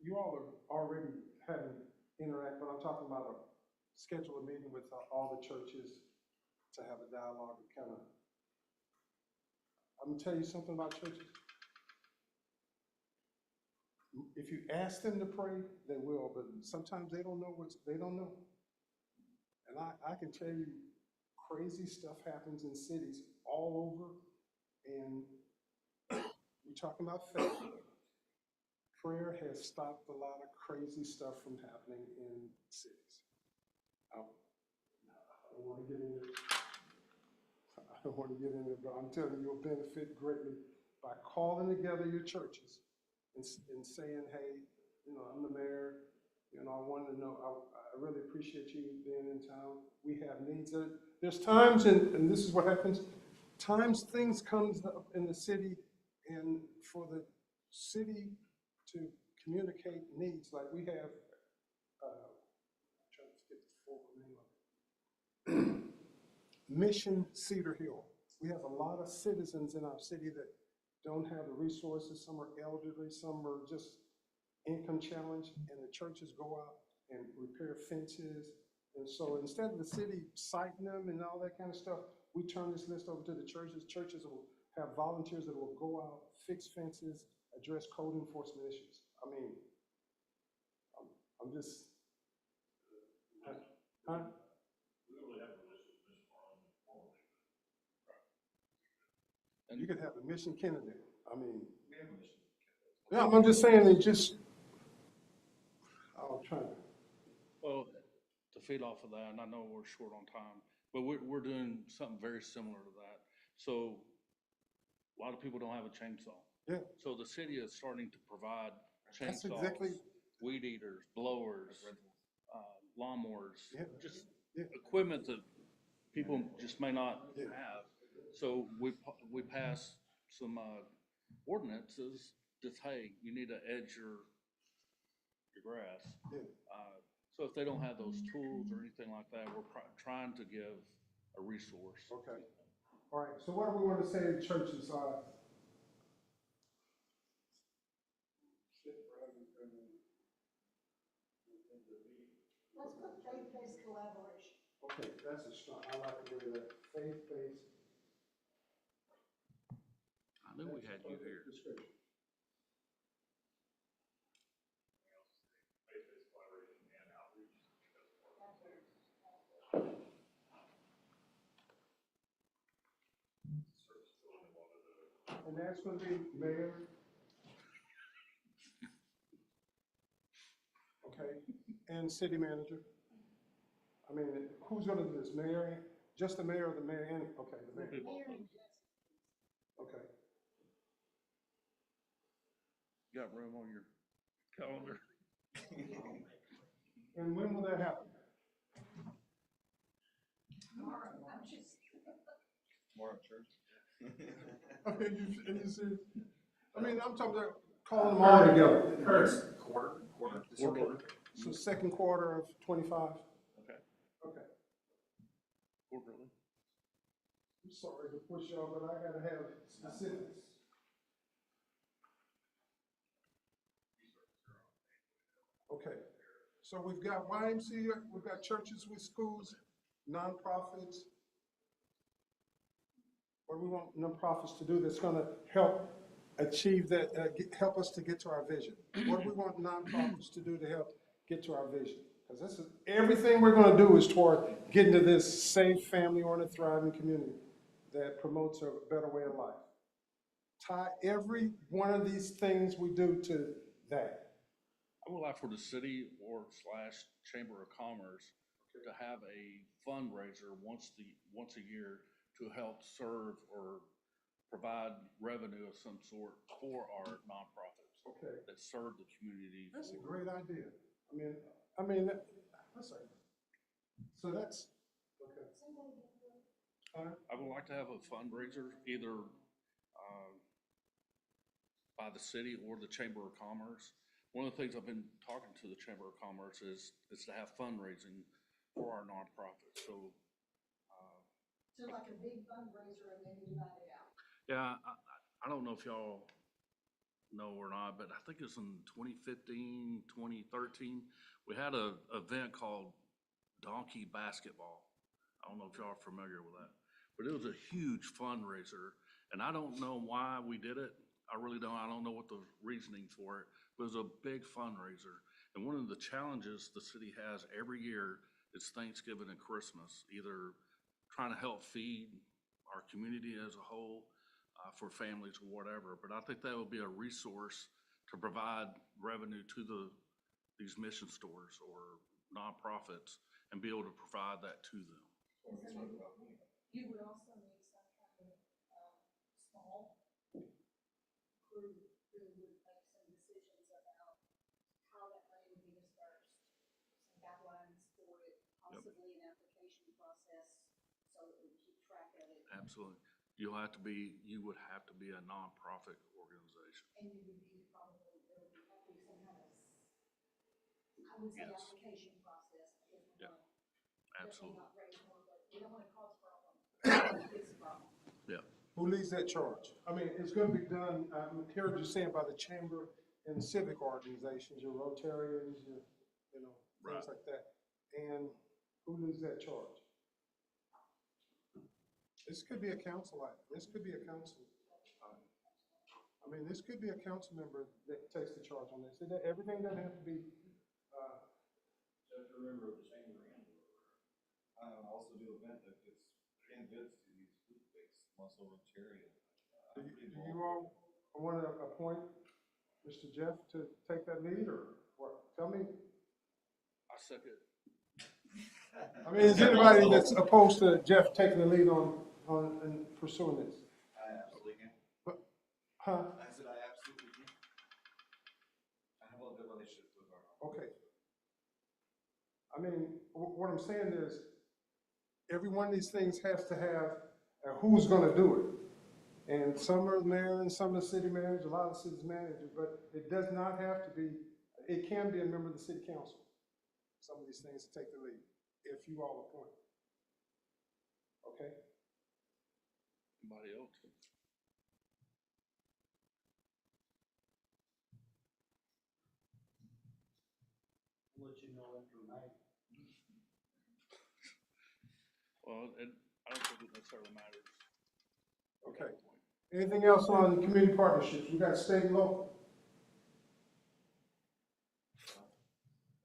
You all are already having interact, but I'm talking about schedule a meeting with all the churches to have a dialogue and kind of, I'm gonna tell you something about churches. If you ask them to pray, they will, but sometimes they don't know they don't know. And I can tell you, crazy stuff happens in cities all over, and we're talking about faith. Prayer has stopped a lot of crazy stuff from happening in cities. I don't want to get into it. I don't want to get into it, but I'm telling you, you'll benefit greatly by calling together your churches and saying, hey, I'm the mayor, I wanted to know, I really appreciate you being in town. We have needs. There's times, and this is what happens, times things comes up in the city, and for the city to communicate needs, like we have, I'm trying to get the full name of it. Mission Cedar Hill. We have a lot of citizens in our city that don't have the resources. Some are elderly, some are just income challenged, and the churches go out and repair fences. And so instead of the city citing them and all that kind of stuff, we turn this list over to the churches. Churches will have volunteers that will go out, fix fences, address code enforcement issues. I'm just, huh? You could have a Mission Kennedy. We have a mission. Yeah, I'm just saying, I'll try to. Well, to feed off of that, and I know we're short on time, but we're doing something very similar to that. So a lot of people don't have a chainsaw. Yeah. So the city is starting to provide That's chainsaws, exactly- weed eaters, blowers, lawnmowers, Yeah. just Yeah. equipment that people just may not Yeah. have. So we passed some ordinances, just, hey, you need to edge your grass. Yeah. So if they don't have those tools or anything like that, we're trying to give a resource. Okay. All right, so what do we want to say to churches? Let's put faith-based collaboration. Okay, that's a strong, I like the way that faith-based. I knew we had you here. Description. Faith-based collaboration and outreach. And that's gonna be mayor. Okay, and city manager. Who's gonna do this, mayor, just the mayor or the mayor and, okay, the mayor, okay. You got room on your calendar? And when will that happen? Tomorrow, I'm just. More of church. I mean, you see, I mean, I'm talking about calling them all together. Quarter. Okay. So second quarter of 25? Okay. Okay. Quarterly. I'm sorry to push y'all, but I gotta have specifics. Okay, so we've got YMCA, we've got churches with schools, nonprofits. What do we want nonprofits to do that's gonna help achieve that, help us to get to our vision? What do we want nonprofits to do to help get to our vision? Because this is, everything we're gonna do is toward getting to this safe, family-oriented, thriving community that promotes a better way of life. Tie every one of these things we do to that. I would like for the city or / Chamber of Commerce to have a fundraiser once a year to help serve or provide revenue of some sort for our nonprofits Okay. that serve the community. That's a great idea. I mean, that's a, so that's, okay. I would like to have a fundraiser either by the city or the Chamber of Commerce. One of the things I've been talking to the Chamber of Commerce is to have fundraising for our nonprofits. So So like a big fundraiser and then you divide it out. yeah, I don't know if y'all know or not, but I think it was in 2015, 2013, we had a event called Donkey Basketball. I don't know if y'all are familiar with that, but it was a huge fundraiser, and I don't know why we did it. I really don't. I don't know what the reasoning for it, but it was a big fundraiser. And one of the challenges the city has every year is Thanksgiving and Christmas, either trying to help feed our community as a whole, for families or whatever. But I think that would be a resource to provide revenue to these mission stores or nonprofits and be able to provide that to them. You would also need some kind of, small group who would make some decisions about how that money would be dispersed. Some guidelines for it, possibly an application process, so that we keep track of it. Absolutely. You would have to be a nonprofit organization. And you would be probably, there would have to be some kind of, I would say, Yes. application process, because we Yeah. want to Absolutely. not raise more, but we don't want to cause problems. It's a problem. Yeah. Who leads that charge? I mean, it's gonna be done, I'm hearing you saying by the chamber and civic organizations, your Rotarians, your, Right. things like that. And who leads that charge? This could be a council item. This could be a council item. I mean, this could be a council member that takes the charge on this. Everything doesn't have to be, Just remember the chamber and. Also do event that gets candidates to these food-based muscle Rotarian. do you all want to appoint Mr. Jeff to take that lead, or what? Tell me. I second. I mean, is anybody that's opposed to Jeff taking the lead on and pursuing this? I absolutely can. Huh? I said I absolutely can. I have a good relationship with our. Okay. I mean, what I'm saying is, every one of these things has to have who's gonna do it. And some are the mayor and some are the city managers, a lot of the city's managers, but it does not have to be, it can be a member of the city council. Some of these things to take the lead, if you all appoint. Okay? Anybody else? I'll let you know after May. Well, I don't think it necessarily matters. at Okay. that point. Anything else on community partnerships? We got state and local.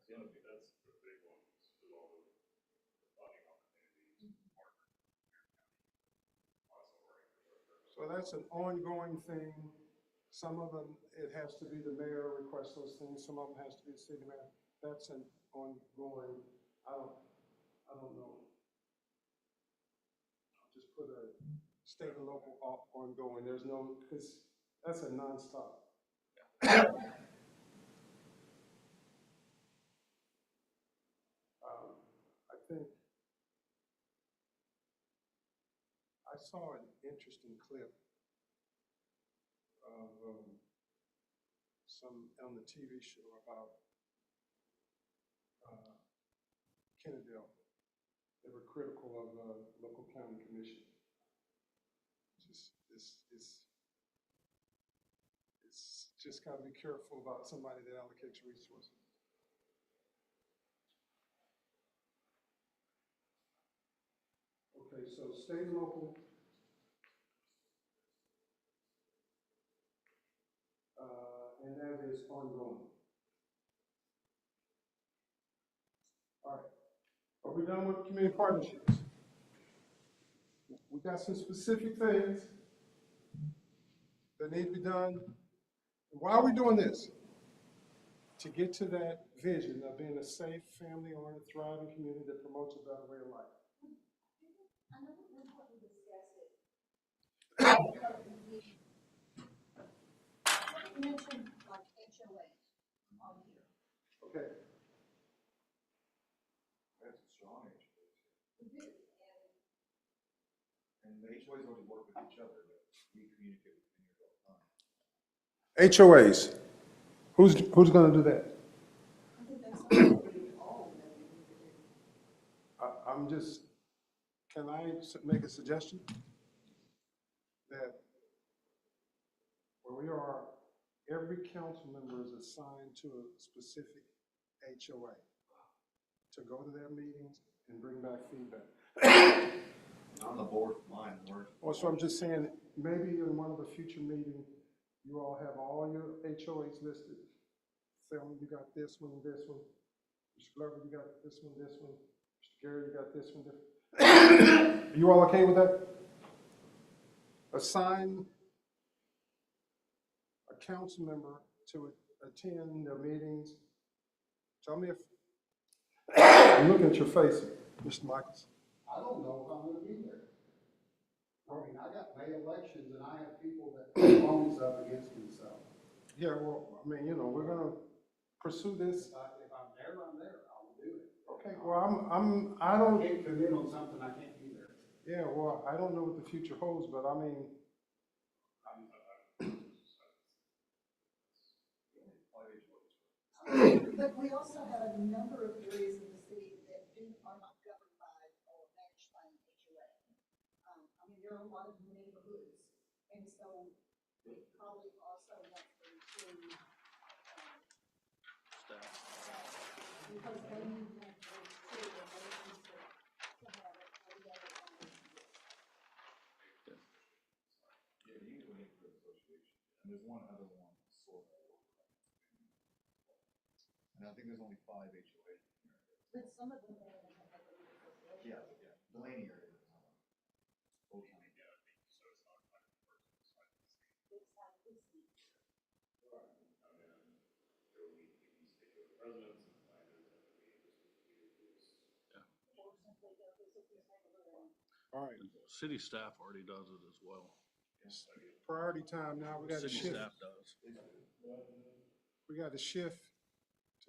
That's the big one, is all the funding opportunities, So that's an ongoing thing. Some of them, it has to be the mayor requests those things, some of them has to be the city manager. That's an ongoing, I don't know. I'll just put a state and local ongoing, there's no, because that's a nonstop. I think, I saw an interesting clip of some on the TV show about Kennedale. They were critical of local county commission. It's just got to be careful about somebody that allocates resources. Okay, so state and local. And that is ongoing. All right. Are we done with community partnerships? We got some specific things that need to be done. Why are we doing this? To get to that vision of being a safe, family-oriented, thriving community that promotes a better way of life. I know at one point we discussed it. You mentioned like HOA on here. Okay. That's a strong HOA. We do, And the HOAs already work with each other, but we communicate with them all the time. HOAs. Who's going to do that? I think that's something we all know we need to do. I'm just, can I make a suggestion? That where we are, every council member is assigned to a specific HOA to go to their meetings and bring back feedback. On the board, mine, Also, I'm just saying, maybe in one of the future meetings, you all have all your HOAs listed. Thelma, you got this one and this one. Mr. Glover, you got this one, this one. Mr. Gary, you got this one, this one. Are you all okay with that? Assign a council member to attend their meetings. Tell me if, I'm looking at your face, Mr. Michaels. I don't know if I'm gonna be there. I mean, I got May elections and I have people that are always up against me, so. Yeah, well, I mean, we're gonna pursue this. If I'm there, I'm there, I'll do it. Okay, well, I I don't, can't commit on something I can't be there. yeah, well, I don't know what the future holds, but I mean, But we also have a number of areas in the city that are not governed by or managed by an HOA. I mean, there are a lot of neighborhoods, and so we probably also want to include, because they need to have those too, and they need to have it, or the other on this list. Yeah, you need to make an association, and there's one other one, sort of. And I think there's only 5 HOAs. But some of them don't even have a legal association. Yeah, Delaney area. Old County. It's like this. Or simply go visit this neighborhood. all right, City staff already does it as well. priority time now, we gotta City shift. staff does. We gotta shift.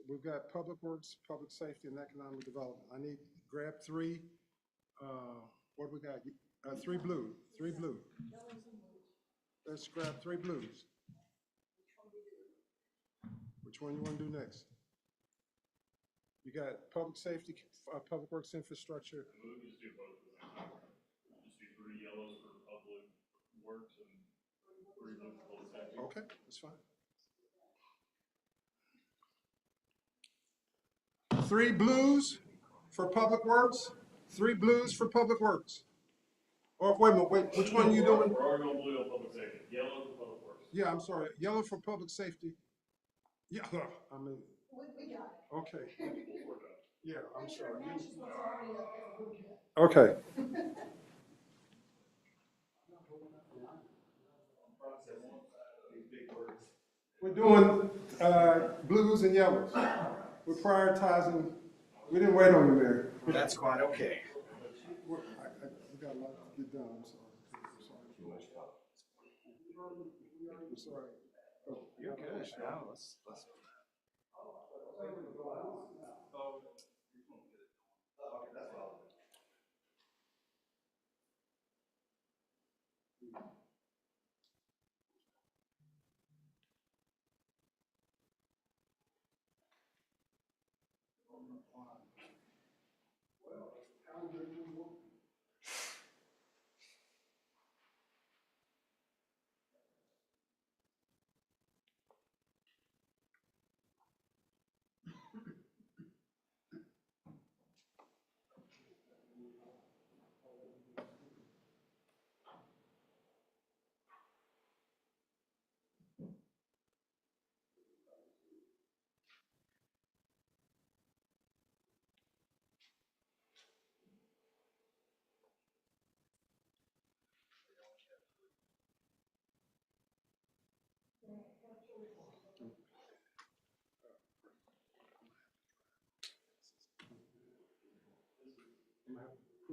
We've got public works, public safety, and economic development. I need, grab 3, what we got? 3 blue, 3 blue. Let's grab 3 blues. Which one you wanna do next? You got public safety, public works infrastructure. We'll just do both of them. Just do 3 yellows for public works and 3 blues for public safety. Okay, that's fine. 3 blues for public works, 3 blues for public works. Or wait a minute, wait, which one are you doing? We're already going blue on public safety, yellow for public works. Yeah, I'm sorry, yellow for public safety. Yeah, I mean, We got it. okay, yeah, I'm Make sure sorry. it matches what's already up there. Okay, we're doing, blues and yellows. We're prioritizing, we didn't wait on you, Mayor. That's quite okay. We got a lot to get done, I'm sorry. I'm sorry. Oh, You're good. Now, let's.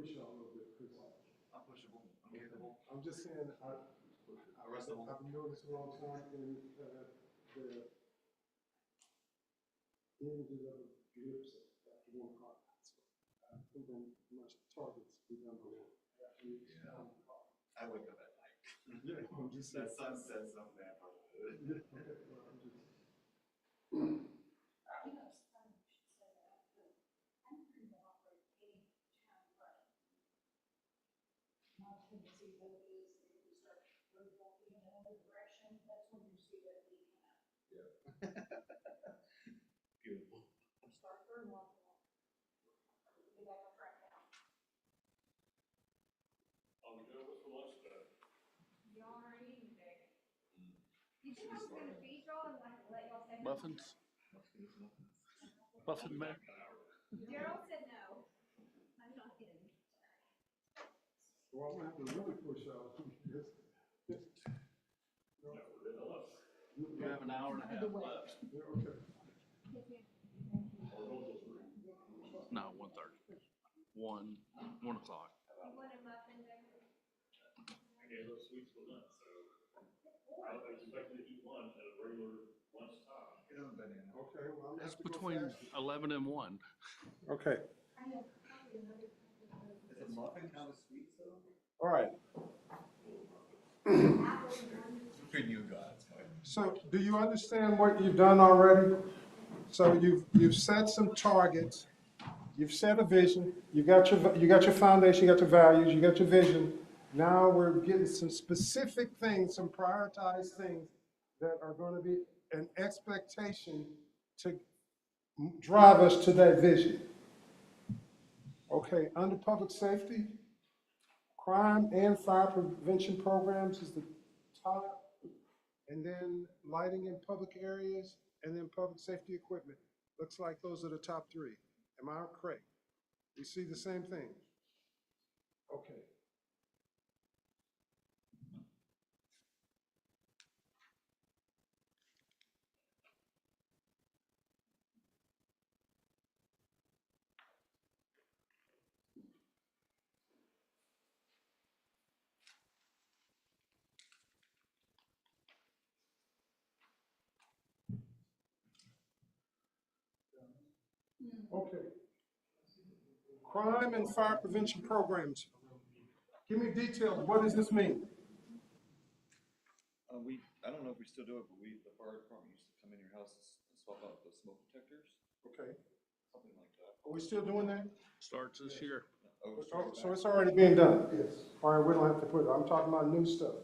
push y'all a little bit, Chris. I'm pushable, I'm capable. I'm just saying, Arrestable. I've noticed a long time in, the images of grips after 1 o'clock. I think then much targets be done by one. I wake up at night. Yeah, I'm just saying. That sun says something that. Yeah, okay, well, I'm just. You know, it's funny you should say that, but I'm pretty well operate any town running. My tendency though is that if we start really walking in another direction, that's when you see that we can. Beautiful. Start third walking. Get back on track now. On the go, what's for lunch today? Y'all are eating today. You think I was gonna feed y'all and like let y'all say? Muffins? Muffin man? Gerald said no. I'm not kidding. Well, I'm gonna have to really push y'all. We have an hour and a half left. Yeah, okay. No, 1:30. 1 o'clock. You want a muffin there? I gave those sweets for lunch, so I was expecting to eat lunch at a regular lunchtime. Get on banana. Okay, well, I'm gonna It's have to go between faster. 11 and 1. Okay, Is a muffin count as sweets though? all right. Between you guys, Mike. So do you understand what you've done already? So you've set some targets, you've set a vision, you got your foundation, you got your values, you got your vision. Now we're getting some specific things, some prioritized things that are going to be an expectation to drive us to that vision. Okay, under public safety, crime and fire prevention programs is the top. And then lighting in public areas, and then public safety equipment. Looks like those are the top 3. Am I correct? You see the same thing? Okay. Okay. Crime and fire prevention programs. Give me details. What does this mean? I don't know if we still do it, but the fire department used to come in your house and swap out the smoke detectors, Okay. something like that. Are we still doing that? Starts this year. Oh, Oh, so it's already being done? Yes. All right, we don't have to put it. I'm talking about new stuff.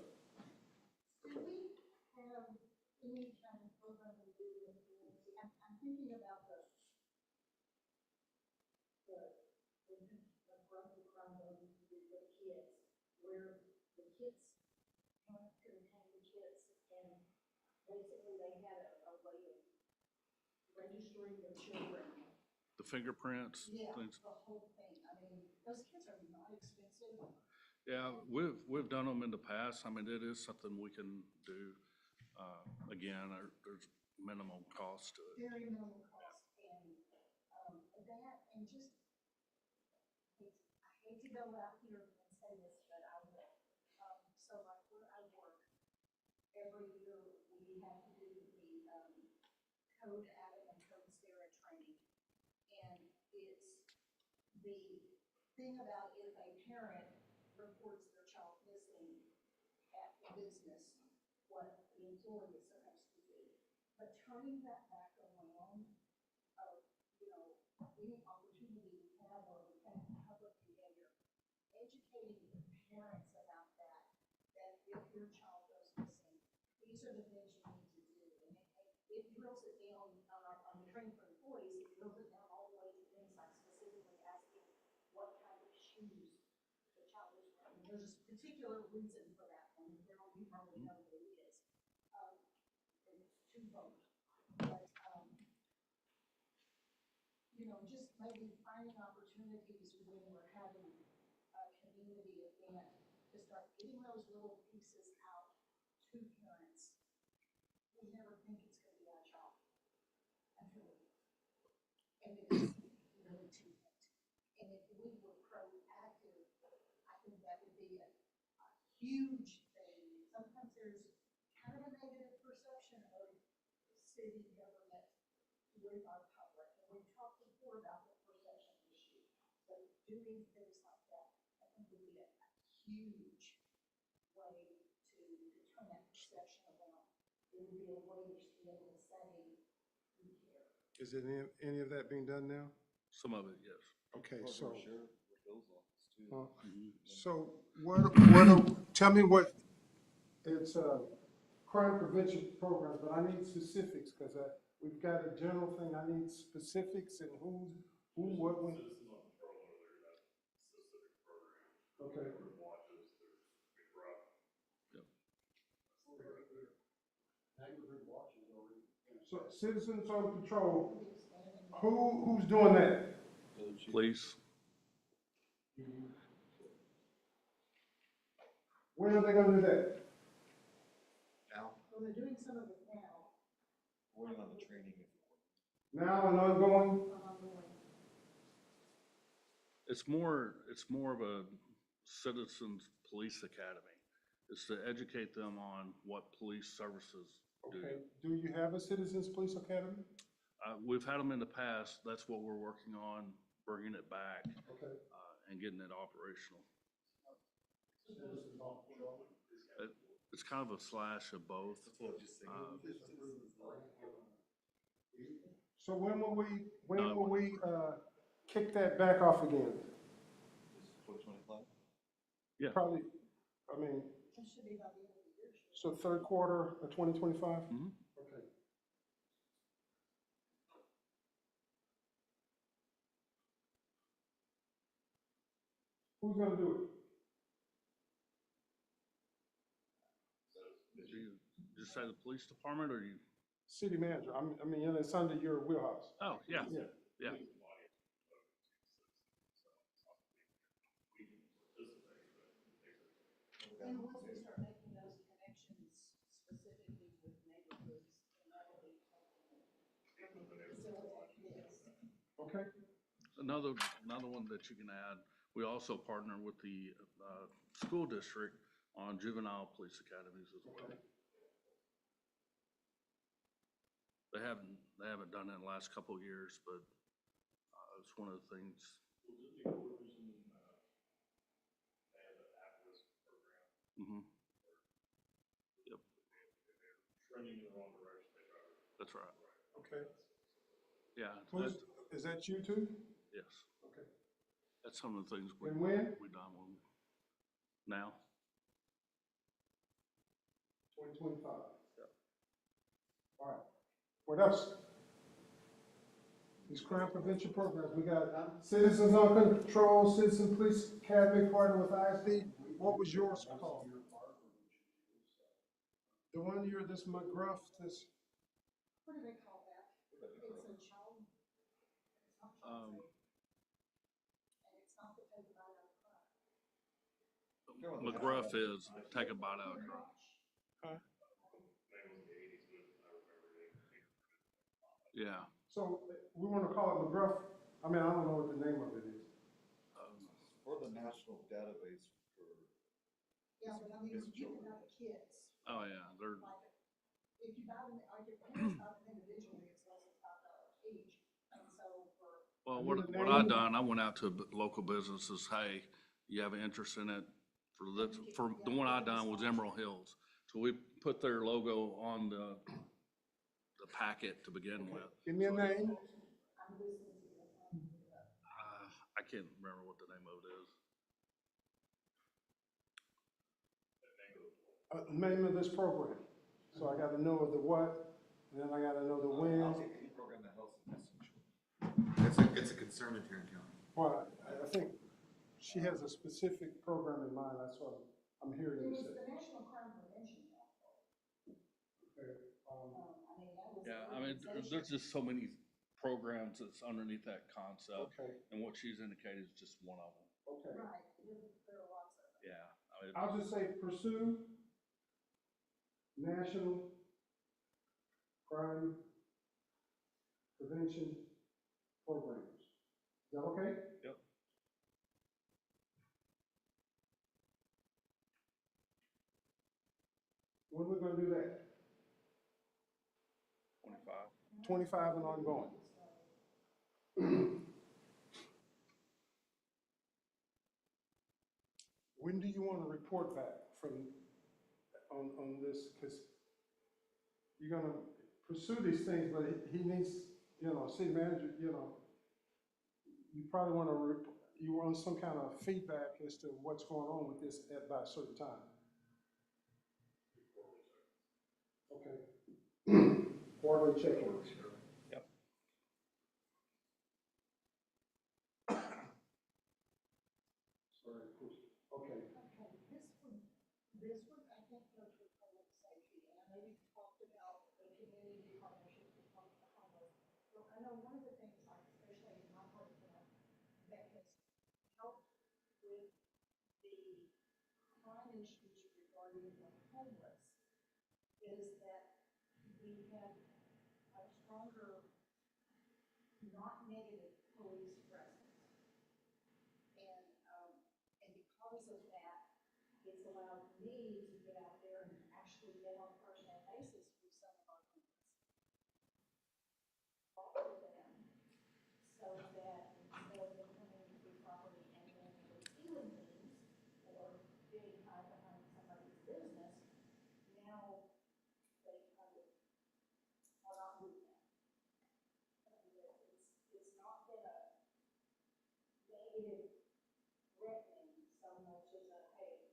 Do we have any kind of program to do with the community? I'm thinking about the growth of crime with the kids, where the kids, parents could hang the kids, and basically they had a way of registering their children. The fingerprints, Yeah, things. the whole thing. I mean, those kids are not expensive. Yeah, we've done them in the past. I mean, it is something we can do. Again, there's minimal cost to it. Very minimal cost, and, that, and just, I hate to go out here and say this, but I will. So like where I work, every year we have to do the, code Adam and code Sarah training. And it's the thing about if a parent reports their child missing at the business, what the employee is supposed to do. But turning that back around, any opportunity we have where we can have public behavior, educating the parents about that if your child goes missing, these are the things you need to do. And it drills it down on the training for employees, it drills it down all the way to the inside, specifically asking what kind of shoes the child is wearing. There's a particular reason for that one, you probably know what it is. It's twofold. But, just maybe finding opportunities when we're having a community event to start getting those little pieces out to parents. We never think it's gonna be our child until it is. And it is really too late. And if we were proactive think that would be a huge thing. Sometimes there's kind of a negative perception of city government with our public, and we've talked before about the perception issue. So doing things like that, I think would be a huge way to turn that perception around. It would be a way to be able to say, we care. Is it any of that being done now? Some of it, yes. Okay, Or so, brochure with Bill's office too. so tell me what, it's crime prevention programs, but I need specifics, because we've got a general thing, I need specifics and who, what, when. Citizens on patrol over there, that specific program. Okay. There are watches, there's McGruff. So citizens on patrol, who's doing that? Police, When are they gonna do that? Now, Well, they're doing some of it now, we're waiting on the training. Now and ongoing? ongoing. it's more of a citizens police academy. It's to educate them on what police services do. Okay, do you have a citizens police academy? We've had them in the past. That's what we're working on, bringing it back, Okay. and getting it operational. It's kind of a slash of both. So when will we kick that back off again? 2025? Yeah. Probably, I mean, It should be by the end of the year. so third quarter of 2025? Mhm. Okay. Who's gonna do it? Did you just say the police department, or you? City manager, I mean, it's under your wheelhouse. Oh, yeah, Yeah. yeah. And once we start making those connections specifically with neighborhoods, then that will be facilitate this. Okay, Another one that you can add, we also partner with the school district on juvenile police academies as well. They haven't done it in the last couple of years, but it's one of the things. Mm-hmm. Yep, Trending in the wrong direction, they try to. that's right. okay. Yeah, Is that you too? yes, Okay. that's some of the things we And when? done with them. Now, 2025. Yep. All right. What else? These crime prevention programs, we got Citizens on Control, Citizen Police Academy, partner with ISD. What was yours called? The one you're, this McGruff, this, What do they call that? It's a child. It's not child safe, and it's not the take about our crime. McGruff is take a bite out of crime. Yeah. so we want to call it McGruff? I mean, I don't know what the name of it is. For the national database for. Yeah, but I mean, It's you can children. have kids, Oh, yeah, they're, like, if you buy them, like, if parents buy them individually, it's less than $5 each. And so for, well, What what is the I name? done, I went out to local businesses, hey, you have an interest in it? For the one I done was Emerald Hills. So we put their logo on the packet to begin with. Give me a name. I'm listening to you. I can't remember what the name of it is. Name of this program. So I gotta know the what, and then I gotta know the when. I'll take any program that helps the message. It's a concern in Tarrant County. Well, I think she has a specific program in mind, that's what I'm hearing It you was say. the National Crime Prevention Council. Okay, I mean, that was. Yeah, the I mean, organization. there's just so many programs that's underneath that concept, Okay, and what she's indicated is just one of them. okay. Right, there are lots of them. Yeah. I mean, I'll just say pursue national crime prevention programs. Is that okay? Yep. 25 and ongoing. When do you want to report back on this? Because you're gonna pursue these things, but he needs, city manager, you probably want to, you want some kind of feedback as to what's going on with this by a certain time. Okay. Quarterly check-in. Yep. Sorry, okay. Okay, this would, I think, go to public safety, and I know you talked about the community partnership with public homeless. But I know one of the things, like especially in my part of town, that has helped with the crime issues regarding the homeless is that we have a stronger, not negative police presence. And because of that, it's allowed me to get out there and actually get on a personal basis with some of our clients. Talk to them, so that instead of them coming to the property and then stealing things or getting high behind somebody's business, now they kind of are not doing that. It's not been a negative threatening so much as a, hey,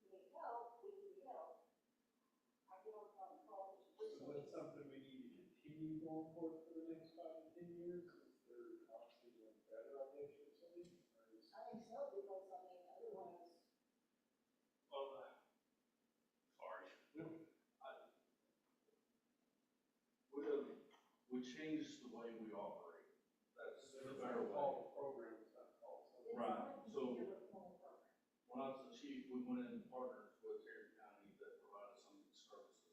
you need help, we need help. I get on phone calls. So that's something we need to continue going forward for the next 5 to 10 years, is there obviously doing better on the issue of something? I think so, because I mean, otherwise, Sorry. We changed the way we operate. That's the better way. Program is not called. it's Right, not a so- particular formal program. When I was the chief, we went in partners with Tarrant County that provided some of these services.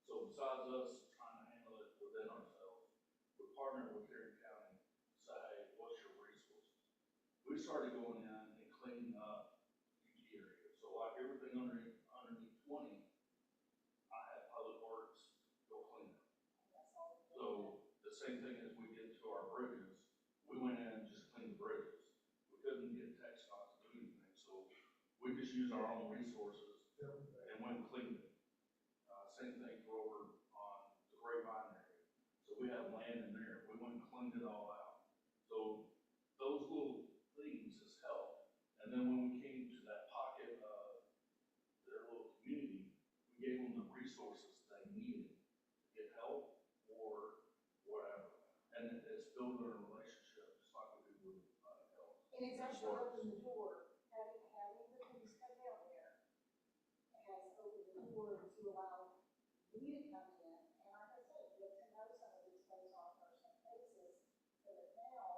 So besides us trying to handle it within ourselves, we partnered with Tarrant County to say, hey, what's your resources? We started going in and cleaning up each area. So like everything underneath 20, I had Public Works go clean it. That's all. So the same thing as we did to our bridges, we went in and just cleaned the bridges. We couldn't get TxDOT to do anything, so we just used our own resources and went and cleaned it. Same thing for over on the Grapevine area. So we had land in there, we went and cleaned it all out. So those little things has helped. And then when we came to that pocket of their little community, we gave them the resources they needed to get help or whatever. And it's building a relationship, just like we do with health. And it's actually opened the door, having the police come down there has opened the door to allow me to come in, and like I said, get to know some of these folks on a personal basis, so that now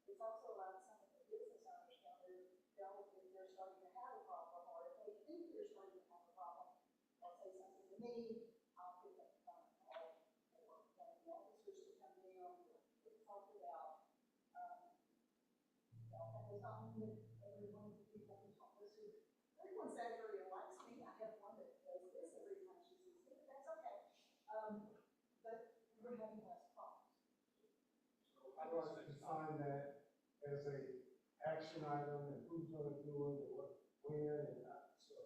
it's also allowed some of the business owners down there to know if they're starting to have a problem, or if they think they're starting to have a problem, they'll say something to me, I'll pick up the phone and call, or one of the officers to come down, we talked about, that was not that every one of the people who talk to us, everyone said area likes me, I have one that does this every time she sees me, but that's okay. But we're having less problems. How do I define that as a action item and who's gonna do it and what, when, and so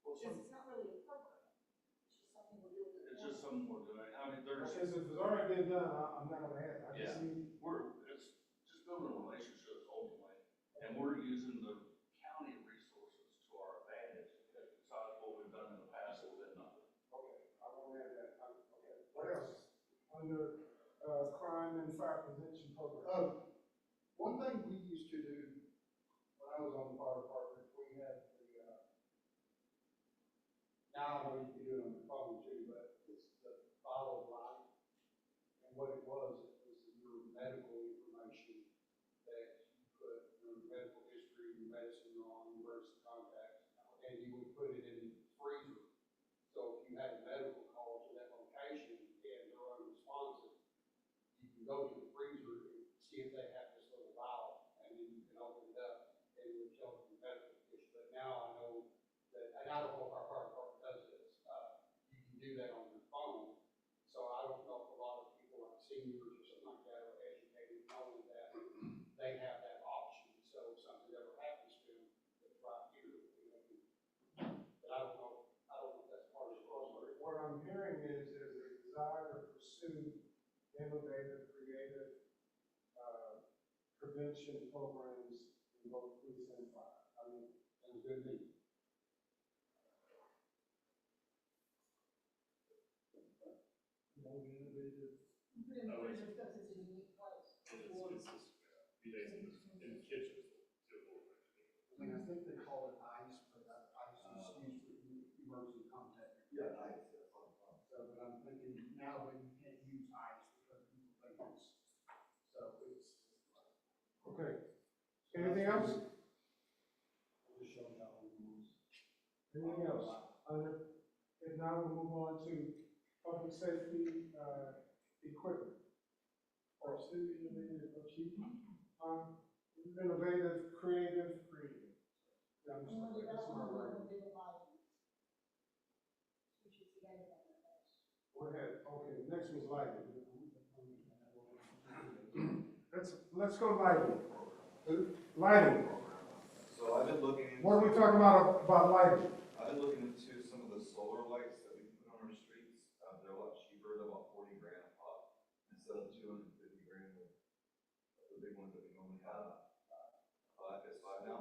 Well, Because it's not really a program, it's just something we're doing. it's just something we're doing. I mean, there's, Because if it's already been done, I'm not gonna add, I just Yeah. need, it's just building relationships ultimately. And we're using the county resources to our advantage, because besides what we've done in the past, we've been nothing. okay, I won't add that, okay. What else? Under, crime and fire prevention program. One thing we used to do when I was on the fire department, we had now I know you can do it on your phone too, but it's the follow line. And what it was your medical information that you put your medical history, your medicine on, emergency contacts, and you would put it in the freezer. So if you had a medical call to that location and they're unresponsive, you can go to the freezer and see if they have this little valve, and then you can open it up and it would tell you the medical issue. But now I know that, and I don't know if our innovative, creative, prevention programs in both police and fire. I mean, it was good meeting. Innovative. Pretty much because it's a unique place. Be days in the kitchen. I mean, I think they call it ICE, but ICE is used for emergency contact. Yeah, nice. So, but I'm thinking now that you can't use ICE because people think it's, so it's. Okay. Anything else? I'm just showing y'all the rules. Anything else? If not, we'll move on to public safety, equipment. Or city innovative, innovative, creative. Yeah, I'm just looking at my writing. Go ahead, okay, next was lighting. Let's go lighting. Lighting, So I've been looking into. what are we talking about lighting? I've been looking into some of the solar lights that we can put on our streets. They're a lot cheaper, they're about 40 grand a pop, instead of 250 grand with the big ones that we normally have. FS5 now.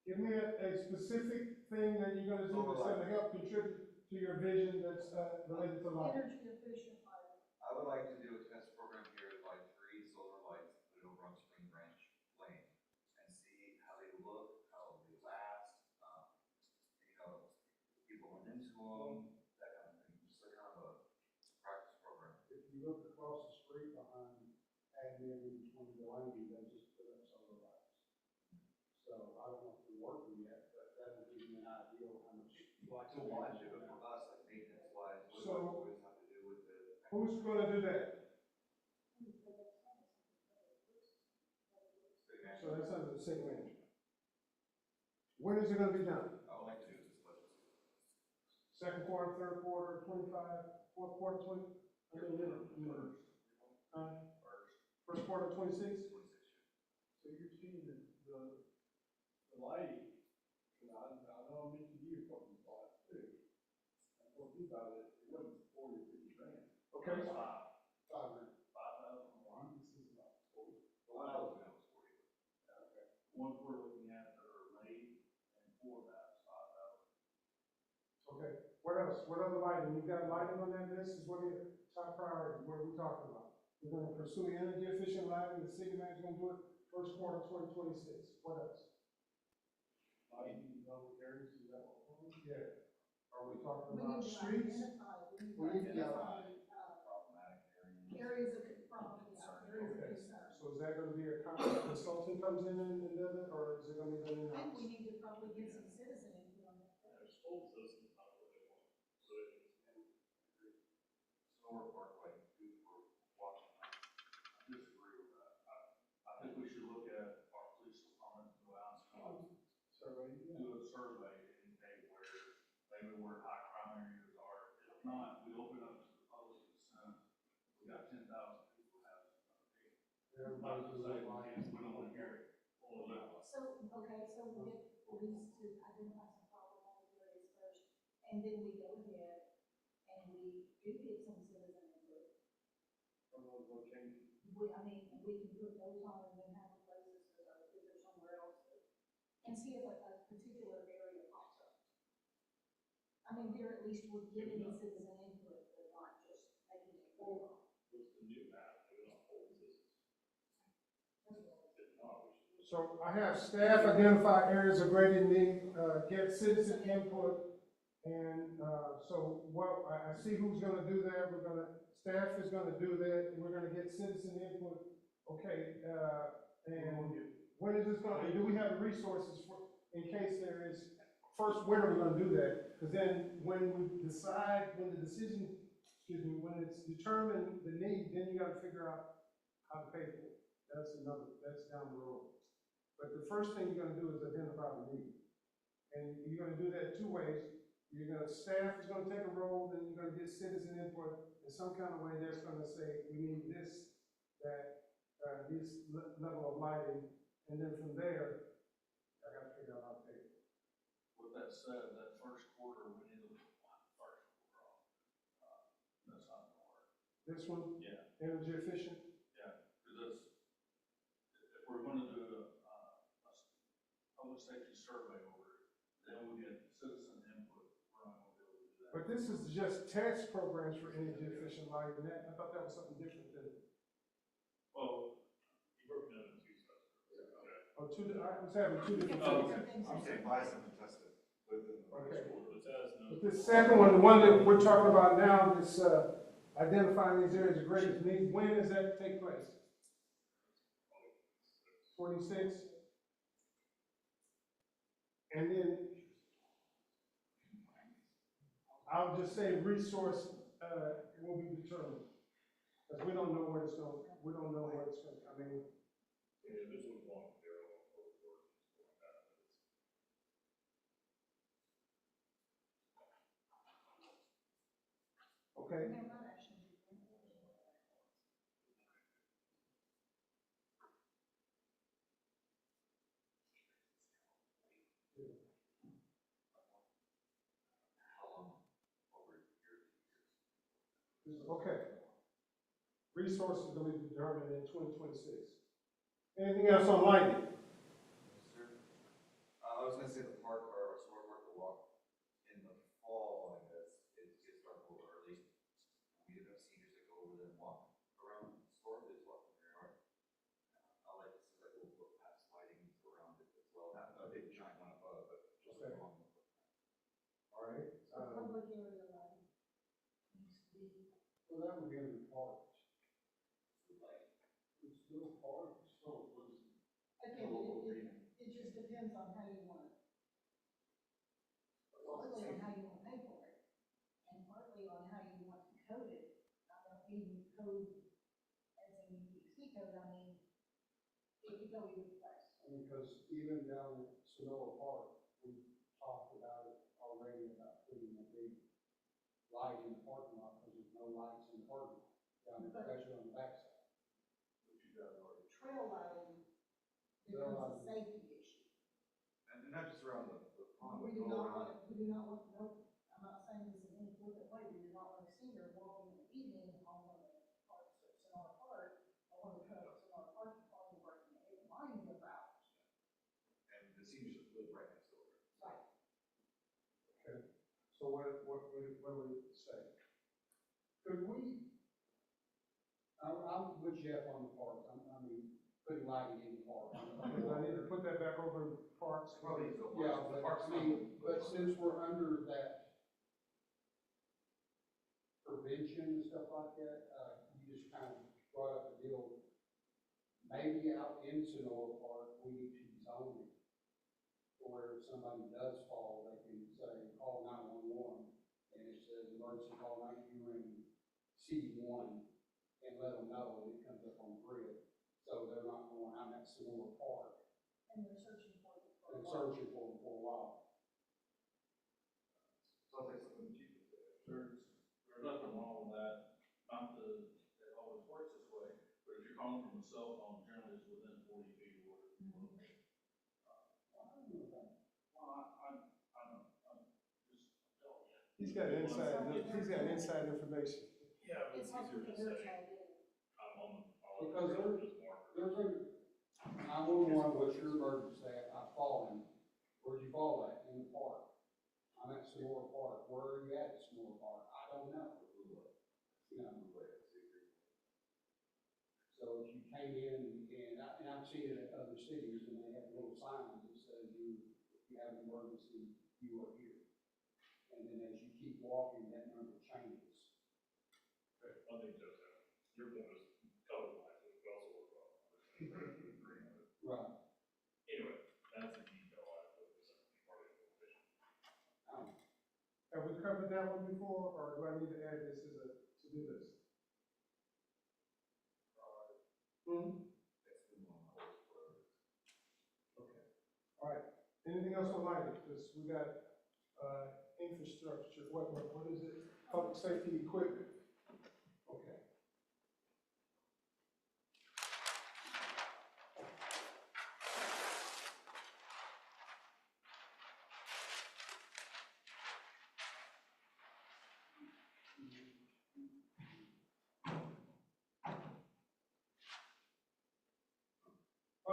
Give me a specific thing that you're gonna do that's gonna help contribute to your vision that's related to lighting. Energy efficient lighting. I would like to do a test program here at like 3 solar lights, put it over on Spring Branch Lane, and see how they look, how they last, you know, people run into them, that kind of thing, just like kind of a practice program. If you look across the street behind admin between the lane, they just put up solar lights. So I don't know if they're working yet, but that would give you an idea of how much. To watch it, but for us, like maintenance wise, what do So- our boys have to do with it? Who's gonna do that? So that's under the city manager. When is it gonna be done? I would like to do this budget. Second quarter, third quarter, 25, fourth quarter, 20? First quarter, 26? 26 years. So you're seeing the lighting, and I know I mentioned you from the spot too. I told you about it, it wasn't 40 or 50 grand. Okay. It was five. 5 grand. 5,000 one, this is about 40. The one I was in was 40. Okay. Ones we're looking at are made and for that, 5,000. Okay, what else? What other lighting? You've got lighting on that list, is what are your top priorities? What are we talking about? We're gonna pursue energy efficient lighting, the city manager's gonna do it first quarter 2026. What else? Lighting, areas, is that what we're doing? Yeah. Are we talking We about need to streets? identify Problematic areas. areas of problem, areas of Okay, concern. so is that gonna be a consultant comes in and does it, or is it gonna be done I in-house? think we need to probably get some citizen input on that. Their school system's not what they want, so it needs to be. Snorer Parkway, for walking. I disagree with that. I think we should look at our police department, go out and Survey, yeah. do a survey and indicate maybe where high crime areas are. If not, we open up to the public consent. We got 10,000 people have. Everybody do that We light. can't put on the area. Well, yeah. So, okay, so we get police to identify some problematic areas first, and then we go ahead and we do get some citizen input. From those locations. I mean, we can put those on and then have the places to go, if there's somewhere else to, and see if a particular area pops up. I mean, there at least we're getting citizen input, but not just making it forward. What's the new map, they don't hold this. If not, we should. So I have staff identify areas of greater need, get citizen input, and, so what, I see who's gonna do that, staff is gonna do that, and we're gonna get citizen input. Okay, and when is this gonna, do we have the resources for, in case there is, first, when are we gonna do that? Because then, when we decide, when it's determined the need, then you gotta figure out how to pay for it. That's down the road. But the first thing you're gonna do is identify the need. And you're gonna do that two ways. Staff is gonna take a role, then you're gonna get citizen input in some kind of way that's gonna say, we need this, this level of lighting, and then from there, I gotta figure out how to pay for it. With that said, that first quarter, we need to look at the first quarter off. That's not gonna work. This one, Yeah, energy efficient? yeah, because if we're gonna do a public safety survey over it, then we get citizen input, we're not gonna be able to do that. But this is just test programs for energy efficient lighting. I thought that was something different than, Well, You broke it down into two steps. Okay. oh, I was having two different Oh, things. okay. I'm saying buy some and test it. Okay. The test, no. But this second one, the one that we're talking about now, this, identifying these areas of greatest need, when does that take place? 26? And then, I'll just say resource, will be determined. Because we don't know where it's going, I mean, Yeah, this would belong there, or like that. okay? And they're not actually. Okay. Resources are gonna be determined in 2026. Anything else on lighting? Sir, I was gonna say the park, or smart park to walk in the fall, I guess, it gets dark a little early. We have seniors that go over there and walk around the store, they just walk in their yard. I like to see like little footpaths lighting around it as well, not a big giant one above, but just Okay. along the footpath. All right. Public area lighting needs to be. Well, that would be in the parks. It's still parks. Again, it just depends on how you want it. Partly on how you want to pay for it, and partly on how you want to code it. I don't mean code as in UPC code, I mean, it could go either place. Because even down at Sonora Park, we talked about it already, about putting a big light in the parking lot, because there's no lights in the parking lot, down there, especially on the backside. Trail lighting Trail becomes a lighting. safety issue. And not just around the pond, We but do all not around. want, we do not want, no, I'm not saying this in any flippant way, we do not want a senior walking in the evening on one of the parks at Sonora Park, or one of the trails at Sonora Park, and calling breaking it, reminding you about. And the seniors live right next door. Right. Okay. So what do we say? Could we, I'm with Jeff on the park, I mean, putting lighting in the park. Okay, I need to put that back over in parks. Probably needs to go Yeah, first. The but park's I not- mean, but since we're under that prevention and stuff like that, you just kind of brought up the deal. Maybe out in Sonora Park, we need to zone it, where if somebody does fall, they can say, call 911, and it says emergency call 9, you're in CD1, and let them know, and it comes up on the grid. So they're not going, I'm at Sonora Park, And they're searching for it. and searching for them for a while. Sounds like something cheap. There's nothing wrong with that, not that it always works this way, but if you're calling from a cell phone, generally it's within 40 feet of where you're located. Well, I'm just telling you. He's got inside information. Yeah, but It's it's like easier with to the air say, tag in. I'm on the. Because there's more. There's a, 911, what's your emergency at? I've fallen. Where'd you fall at? In the park. I'm at Sonora Park. Where are you at Sonora Park? I don't know. You know. So if you came in and I've seen it at other cities and they have little signs that says if you have an emergency, you are here. And then as you keep walking, that number changes. I think just, your point is colorblind, but also work well. Right. Anyway, that's a detail I put this in part of the vision. Have we covered that one before, or do I need to add this as a to-do list? Hmm? Okay. All right. Anything else on lighting? Because we got, infrastructure, what is it? Public safety equipment. Okay.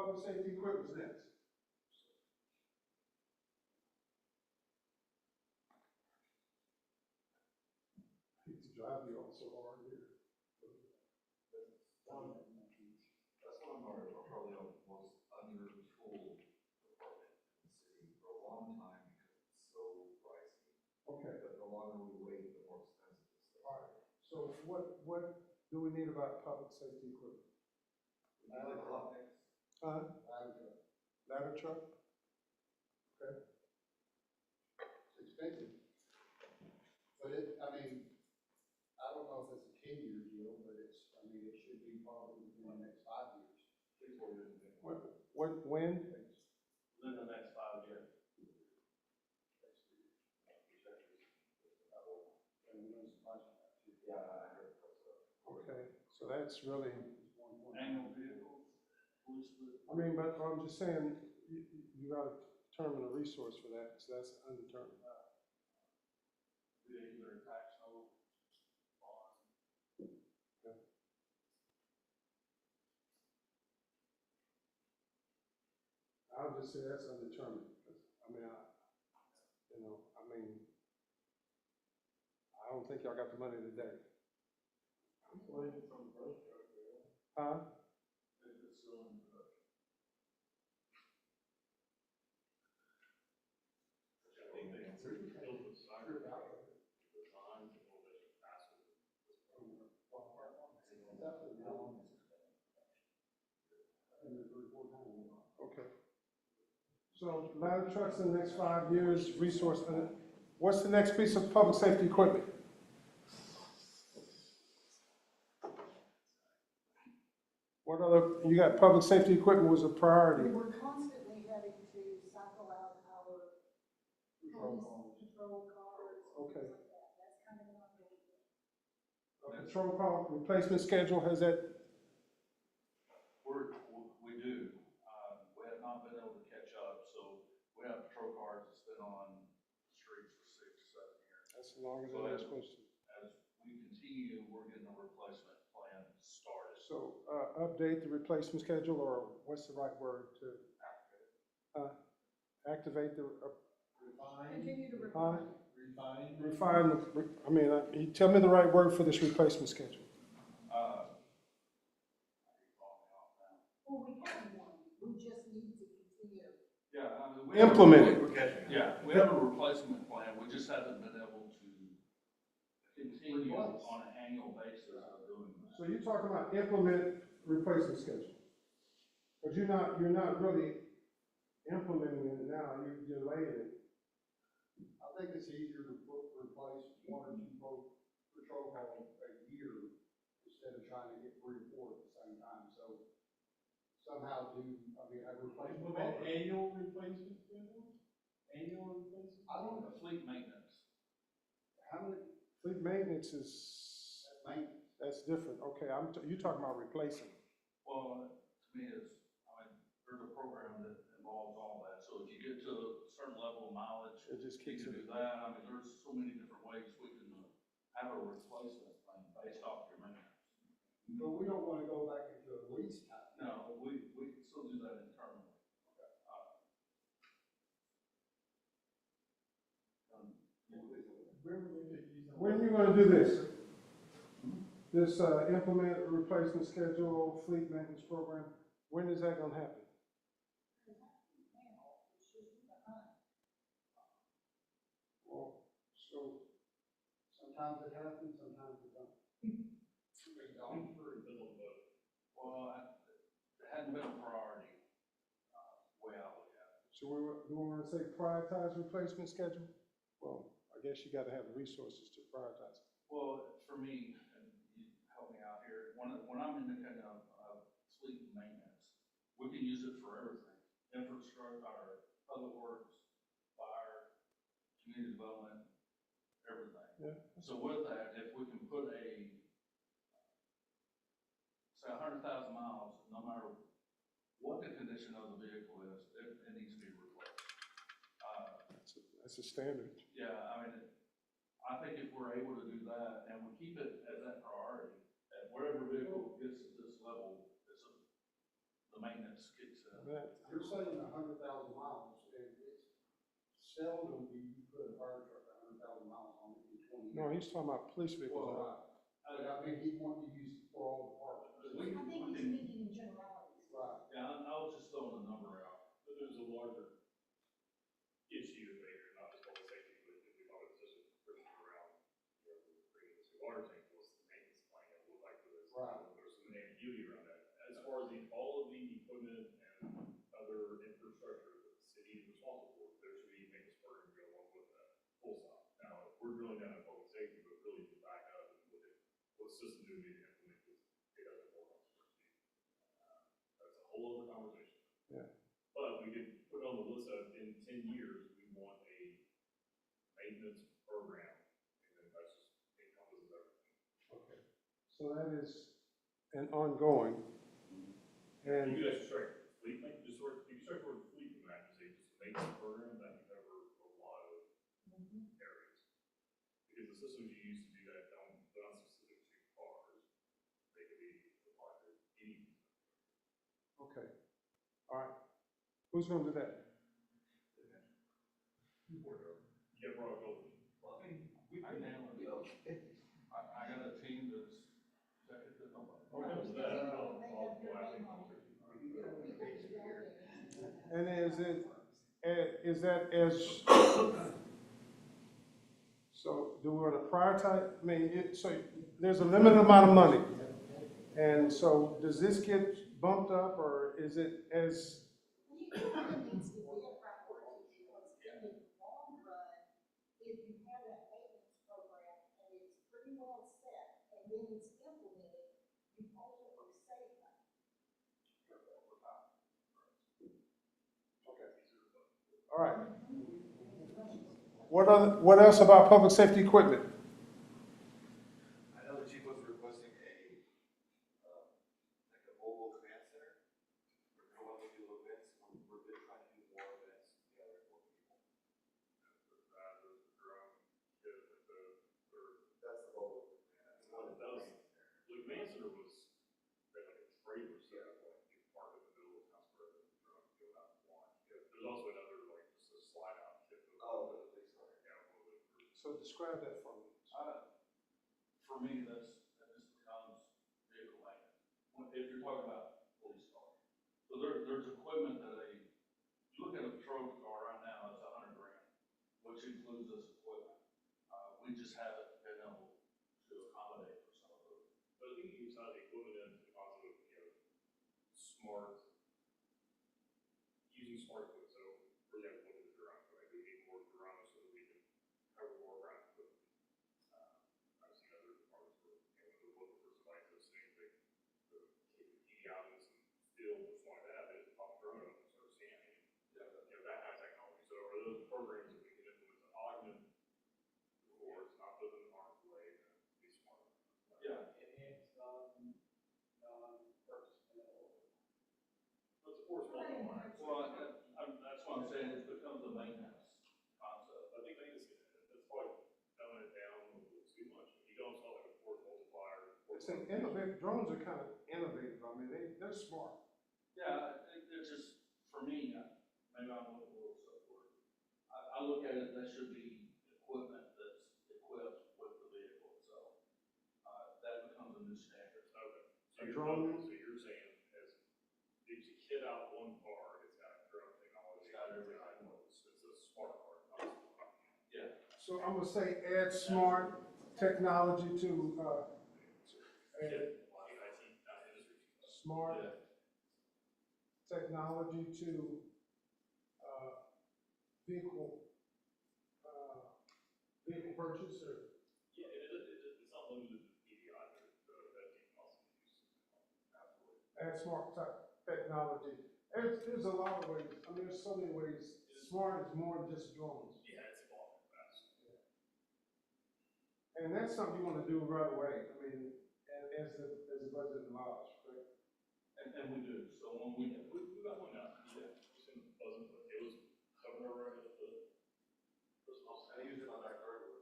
Public safety equipment's next. It's driving you all so hard here. That's one of our probably our most under-tooled department in the city for a long time because it's so pricey. Okay, But the longer we wait, the more expensive it gets. all right. So what do we need about public safety equipment? Ladder truck. Ladder truck? Okay. It's expensive. But I mean, I don't know if it's a 10-year deal, but it should be probably within the next 5 years. When? Within the next 5 years. Yeah, I heard that's Okay, so that's really, Annual vehicles, police vehicles. I mean, but I'm just saying, you gotta determine a resource for that, so that's undetermined. Vehicular tax note, bond. I'll just say that's undetermined, 'cause, I don't think y'all got the money today. Well, if it's on the road truck, Huh? if it's still in production. I think they build the soccer designs a little bit faster. Okay. So ladder trucks in the next 5 years, resource, what's the next piece of public safety equipment? What other, you got public safety equipment was a priority. We're constantly having to cycle out our police patrol cars, Okay. things like that. That's kind of an ongoing thing. A patrol car replacement schedule, has that, We do. We have not been able to catch up, so we have patrol cars that's been on the streets for 6, 7 years. that's longer than they're supposed to. As we continue, we're getting a replacement plan started. So, update the replacement schedule, or what's the right word to, activate the, Continue to Huh? refine. refine, you tell me the right word for this replacement schedule. Well, we have one, we just need to continue. Yeah, I mean, Implement it. Yeah, we have a replacement plan, we just haven't been able to continue on an annual basis of doing that. So you're talking about implement replacement schedule? But you're not really implementing it now, you're delaying it. I think it's easier to replace 1 or 2 patrol cars a year instead of trying to get 3 or 4 at the same time. So somehow a replacement. Implement annual replacement schedule? Annual replacement? I don't know. Fleet maintenance. How many, Fleet maintenance is, maintenance? that's different, okay, you're talking about replacing. Well, to me, there's a program that involves all that, so if you get to a certain level of mileage, It just you kicks can it. do that, there's so many different ways we can have a replacement plan based off your maintenance. But we don't want to go back into a lease type. No, we can still do that internally. When are you gonna do this? This, implement a replacement schedule, fleet maintenance program, when is that gonna happen? Well, so, Sometimes it happens, sometimes it don't. Well, it hadn't been a priority, way I look at it. so we wanna say prioritize replacement schedule? Well, I guess you gotta have the resources to prioritize it. Well, for me, and you help me out here, when I'm indicating of fleet maintenance, we can use it for everything. Infrastructure, our public works, fire, community development, everything. Yeah. So with that, if we can put say 100,000 miles, no matter what the condition of the vehicle is, it needs to be replaced. That's a standard. Yeah, I think if we're able to do that and we keep it as that priority, that whatever vehicle gets to this level, the the maintenance kicks in. You're saying 100,000 miles, and it's seldom do you put a fire truck 100,000 miles on it in 20 years. No, he's talking about police vehicles. Right. But I mean, he wanted to use it for all the parts. I think he's speaking in generalities. Right. Yeah, I was just throwing a number out. But there's a larger issue there, not just public safety, but if we thought it was just a person around, you know, bringing this water tank, what's the maintenance plan gonna look like for this? Right. There's some ambiguity around that. As far as all of the equipment and other infrastructure that the city is responsible for, there should be a maintenance program to go along with that, full stop. Now, if we're drilling down on public safety, but really to back up and look at what system do we need to implement, because it doesn't work on sports team. That's a whole other conversation. Yeah. But we could put on the list of, in 10 years, we want a maintenance program, and then that's just encompasses everything. Okay. So that is an ongoing, and. You guys strike fleet, you strike word fleet from that, and say just maintenance program, that can cover a lot of areas. Because the systems you use to do that don't, they're not specific to cars, they can be applied to any. Okay, all right. Who's gonna do that? You get brought over. Well, I mean, I can handle it. I got a team that's second to nobody. Okay, so that, I'll gladly. And is that as, so do we want to prioritize, I mean, so there's a limited amount of money. And so does this get bumped up, or is it as, It kind of needs to be a priority, because in the long run, if you have that maintenance program and it's pretty well set, and then it's implemented, you ultimately save money. all right. What else about public safety equipment? I know the chief was requesting like a mobile command center. For when we do events, we're been trying to do more events together for people. That's the mobile command. The command center was like a trailer set up, like you park in the middle of town square, and the drone go out and launch. There's also another, like, just a slide out kit. So describe that for me. For me, that just becomes vehicle maintenance. If you're talking about police cars. So there's equipment that you look at a patrol car right now, it's $100,000, which includes this equipment. We just haven't been able to accommodate for some of those. But I think you tie the equipment into the concept of, you know, smart, using smart equipment. So, for example, look at the drones, right? We need more drones so that we can cover more ground equipment. I've seen other departments where, you know, they're looking for somebody to say they keep the key out in some field or something like that, they just pop a drone up and start scanning. You know, that kind of technology. So are those programs that we can implement to augment the force, not put them in harm's way, and be smart? Yeah. Enhanced, non-personnel. That's a force multiplier. Well, that's what I'm saying, it becomes a maintenance concept. I think that's probably dumbing it down a little too much. You don't sell like a force multiplier. It's an innovative, drones are kind of innovative, I mean, they're smart. Yeah, it's just, for me, maybe I'm looking a little subword. I look at it, that should be equipment that's equipped with the vehicle itself. That becomes a new standard. Okay. A drone? So you're saying as, if you kit out one car, it's got drone technology. It's got everything. It's a smart car, not a smart car. Yeah. So I'm gonna say add smart technology to, add smart Yeah. technology to, vehicle purchase, or Yeah, it's not limited to PDI, but that can also be used. Absolutely. add smart technology. There's a lot of ways, I mean, there's so many ways. Smart is more than just drones. Yeah, it's evolving fast. And that's something you wanna do right away, I mean, as the budget allows, correct? And we do, so when we got one now. Yeah. It's in Pleasant, but it was somewhere right at the. I use it on my car for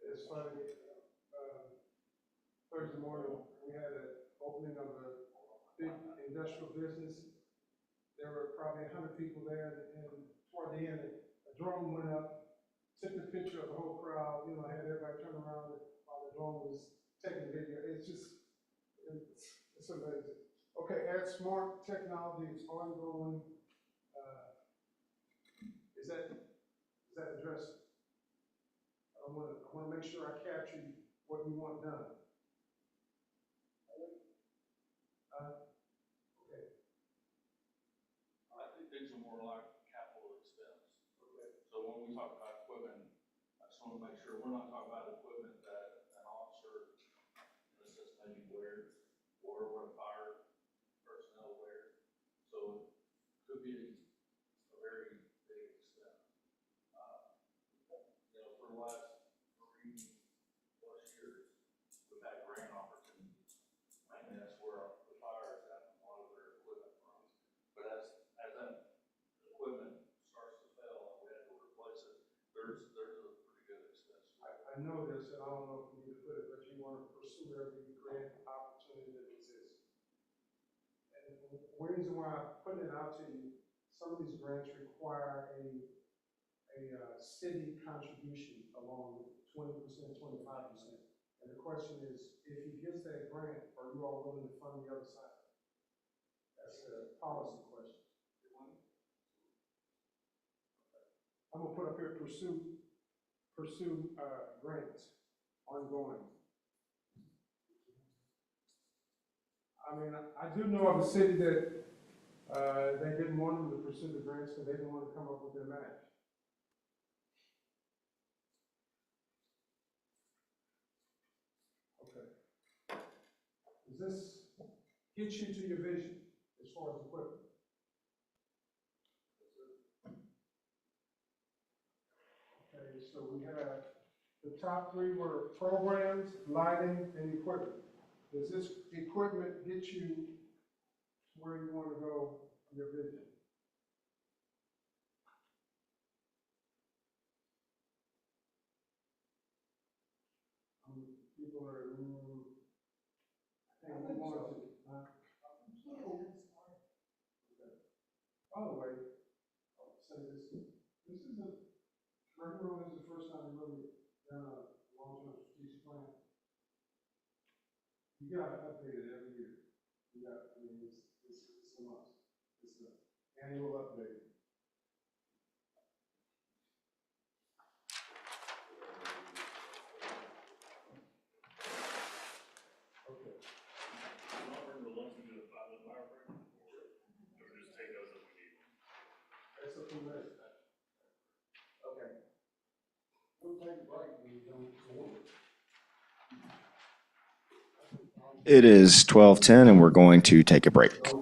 It's funny, Thursday morning, we had industrial business. There were probably 100 people there, and toward the end, a drone went up, took the picture of the whole crowd, you know, had everybody turn around while the drone was taking the video. It's amazing. Okay, Add Smart Technology is ongoing. Is that addressed? I wanna make sure I capture what you want done. Okay. I think these are more like capital expense. Okay. So when we talk about equipment, I just want to make sure we're not talking about equipment that an officer necessitates maybe wears, or what a fire personnel wears. So it could be a very big expense. You know, for the last 3+ years, we've had grant opportunities. And that's where the fires have a lot of their equipment from. But as that equipment starts to fail and we have to replace it, there's a pretty good expense. I know this, and I don't know if we need to put it, but you want to pursue every grant opportunity that exists. And the reason why I'm putting it out to you, some of these grants require a city contribution along 20%, 25%. And the question is, if he gets that grant, are you all willing to fund the other side? That's a policy question. I'm gonna put up here, pursue grants, ongoing. I mean, I do know of a city that, they didn't want them to pursue the grants because they didn't want to come up with their match. Okay. Does this get you to your vision as far as equipment? Okay, so we have, the top 3 were programs, lighting, and equipment. Does this equipment get you where you want to go, your vision? People are, I think we want to. Okay. By the way, I'll say this is Murray Road is the first time we really done a long-term strategic plan. You gotta update it every year. It's a must. It's an annual update. Okay. Bring the lunch into the fire break, or just take those if we need them? That's up to you. Okay. We'll take a break when you don't want it. It is 12:10 and we're going to take a break.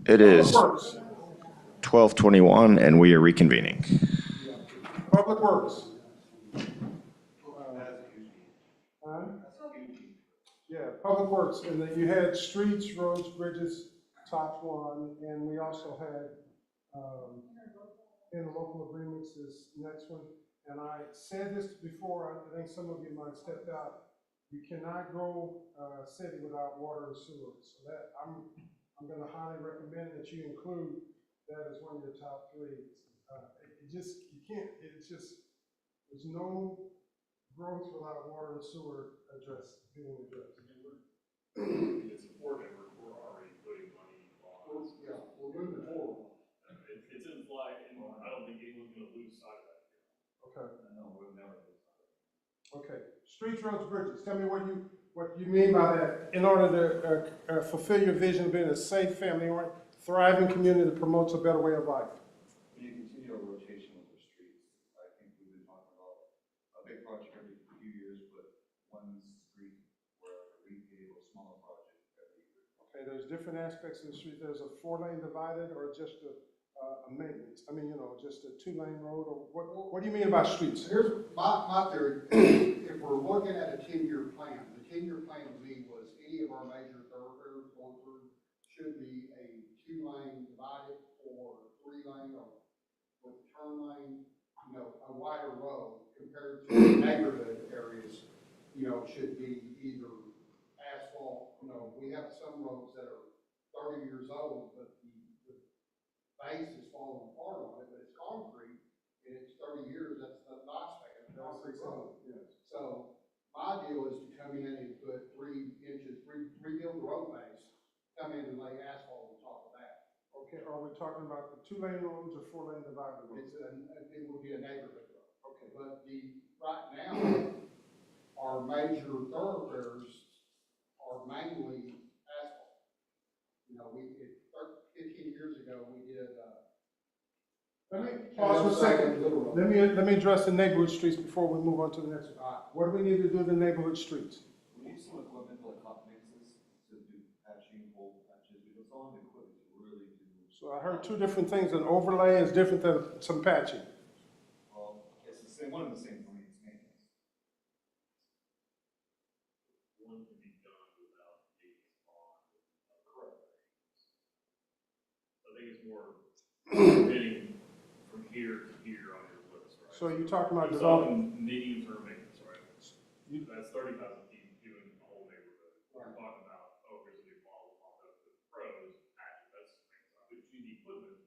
It is Works. 12:21 and we are reconvening. Public Works. Yeah, Public Works, and then you had streets, roads, bridges, top one, and we also had, interlocal agreements is next one. And I said this before, I think some of you might have stepped out. You cannot grow a city without water and sewer. So that, I'm gonna highly recommend that you include that as one of your top three. It just, you can't, it's just, there's no growth without water and sewer being addressed. It's important that we're already putting money on. Yeah, we're moving forward. It's in flight, and I don't think anyone's gonna lose sight of that. Okay, No, we'll never lose sight of it. okay. Streets, roads, bridges. Tell me what you mean by that. In order to fulfill your vision of being a safe, family-oriented, thriving community that promotes a better way of life. When you continue our rotation with the streets, I think we've been talking about a big project every few years, but one street where a repave or smaller project every year. Okay, there's different aspects of the street. There's a 4-lane divided or just a maintenance. I mean, just a 2-lane road, or what do you mean by streets? Here's my theory. If we're looking at a 10-year plan, the 10-year plan to me was any of our major thoroughfares going through should be a 2-lane divided or 3-lane or with turn lane, a wider road compared to neighborhood areas, should be either asphalt, we have some roads that are 30 years old, but the base is falling apart on it, but it's concrete, and it's 30 years, that's the lifespan of concrete road. Yes. So my deal is to come in and put 3 inches, rebuild the road base, come in and lay asphalt on top of that. Okay, are we talking about the 2-lane roads or 4-lane divided roads? It would be a neighborhood road. Okay. But right now, our major thoroughfares are mainly asphalt. 15 years ago, we did, Let me pause for a second. Little Road. Let me address the neighborhood streets before we move on to the next one. What do we need to do to the neighborhood streets? We need some equipment like hot mixes to do patching, hole patches, we don't have the equipment to really do. So I heard 2 different things. An overlay is different than some patching. Well, it's the same, one and the same for me, it's maintenance. One can be done without being on a correct. I think it's more hitting from here to here on your list, right? So you're talking about It's developing, on medium-term maintenance, right? That's 30,000 feet doing the whole neighborhood. We're talking about, here's a new model, pop up with pros, patches, that's things, but you need equipment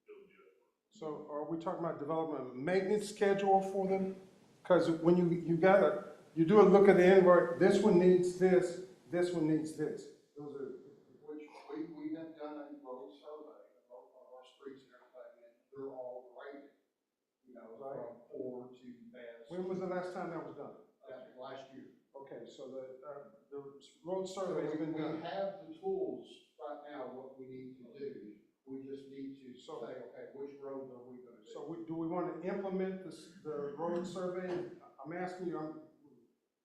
to do it. so are we talking about developing a maintenance schedule for them? Because when you do a look at the inventory, this one needs this one needs this. Those are, which we have done a road survey of our streets and everything, and they're all graded, from poor to best. when was the last time that was done? Last year. Okay, so the road survey has been We done. have the tools right now, what we need to do. We just need to say, okay, which roads are we gonna do? So do we want to implement the road survey? I'm asking you,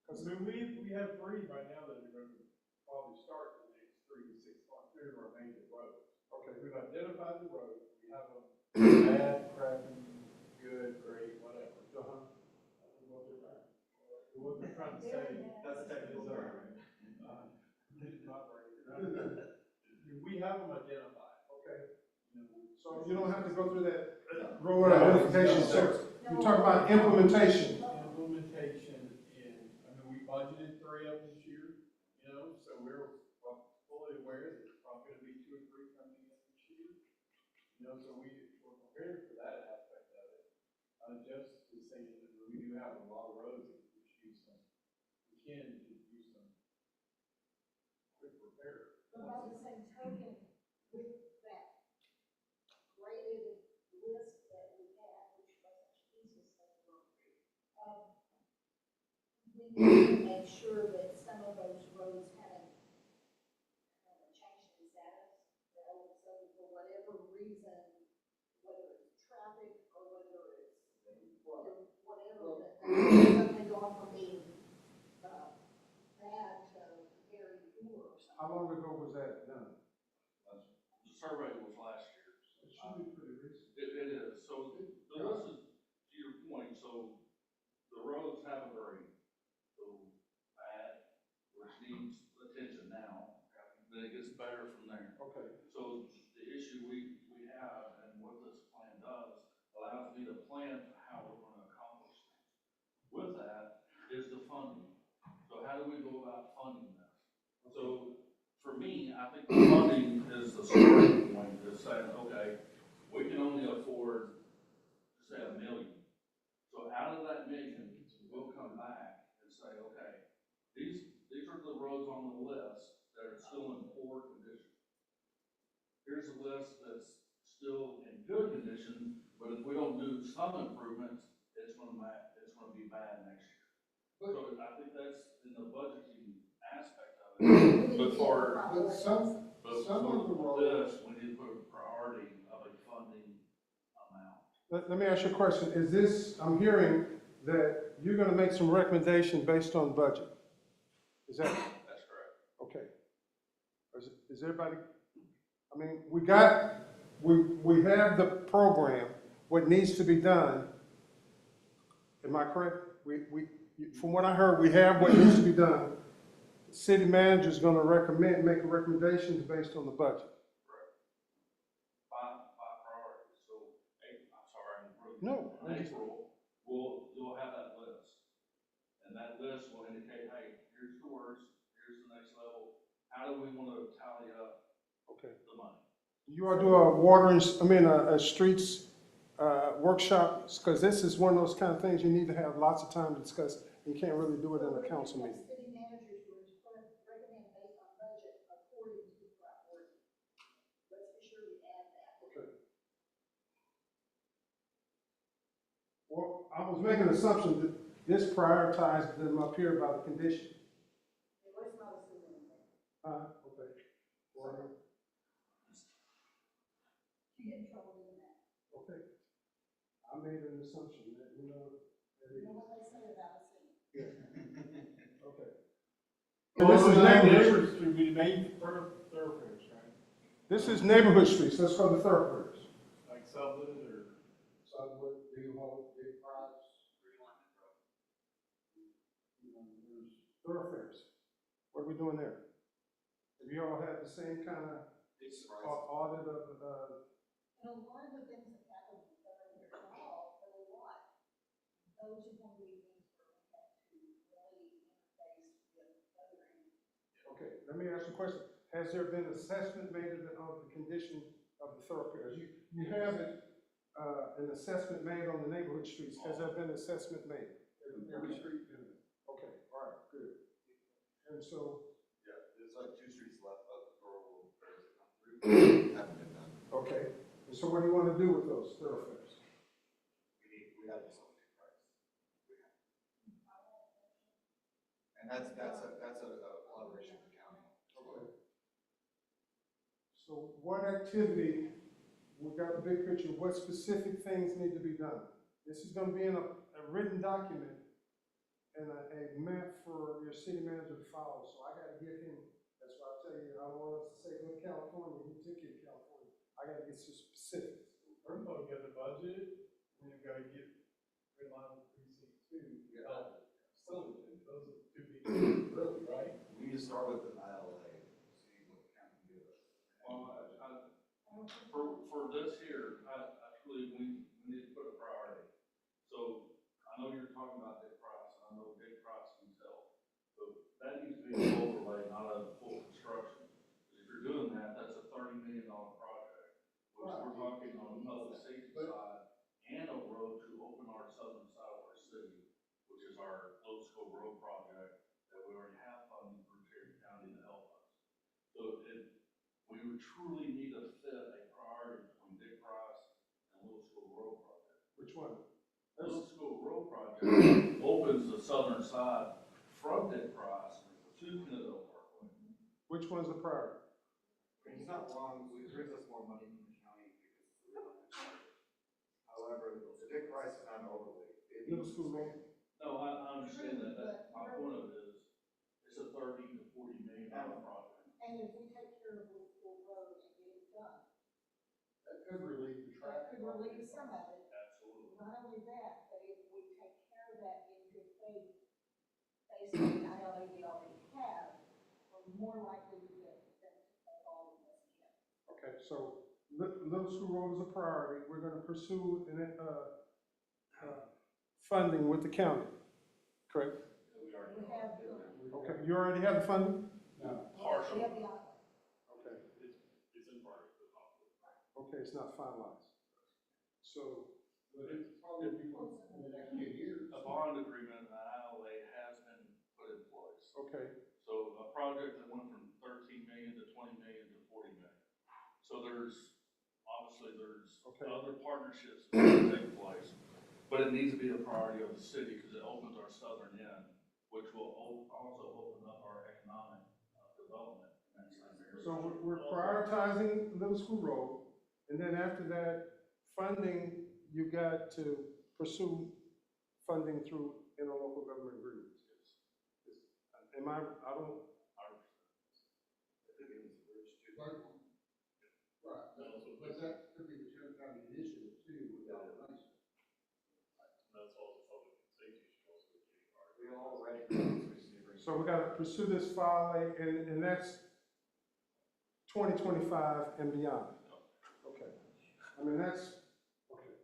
Because we have 3 right now that are going to probably start in the next 3 to 6 months, 3 of our major roads. okay, We've identified the roads, we have them bad, crappy, good, great, whatever. What they're trying to say. That's a technical is, term, right? Not great. We have them identified. okay. You know, So you don't have to go through that road identification search. You're talking about implementation. Implementation we budgeted 3 of them this year, so we're fully aware that there's probably gonna be 2 or 3 coming in this year. So we're prepared for that aspect of it. Just to say that we do have a lot of roads that we should use we can use some quick repair. But by the same token, with that graded list that we have, which was Jesus, we need to make sure that some of those roads haven't changed in status. So for whatever reason, whether it's traffic or whether it's whatever, that suddenly going from being bad to very poor or something. How long ago was that done? The survey was last year. It should be pretty recent. It is, so the list is, to your point, so the roads haven't very, so bad, which needs attention now, then it gets better from there. Okay. So the issue we have, and what this plan does, allows me to plan for how we're gonna accomplish things. With that is the funding. So how do we go about funding this? So for me, I think the funding is the starting point, is saying, okay, we can only afford, say, $1 million. So out of that million, we'll come back and say, okay, these are the roads on the list that are still in poor condition. Here's a list that's still in good condition, but if we don't do some improvements, it's gonna be bad next year. So I think that's in the budgeting aspect of it. But for But some of the roads. this, we need to put a priority of a funding amount. Let me ask you a question. Is this, I'm hearing that you're gonna make some recommendation based on budget. Is that, That's correct. okay. Is everybody, I mean, we have the program, what needs to be done. Am I correct? From what I heard, we have what needs to be done. The city manager's gonna make recommendations based on the budget. By priority, so, I'm sorry, I'm rude. No, In April, you'll have that list. And that list will indicate, hey, here's the worst, here's the next level. How do we wanna tally up Okay. the money? You are doing a streets workshop, because this is one of those kind of things you need to have lots of time to discuss. You can't really do it in a council meeting. City managers would recommend based on budget according to priority. Let's be sure we add that. Okay. Well, I was making an assumption that this prioritized them up here by the condition. It was not assuming anything. Okay. Well, You get in trouble doing that. okay. I made an assumption that, that You know what they say about the city. okay. Well, This is neighborhood, Street, we main thoroughfares, right? this is neighborhood streets, let's go to thoroughfares. Like Subwood or. Southwood, Big Hole, Big Prize. There's thoroughfares. What are we doing there? Have you all had the same kind of audit of, You know, one of the things that happened with the all, a lot, those are going to be things where we have to really interface with other entities. okay, let me ask you a question. Has there been assessment made of the condition of the thoroughfares? You have it, an assessment made on the neighborhood streets. Has there been assessment made? Every street? Okay, all right, good. And so, Yeah, there's like 2 streets left of the rural affairs that come through, haven't been done. okay, and so what do you want to do with those thoroughfares? We have to sell it price. And that's a collaboration with the county. Okay. So what activity, we got the big picture, what specific things need to be done? This is gonna be in a written document and a map for your city manager to follow, so I gotta get him, that's why I tell you, I don't want us to say go to California, he took you to California. I gotta get some specifics. First of all, we got the budget, and you've got to get red line with precinct 2. Yeah. Those are the 2 big, really, right? We need to start with the ILA, see what the county can give us. Well, for this here, I truly, we need to put a priority. So I know you're talking about Dick Price, and I know Dick Price himself, but that needs to be an overlay, not a full construction. If you're doing that, that's a $30 million project, which we're talking on the public safety side, and a road to open our southern side of our city, which is our Old School Road project that we already have funding for Cherry County to help us. So we would truly need to fit a priority between Dick Price and Little School Road project. Which one? Little School Road project opens the southern side from Dick Price to Kennedale Parkway. Which one's the priority? He's not wrong, it brings us more money from the county because it's the real estate. However, the Dick Price is not overlay. Middle school road? No, I understand that, my point of it is, it's a $30 to $40 million project. And if we take care of Little School Road and could relieve the That traffic. could relieve some of it. Absolutely. Not only that, but if we take care of that in good faith, based on the ILA we already have, we're more likely to get all of this again. Okay, so Little School Road is a priority. We're gonna pursue funding with the county, correct? We have, Okay, you already have the funding? No. we have the ILA. Okay, It's in part of the hospital. okay, it's not finalized. So, But it's probably be in the next 10 years. A bond agreement, an ILA has been put in place. okay, So a project that went from 13 million to 20 million to 40 million. So obviously there's Okay. other partnerships that can take place. But it needs to be a priority of the city because it opens our southern end, which will also open up our economic development in that same area. so we're prioritizing Little School Road, and then after that, funding, you got to pursue funding through interlocal government agreements. Am I don't, Right, but that could be the Sherman County initiative too, without a license. That's all the public safety should also be part of it. We all ready. so we gotta pursue this file, and that's 2025 and beyond. Okay, I mean, that's, okay.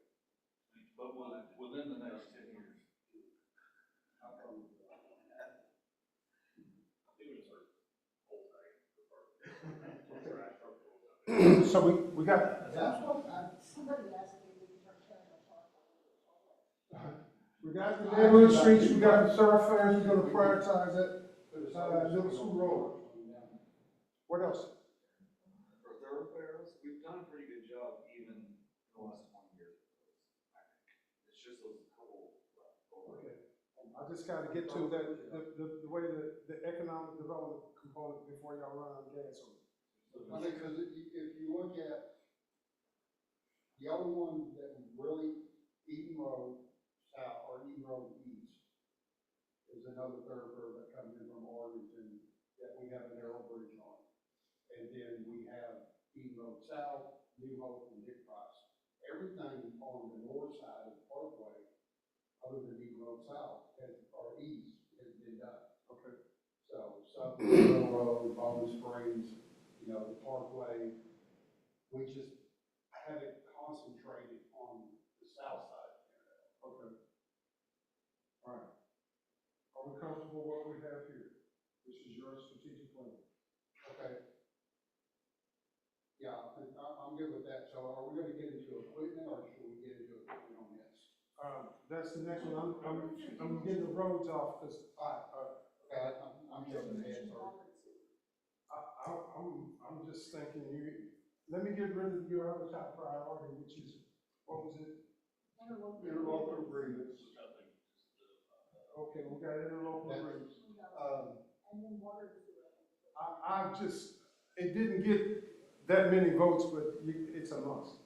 But within the next 10 years. So we got, That's what Somebody asked me if we could turn Canada Park. we got the neighborhood streets, we got the thoroughfares, we're gonna prioritize it. Little School Road. What else? For thoroughfares, we've done a pretty good job even in the last 20 years. I think. It's just those couple. Okay, I just gotta get to that, the way the economic development component before y'all run out of gas on it. I mean, because if you look at, the only one that really, Eden Road South, or Eden Road East, is another thoroughfare that comes in from Arlington that we have a narrow bridge on. And then we have Eden Road South, New Hope, and Dick Price. Everything on the north side of the parkway, other than Eden Road South, or East, has been done. Okay. So, Southern Road, Bone Springs, you know, the parkway, we just haven't concentrated on the south side of Canada. Okay. All right. Are we comfortable with what we have here? This is your strategic plan. Okay. Yeah, I'm good with that. So are we gonna get into equipment, or should we get into equipment on this? That's the next one. I'm getting the roads off, because Okay, I'm jumping ahead, sorry. I'm just thinking, let me get rid of your other top priority, which is, what was it? Interlocal agreements. Okay, we got interlocal That's- agreements. And then water and sewer. It didn't get that many votes, but it's a must.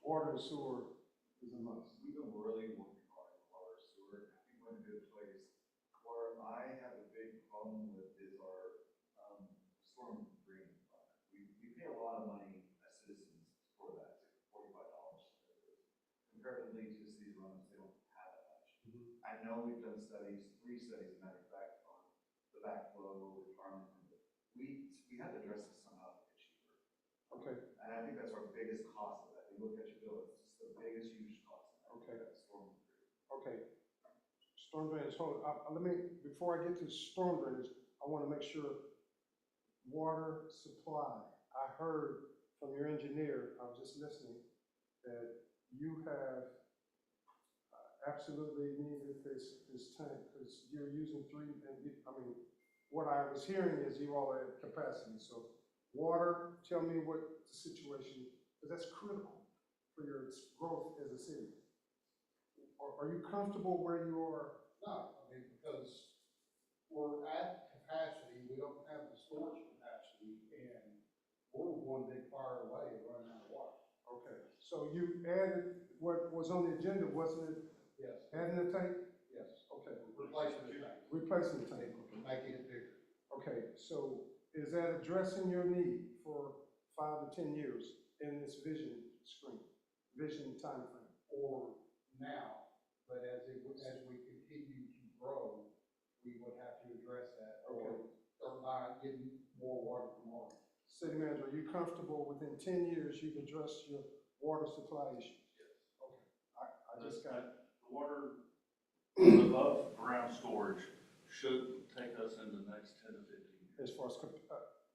Water and sewer is a must. We've been really working hard on water sewer. I think we're in a good place. Where I have a big problem with is our, storm drain fund. We pay a lot of money as citizens for that, it's like $45. Comparatively to cities around us, they don't have that much. I know we've done studies, 3 studies, as a matter of fact, on the backflow, retirement. We had to address this somehow to get cheaper. Okay, And I think that's our biggest cost of that. You look at your bill, it's just the biggest huge cost. Okay. That storm. okay. Storm drainage, hold on, before I get to storm drainage, I wanna make sure water supply. I heard from your engineer, I was just listening, that you have absolutely needed this tank, because you're using 3, what I was hearing is you all are at capacity, so water, tell me what the situation, because that's critical for your growth as a city. Are you comfortable where you are? No, I mean, because we're at capacity, we don't have the storage capacity, and we're one big fire away of running out of water. Okay, so you added what was on the agenda, wasn't it? Yes. Adding the tank? Yes. Okay. Replacing the tank, Replacing the tank, okay. making it bigger. Okay, so is that addressing your need for 5 to 10 years? in this vision timeframe? Or now, but as we continue to grow, we would have to address that or by getting more water from Orange. City manager, are you comfortable within 10 years you've addressed your water supply issues? Yes. Okay, I just got, The water above ground storage should take us in the next 10 to 15 years. as far as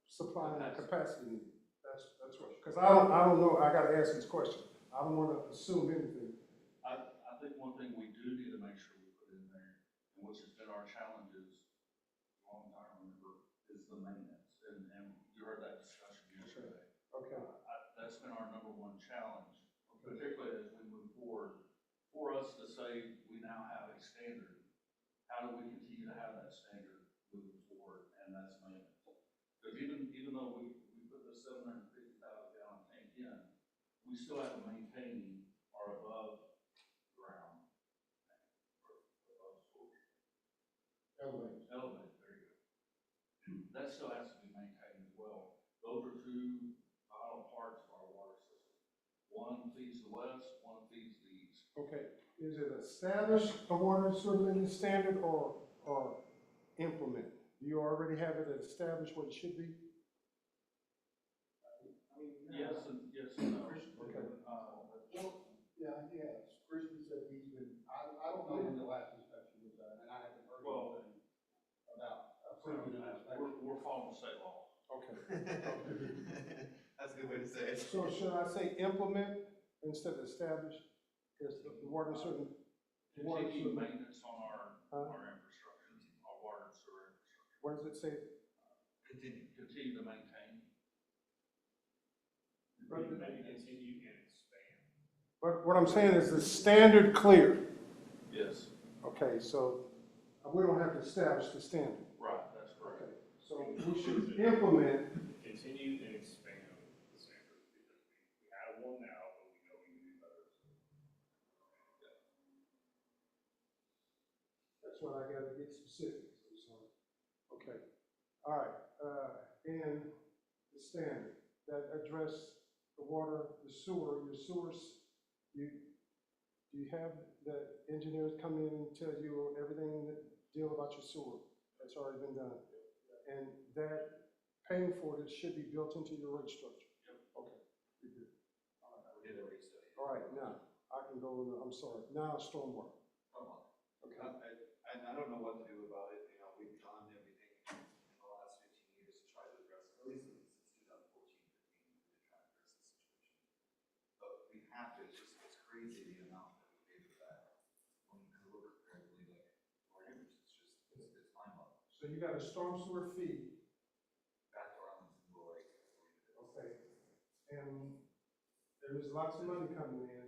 supply and capacity need. That's right. Because I don't know, I gotta ask this question. I don't wanna assume anything. I think one thing we do need to make sure we put in there, and which has been our challenges a long time, remember, is the maintenance. And you heard that discussion yesterday. Okay, That's been our number one challenge, particularly as we move forward. For us to say we now have a standard, how do we continue to have that standard moving forward? And that's maintenance. Because even though we put the 750,000 gallon tank in, we still have to maintain our above ground, or above storage. Elevated, there you go. That still has to be maintained as well. Those are two vital parts of our water system. One feeds the west, one feeds the east. okay. Is it established a water sewer maintenance standard or implement? Do you already have it established what it should be? Yes and no. Okay. Yeah, yes. Christian said he's been, I don't know when the last inspection was done, and I haven't heard Well, anything about approving an inspection. We're following state law. Okay. That's a good way to say it. So should I say implement instead of establish? Because the water and sewer. Continue maintenance on Huh? our infrastructure, our water and sewer infrastructure. What does it say? Continue to maintain. Maybe continue and expand. But what I'm saying is the standard clear. Yes, Okay, so we don't have to establish the standard. right, that's correct. Okay, so we should implement. Continue and expand the standard, because we have one now, but we know we can do better. That's what I gotta get specifics, I'm sorry. Okay, all right, and the standard that address the water, the sewer, your sewers, do you have the engineers come in and tell you everything that deal about your sewer? That's already been done. And that paying for it should be built into your rate structure. Yep. Okay, you're good. We did a rate study. All right, now, I can go, I'm sorry, now stormwater. Okay. I don't know what to do about it, you know, we've done everything in the last 15 years to try to address it, at least since 2014, 15, to try to address the situation. But we have to, it's crazy the amount that we pay for that. When you look comparatively, like, Orange, it's mind-boggling. So you got a storm sewer fee, Back to Arlington, like, okay, and there's lots of money coming in.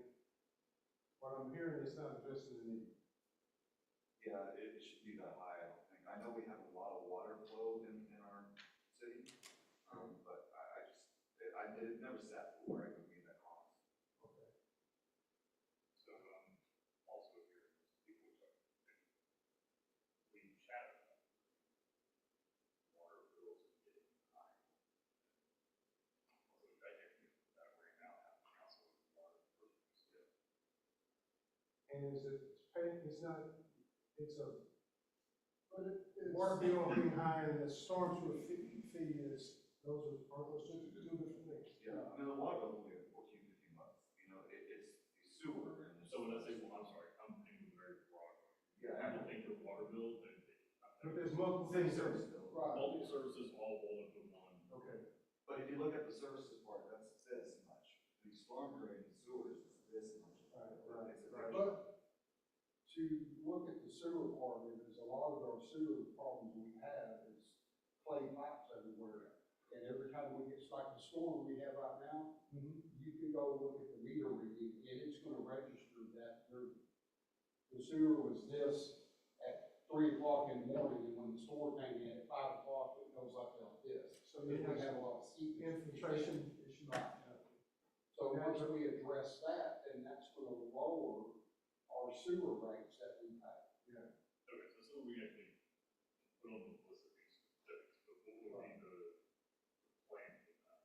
What I'm hearing is not addressing the need. yeah, it should be that high, I don't think. I know we have a lot of water flow in our city, but I never sat where I could be that cost. So, also here, people talk, we chat about water bills getting high. Also, I can't get that right now, have council water bills. And is it, it's not, it's a, water bill being high and the storm sewer fee is, are those two different things? Yeah, I mean, the water bill only $14, $15, you know, it's the sewer and the. So when I say, well, I'm sorry, I'm thinking very broad. Yeah. People think of water bills, they. But there's multiple things there. Right. Multiple services all rolled into one. Okay. But if you look at the services part, that's this much. The storm drain and sewers is this much. Right. It's a big But to look at the sewer part of it, is a lot of our sewer problems we have is clay pipes everywhere. And every time we get, like the storm we have right now, you can go look at the meter reading and it's gonna register that the sewer was this at 3 o'clock in the morning, and when the storm came in at 5 o'clock, it goes up like this. So you Because we have a lot of seepage. infiltration issue. Right. So once we address that, then that's gonna lower our sewer rates that we pay. Okay, so we actually put on the list of these specifics, but what would be the plan for that?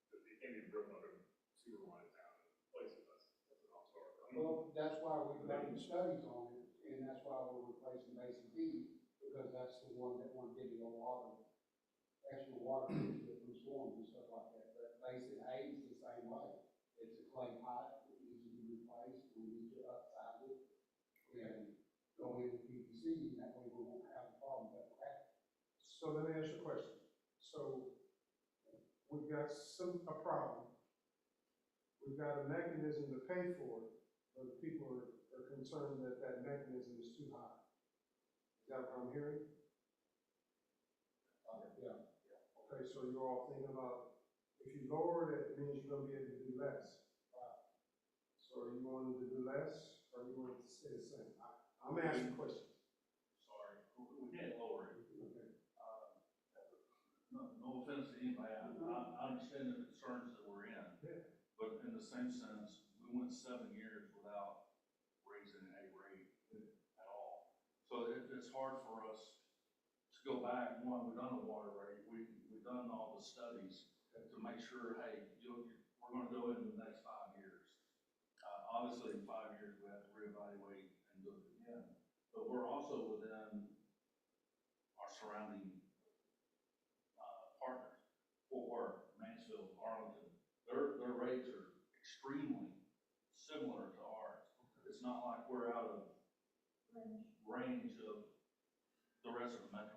Because it can't be broken up sewer line down and replace it, that's a non-starter. Well, that's why we've done the studies on it, and that's why we're replacing Basin B, because that's the one that we're getting a lot of extra water into it from storms and stuff like that. But Basin A is the same way. It's a clay pipe, it needs to be replaced, we need to upsize it, and go in with PVC, and that way we won't have the problem that we're having. So let me ask you a question. So we've got a problem. We've got a mechanism to pay for it, but people are concerned that that mechanism is too high. Is that what I'm hearing? Yeah. Okay, so you're all thinking about, if you lower it, it means you're gonna be able to do less. So are you wanting to do less, or you want it to stay the same? I'm asking questions. Sorry, we can't lower it. Okay. No offense to anybody, I understand the concerns that we're in. Yeah. But in the same sense, we went 7 years without raising a rate at all. So it's hard for us to go back. One, we've done a water rate, we've done all the studies to make sure, hey, we're gonna go into the next 5 years. Obviously, in 5 years, we have to reevaluate and do it again. But we're also within our surrounding partners, Fort Worth, Mansfield, Arlington. Their rates are extremely similar to ours. It's not like we're out of range of the rest of the metro.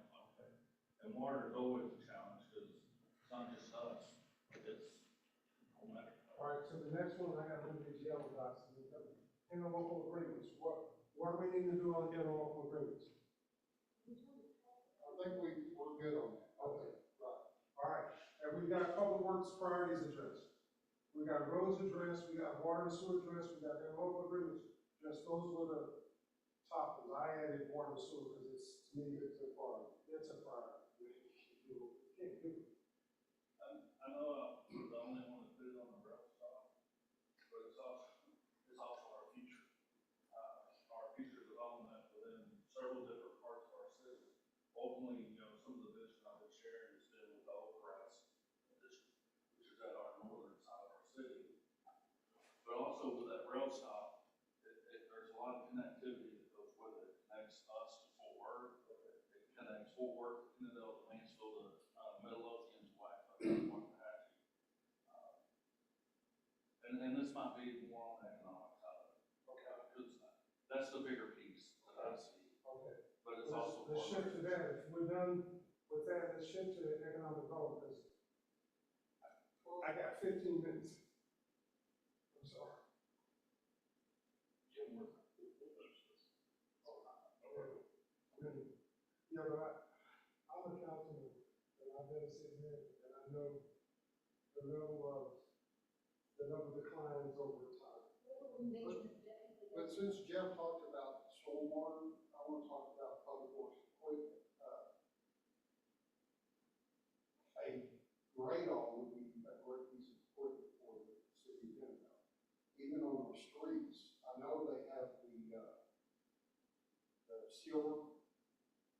And water is always a challenge, because it's not just us, it's the whole metro. All right, so the next one, I got one of these yellow dots, interlocal agreements. What do we need to do on interlocal agreements? I think we're good on that. Okay, right. All right, and we've got public works priorities addressed. We got roads addressed, we got water and sewer addressed, we got interlocal agreements addressed. Those were the top ones. I added water and sewer because it's, to me, it's a priority. It's a priority. You can't do it. I know we're the only one that put it on the rail stop, but it's also our future. Our future development within several different parts of our city. Ultimately, some of the vision I've been sharing is still with the Oak Crest district, which is at our northern side of our city. But also with that rail stop, there's a lot of connectivity that goes with it. It connects us to Fort Worth. It connects Fort Worth to Kennedale, to Mansfield, to Midlothian, to Waxahachie. And this might be more on the economic side of it. Okay. Because that's the bigger piece that I see. Okay. But it's also. Let's shift to that. If we're done with that, let's shift to economic development, because I got 15 minutes. I'm sorry. Jim, we're. Yeah, but I'm a councilman, and I've been sitting here, and I know the level declines over time. But since Jeff talked about stormwater, I want to talk about public works equipment. A radar would be a great piece of equipment for the city of Kennedale. Even on our streets, I know they have the sealer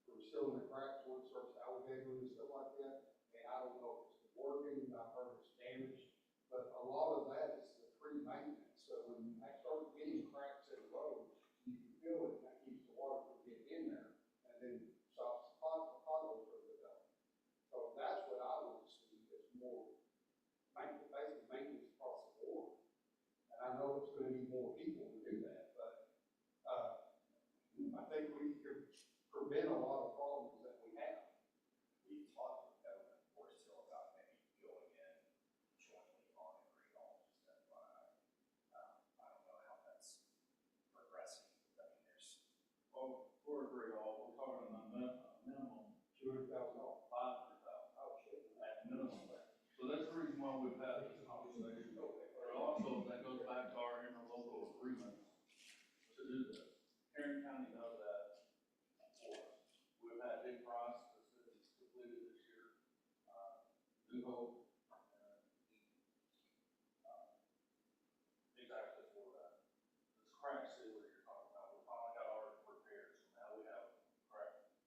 for sealing the cracks when it starts alligator and stuff like that. And I don't know if it's working, I've heard it's damaged, but a lot of that is the pre-maintenance. So when I start getting cracks in the road, you can feel it, and that keeps the water from getting in there, and then stops the potholes from developing. So that's what I want to see, is more maintenance, basic maintenance across the board. And I know it's gonna need more people to do that, but, I think we could prevent a lot of problems that we have. We've talked with government, of course, still about maybe going in jointly on a radar, just FYI. I don't know how that's progressing. I mean, there's, Oh, for a great all, we're talking a minimum $200,000. $500,000 at minimum. So that's the reason why we've had this conversation. But also, that goes back to our interlocal agreements to do this. Tarrant County does that for us. We've had big processes completed this year. New Hope, exactly for that. This crack sealer you're talking about, we finally got ours repaired, so now we have crack sealer.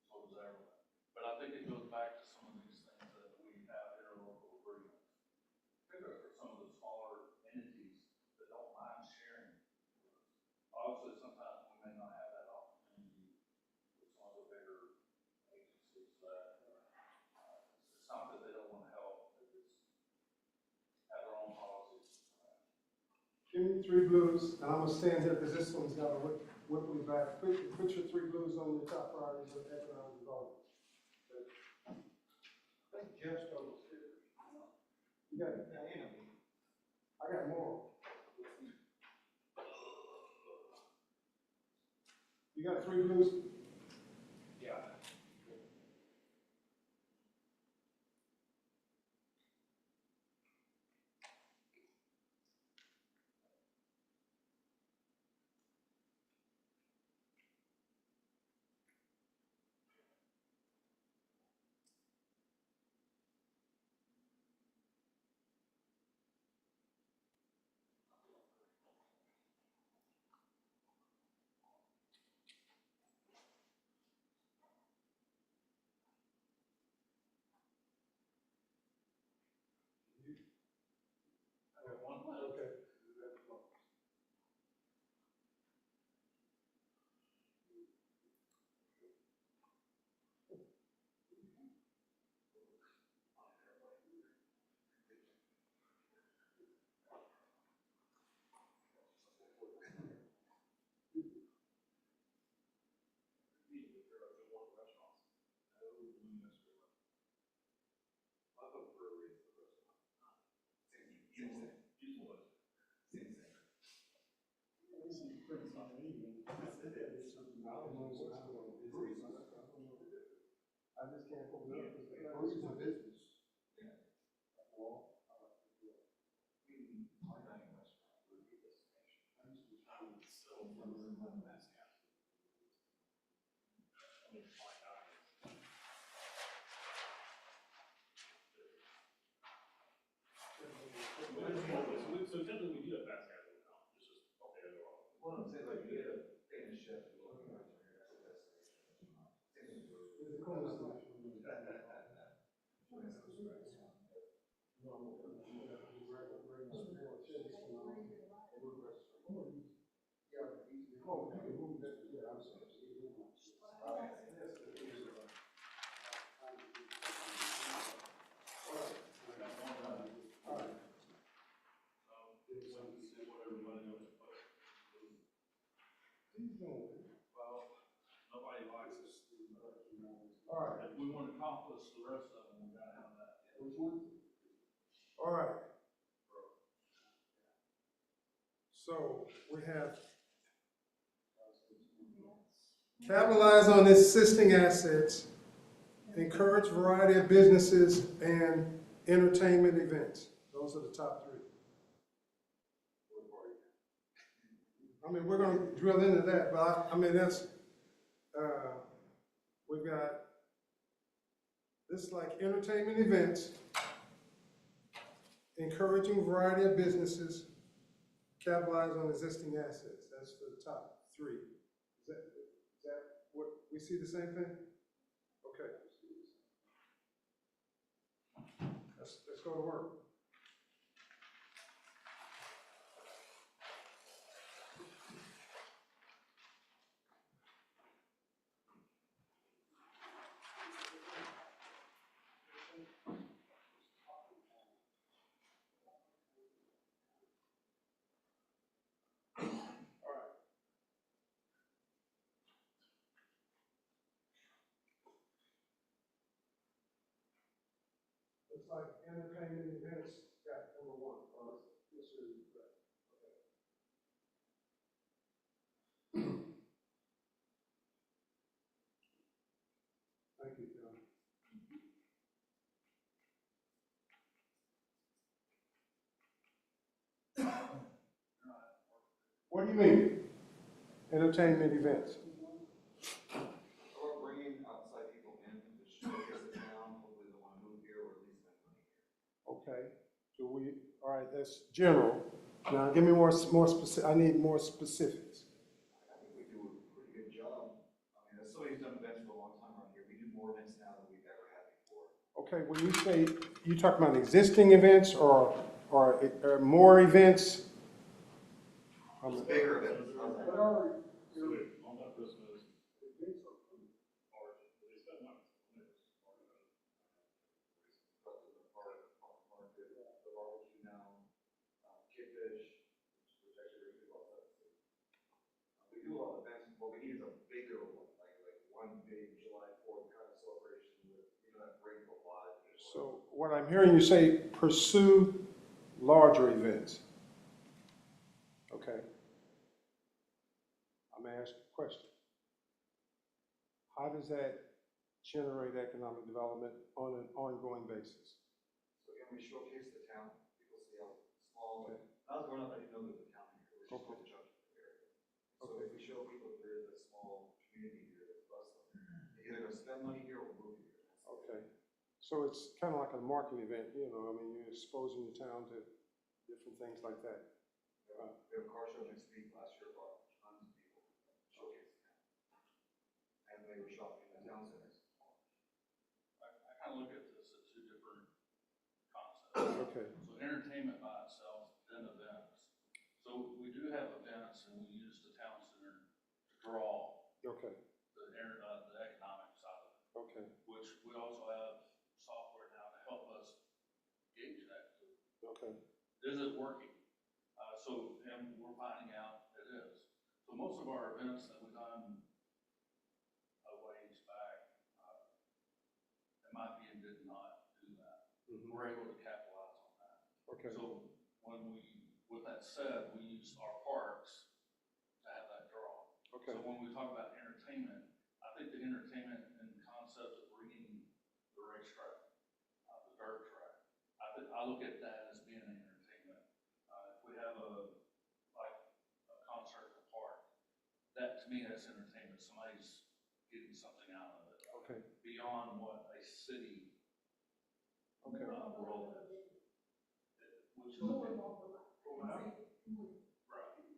So does everyone. But I think it goes back to some of these things that we have interlocal agreements. For some of the smaller Give me 3 blues, and I'm gonna stand here because this one's got a whip me back. Put your 3 blues on your top priorities of economic development. I think Jeff's told us. You got it? I got more. You got 3 blues? Yeah. Okay. I just can't open it up because the first one business. So technically, we do have fast casual now, it's just, okay, they're all. What I'm saying, like, you get a famous chef who's looking at your destination. It's a cool stuff. Well, nobody likes us. All right. If we want to accomplish the rest of them, we gotta have that. All right. So we have capitalize on existing assets, encourage variety of businesses and entertainment events. Those are the top 3. I mean, we're gonna drill into that, but I mean, that's, we've got, this is like entertainment events, encouraging variety of businesses, capitalize on existing assets. That's for the top 3. Is that what, we see the same thing? Okay. Let's go to work. Looks like entertainment events got number 1. Yes, sir. Thank you, John. What do you mean? Entertainment events. Or bringing outside people in to showcase the town, hopefully they want to move here or at least spend money here. Okay. So all right, that's general. Now give me more specific. I need more specifics. I think we do a pretty good job. I mean, as somebody who's done events for a long time around here, we do more events now than we've ever had before. Okay, when you say, you talk about existing events or more events? It's bigger events. What are So on that Christmas, or at least that one. Market, the barbecue now, Kidfish, which what we need is a bigger one, like one big July 4th kind of celebration with, that brings a lot. So what I'm hearing you say, pursue larger events. Okay. I'm gonna ask a question. How does that generate economic development on an ongoing basis? So again, we showcase the town, people see how small, Okay. when I was growing up, I didn't know there was a town here, it was just Okay. a chunk of the area. So if we show people that there is a small community here that's bustling, they're either gonna spend money here or move here. Okay. So it's kind of like a marketing event, I mean, you're exposing the town to different things like that. We have a car show next week, last year brought tons of people, showcase the town. And they were shopping in the town centers. I kind of look at this as two different concepts. Okay. So entertainment by itself, then events. So we do have events and we use the town center to draw Okay. the economic side of it, Okay. which we also have software now to help us gauge that. Okay. Is it working? And we're finding out it is. So most of our events that we've done a ways back, in my opinion, did not do that. We're able to capitalize on that. Okay. So with that said, we use our parks to have that draw. Okay. So when we talk about entertainment, I think the entertainment and concept of bringing the racetrack, the dirt track, I look at that as being an entertainment. If we have a concert in the park, that to me, that's entertainment. Somebody's getting something out of it. Okay. Beyond what a city Okay. world is. Which is a More big, mobilized. right.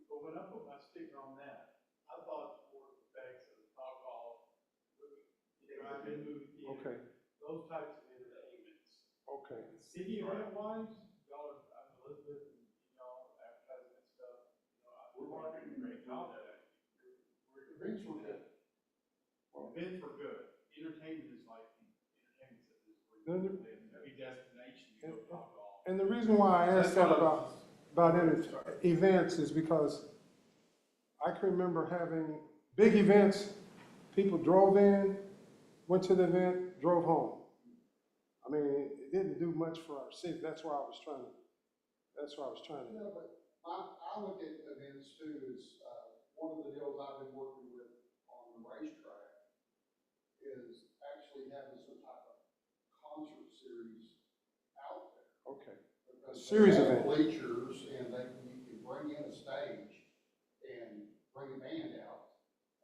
But when I put my sticker on that, I thought more of the effects of alcohol, drive-in movie theater, Okay. those types of entertainments. Okay. City event wise, y'all are, Elizabeth and y'all advertising and stuff, we're doing a great job at it. Events were good. Events were good. Entertainment is like, entertainment is Then where every destination you go to alcohol. And the reason why I asked that about events is because I can remember having big events, people drove in, went to the event, drove home. I mean, it didn't do much for our city. That's why I was trying to. Yeah, but I look at events too as, one of the deals I've been working with on the racetrack is actually having some type of concert series out there. Okay. Because Series they event. have bleachers and you can bring in a stage and bring a band out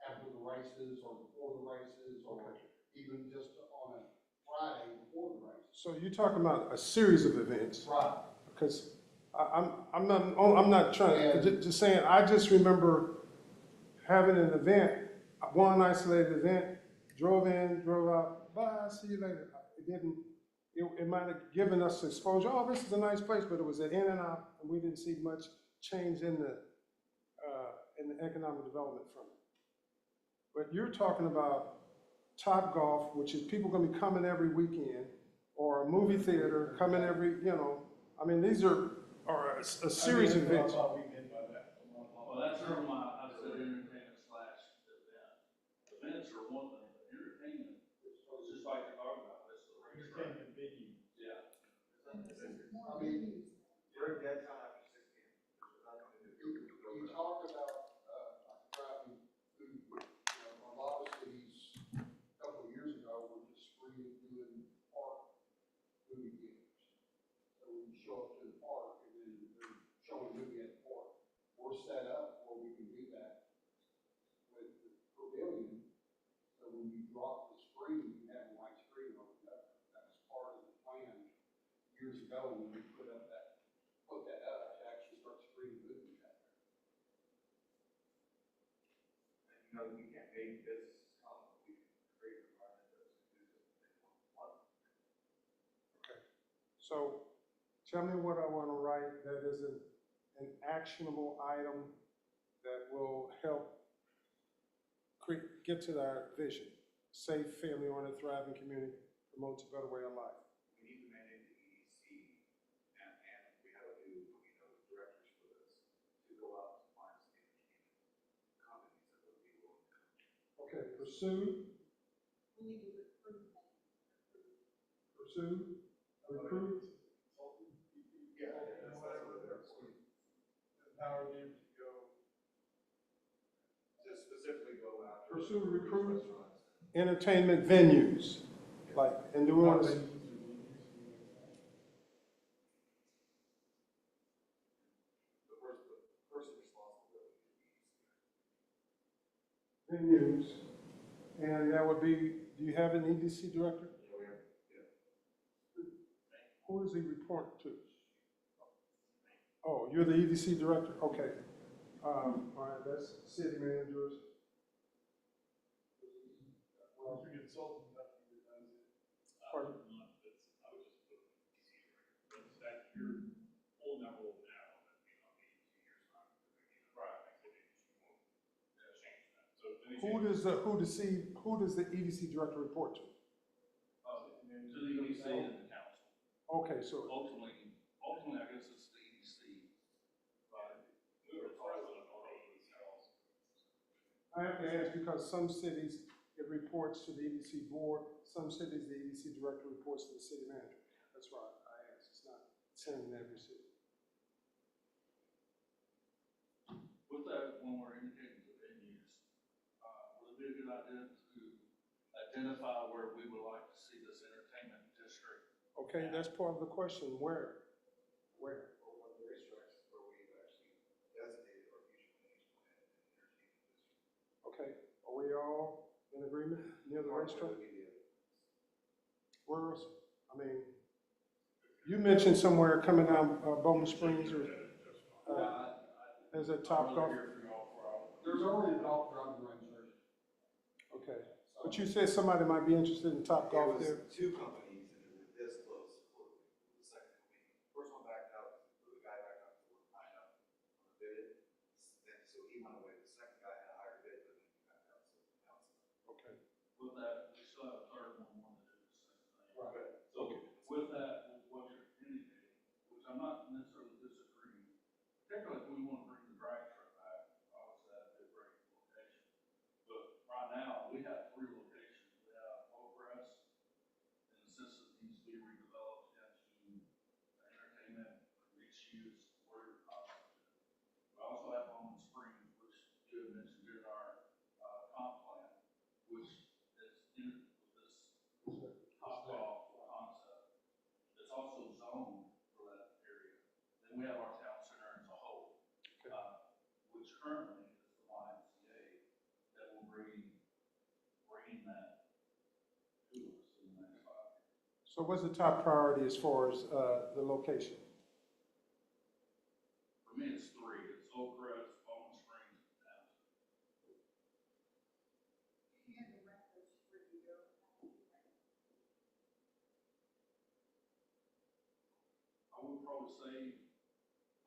after the races or before the races or even just on a Friday before the races. So you're talking about a series of events? Right. Because I'm not trying, just saying, I just remember having an event, one isolated event, drove in, drove out, bye, see you later. It might have given us exposure, oh, this is a nice place, but it was an in and out, and we didn't see much change in the economic development from it. But you're talking about Top Golf, which is people gonna be coming every weekend, or a movie theater coming every, I mean, these are a series of events. That's all we meant by that. Well, that's where I said entertainment slash event. Events are one thing, but entertainment is just like you're talking about, it's the racetrack. Entertainment venue. Yeah. I mean, We're dead time after 6 p.m. There's nothing to do. you talk about, driving through, a lot of cities, a couple of years ago, were just free doing park movie theaters. So when you show up to the park and then they're showing a movie at the park, we're set up where we can do that with the pavilion. So when you drop the screen, you have a white screen over that. That was part of the plan years ago when we put that up to actually start screening movies out there. And we can't make businesses come, but we can create an environment that's conducive to one. So tell me what I want to write that is an actionable item that will help get to our vision. Safe, family-oriented, thriving community, promotes a better way of life. We need to mandate the EDC, and we have a new, directors for this, to go out and find some entertainment companies that would be willing to Okay, pursue, We need to recruit them. pursue, recruit, Empower them to go. To specifically go after. pursue, recruit, entertainment venues. Like, and do we want to, The person responsible. venues, and that would be, do you have an EDC director? Who does he report to? Oh, you're the EDC director, okay. All right, that's city managers. Well, if you're consulting, nothing that does it. Pardon? I would just put easy, but that you're pulling that role now, that may not be 2 years time, right, activities, you won't change that. So any Who does the EDC director report to? To the EDC and the council. Okay, so, Ultimately, I guess it's the EDC. right, whoever president or those else. I have to ask because some cities, it reports to the EDC board, some cities, the EDC director reports to the city manager. That's why I asked, it's not the same in every city. With that, when we're indicating the venues, would it be a good idea to identify where we would like to see this entertainment district? Okay, that's part of the question, where? Where? Or one of the racetracks where we've actually designated our future land and entertainment district. Okay, are we all in agreement near the racetrack? Where else? I mean, you mentioned somewhere coming down Bowman Springs or, is it Top Golf? There's already a golf driving range there. Okay, but you said somebody might be interested in Top There Golf was there. two companies and it was this close for the second company. First one backed out, the guy backed out for high up on the bid. And so he went away. The second guy had a higher bid, but he backed out, so now it's. Okay, With that, we still have a third one, wanting to do the same thing. right. So with that, with what you're indicating, which I'm not necessarily disagreeing, particularly if we want to bring the drag strip back, obviously that'd be a great location. But right now, we have 3 locations. We have Oak Crest, in the sense that it needs to be redeveloped into entertainment, mixed use, where possible. We also have Bowman Springs, which you had mentioned in our comp plan, which is in this top off concept. It's also zoned for that area. Then we have our town center as a whole, which currently is the YMCA that will bring that to us in the next 5 years. So what's the top priority as far as the location? For me, it's 3. It's Oak Crest, Bowman Springs, and town center. And the records for your. I would probably say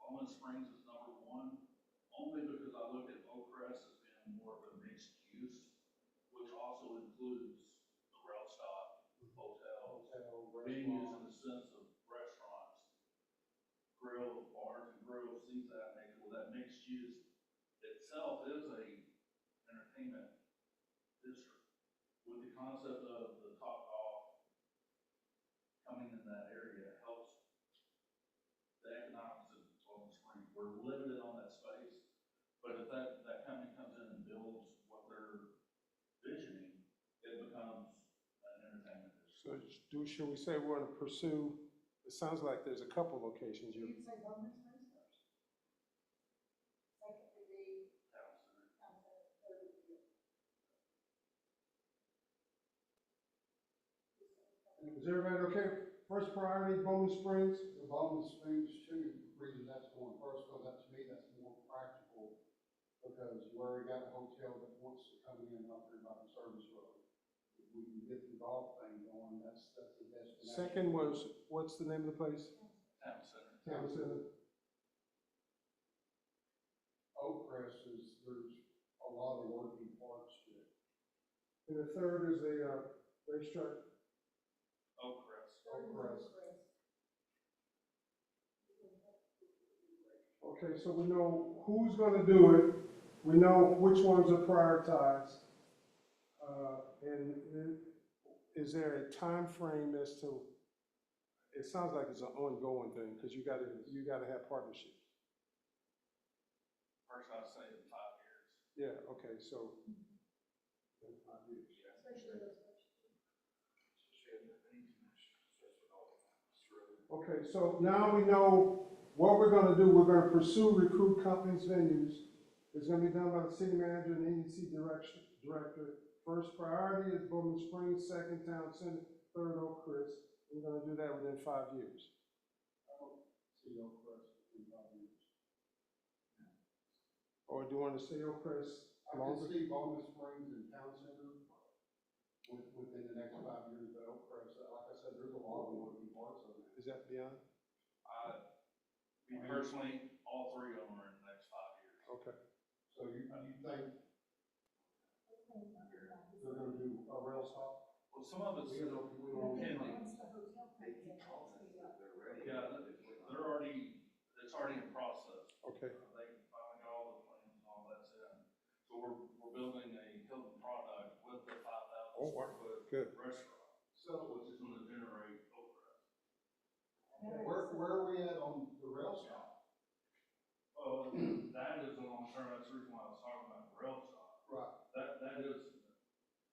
Bowman Springs is number 1, only because I look at Oak Crest as being more of a mixed use, which also includes the rail stop, hotels, venues in the sense of restaurants, grill, bars and grills, things of that nature. Well, that mixed use itself is a entertainment district. With the concept of the Top Golf coming in that area helps the economics of Bowman Springs. We're limited on that space, but if that company comes in and builds what they're visioning, it becomes an entertainment district. So should we say we want to pursue, it sounds like there's a couple locations. You can say Bowman Springs first. Second would be, Town center. third would be. Is everybody okay? First priority, Bowman Springs? The Bowman Springs, two reasons that's going first, because that, to me, that's more practical, because you already got a hotel that wants to come in up there by the service road. If we can get the golf thing going, that's the destination. Second was, what's the name of the place? Town center. Town Center. Oak Crest is, there's a lot of working parts to it. And the third is the racetrack. Oak Crest. Oak Crest. Okay, so we know who's gonna do it, we know which ones are prioritized. And is there a time frame as to, it sounds like it's an ongoing thing, because you gotta have partnerships. First, I'd say in 5 years. Yeah, okay, so. in 5 years. Okay, so now we know what we're gonna do. We're gonna pursue recruit companies, venues. It's gonna be done by the city manager and EDC director. First priority is Bowman Springs, second Town Center, third Oak Crest. We're gonna do that within 5 years. I don't see Oak Crest in 5 years. Or do you wanna say Oak Crest I can longer? see Bowman Springs and Town Center within the next 5 years, but Oak Crest, like I said, there's a lot of moving parts on that. Is that beyond? Me personally, all 3 of them are in the next 5 years. Okay. So you think they're gonna do a rail stop? Well, some of it's We don't- pending. Yeah, they're already, it's already in process. Okay. They finally got all the plans and all that's in. So we're building a Hilton product with the 5,000 Oh, square wow. foot Good. restaurant. So which is gonna generate over. Where are we at on the rail stop? Well, that is a long term, that's the reason why I was talking about the rail stop. Right. That is,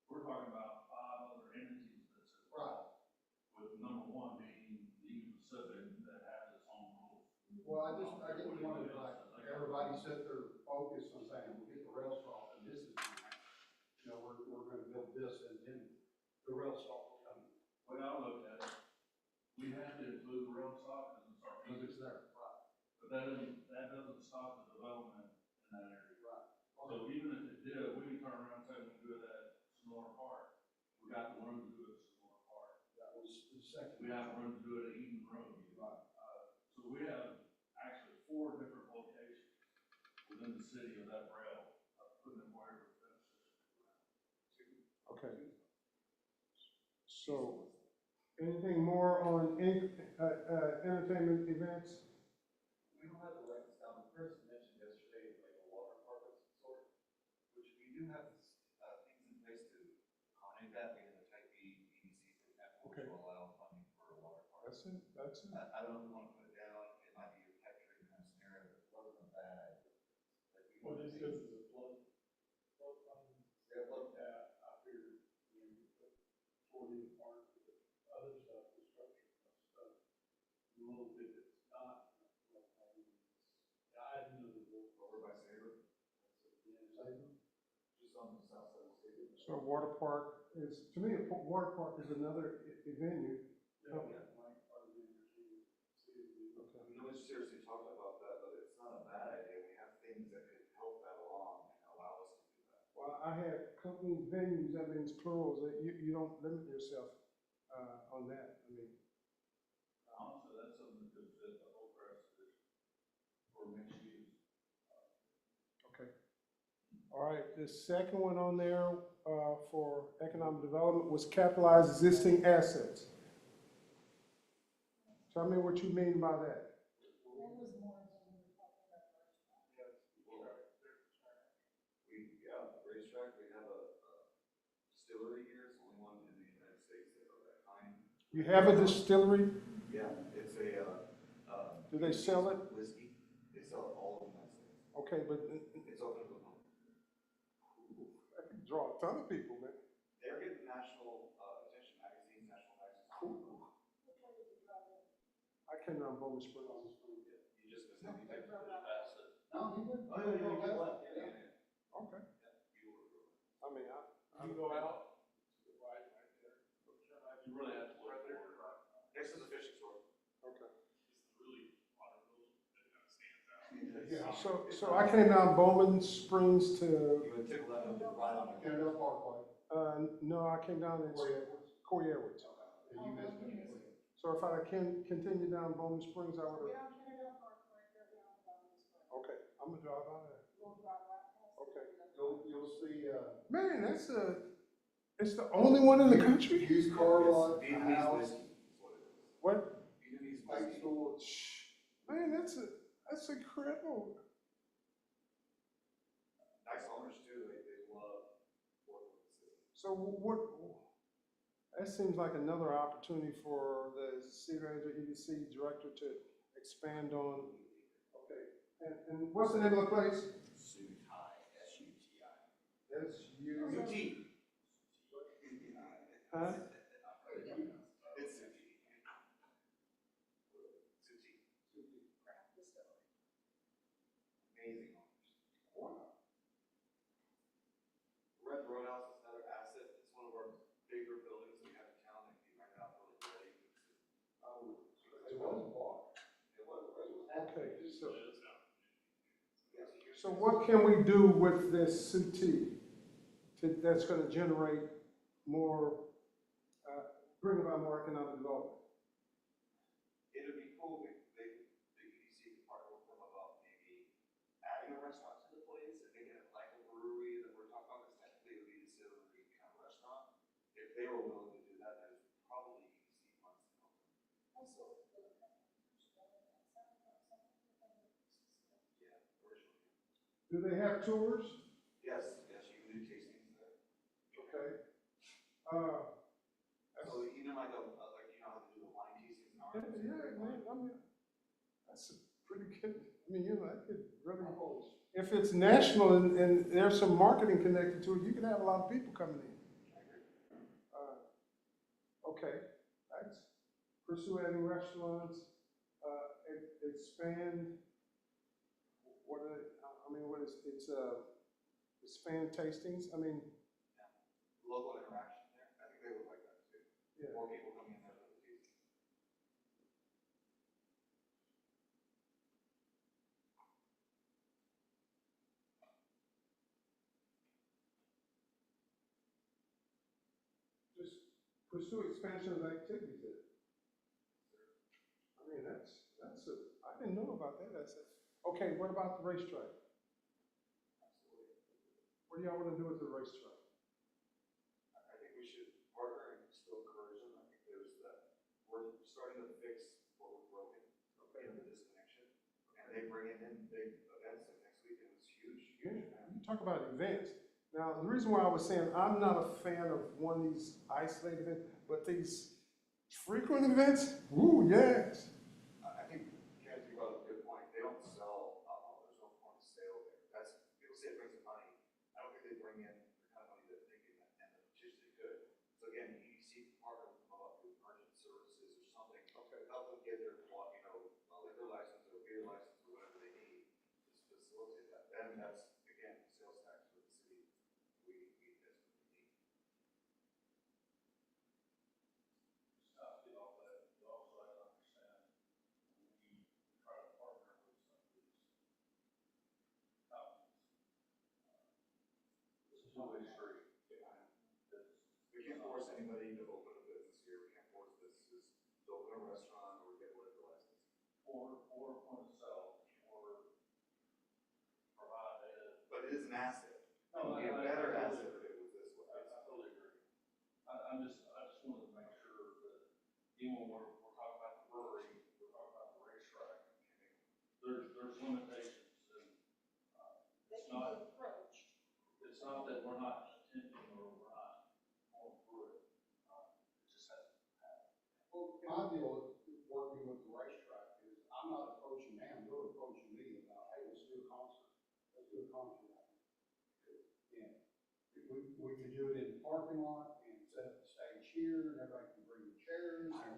we're talking about 5 other entities that's involved. With number 1 being Union Pacific that has its own rules. Well, I didn't want to, like, everybody set their focus on saying, we'll get the rail stop, and this is, you know, we're gonna build this, and then the rail stop will come, Well, I looked at it, we have to include the rail stop because it's our because piece. it's there. Right. But that doesn't stop the development in that area. Right. So even if it did, we can turn around and say we can do it at Sonora Park. We got the room to do it at Sonora Park. That was the second. We have room to do it at Eden Road. Right. So we have actually 4 different locations within the city of that rail, putting in wherever fences. Okay. So, anything more on entertainment events? We don't have the right stuff. Chris mentioned yesterday, like a water park of some sort, which we do have things in place to accommodate that. We have a type B EDC, for example, which Okay. will allow funding for a water park. That's it, that's it. I don't know if we want to put it down. It might be a pipe dream kind of scenario, but it wasn't a bad idea. Like, we Well, wanna just see- because it's a flood fund. Yeah, flood. Yeah, I figured, you know, you put 40 park, but other stuff, construction stuff, a little bit, it's not. I didn't know the rule. Over by Sabre, just on the south side of Sabre. So water park is, to me, water park is another venue. Yeah, Mike, part of the engineering, Okay. No one's seriously talked about that, but it's not a bad idea. We have things that could help that along and allow us to do that. Well, I have companies, venues, that means plurals, that you don't limit yourself, on that, I mean. Honestly, that's something that could fit the whole crest for mixed use. Okay. All right, the second one on there, for economic development was capitalize existing assets. Tell me what you mean by that. That was more than we were talking about first. Racetrack, we have a distillery here. It's the only one in the United States that of that kind. You have a distillery, Yeah, it's a, do they sell it? whiskey. They sell it all over the United States. Okay, but It's open to the public. I can draw a ton of people, man. They're getting national, attention, magazines, national magazines. Cool. I came down Bowman Springs. You just missed it. That's it. No, he didn't. Oh, yeah, you left. Yeah, yeah. Okay. You were. I mean, You go out to the right there. You really have to look for it. Next to the fishing store. okay. It's really waterville that kind of stands out. Yeah. So I came down Bowman Springs to, You would tickle that up right on the. Kennedale Parkway, no, I came down in Corey Edwards, Corey Edwards. and you missed it. So if I can continue down Bowman Springs, I would Get have, on Kennedale Parkway, go down Bowman Springs. okay, I'm gonna drive by there. We'll drive right past. Okay. You'll see, Man, it's the only one in the country? used car lot, a Vietnamese house, whiskey is what it is. What? Vietnamese bike whiskey. store. Man, that's incredible. Nice owners too. They love working with the city. So what, that seems like another opportunity for the city manager, EDC director to expand on. Okay, and what's the name of the place? Sutai, S-U-T-I. S-U. UT. Huh? It's Suti. Suti. Craft distillery. Amazing owners. Wow. Red Roadhouse is another asset. It's one of our bigger buildings we have in town that we might not really ready. It was bought. It was. Okay, so what can we do with this CT that's gonna generate more, bring about more economic development? It'd be cool if the EDC could partner with them about maybe adding a restaurant to the place and making it like a brewery that we're talking about, because technically it would be a distillery kind of restaurant. If they were willing to do that, there's probably EDC funds to help them. Yeah, originally. Do they have tours? Yes, yes, you can do tastings there. Okay. So even like like you know how to do the wine tastings in our. Yeah, man, I mean, that's a pretty good, I mean, you know, that could really, if it's national and there's some marketing connected to it, you can have a lot of people coming in. Okay, that's, pursue adding restaurants, expand, what are, I mean, what is, it's, expand tastings, I mean, Local interaction there, I think they would like that too. yeah. More people coming in there for the tasting. Just pursue expansion of activities there. I mean, that's a, I didn't know about that, that's it. Okay, what about the racetrack? What do y'all wanna do with the racetrack? I think we should partner and still encourage them. I think there's that, we're starting to fix what was broken in the disconnection. And they bring it in big events like next week, and it's huge, huge. You talk about events. Now, the reason why I was saying I'm not a fan of one of these isolated events, but these frequent events, woo, yes. I think Kenneth, you brought up a good point. They don't sell alcohol. There's no point of sale there. That's, people say it brings in money. I don't think they bring in the kind of money that they can and the potentially could. So again, EDC can partner with them about the emergent services or something. Okay. Help them get their, you know, a liquor license or beer license or whatever they need to facilitate that. And that's, again, sales tax for the city. We desperately need. You know, but you also have to understand, we try to partner with some of these companies. It's a two-way street. We can't force anybody to open a business here. We can't force businesses to open a restaurant or get a liquor license. Or point of sale, or provide a. But it is an asset. It No, would be a I- better I- asset if it was this way. I totally agree. I just wanted to make sure that even when we're talking about the brewery, we're talking about the racetrack, there's limitations and, it's not, it's not that we're not attending or we're not going through it. It just hasn't happened. Well, my deal with working with the racetrack is I'm not approaching them, they're approaching me about, hey, let's do a concert. Let's do a concert out here. And we can do it in the parking lot and set up the stage here and everybody can bring the chairs and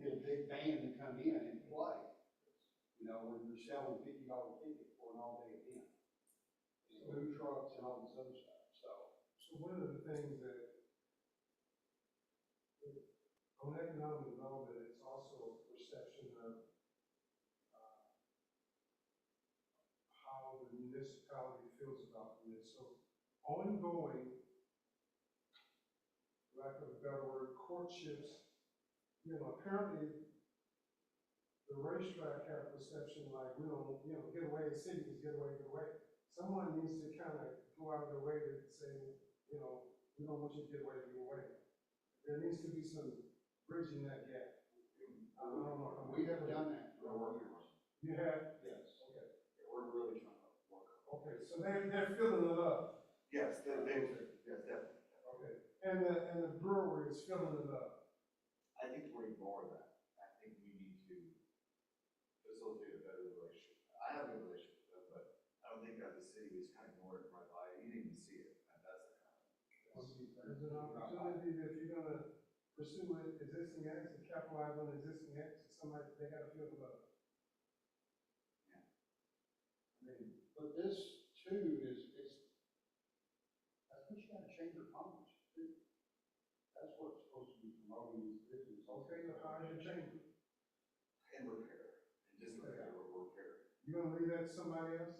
get a big band to come in and play. You know, where you're selling $50 tickets for an all-day event. And food trucks and all this other stuff, so. So one of the things that, on economic development, it's also a perception of how the municipality feels about this. So ongoing, lack of a better word, courtships, you know, apparently the racetrack have a perception like, we don't, you know, get away, cities get away, get away. Someone needs to kind of go out of their way to say, you know, we don't want you to get away, get away. There needs to be some bridging that gap. I don't know. We have done that. We're working on it. You have? Yes. Okay. We're really trying to work on it. Okay, so they're feeling the love. Yes, yes, definitely. Okay. And the brewery is filling it up. I think we're ignoring that. I think we need to facilitate a better relationship. I have a good relationship with them, but I don't think as a city, we just kind of ignore it right by, you didn't even see it, and that's the kind of. There's an opportunity that if you're gonna pursue existing acts and capitalize on existing acts, somebody, they gotta feel the love. But this too I think you gotta change your comments too. That's what's supposed to be promoting these businesses. Okay, look, how is your chamber? And repair, and just repair, repair. You gonna leave that to somebody else?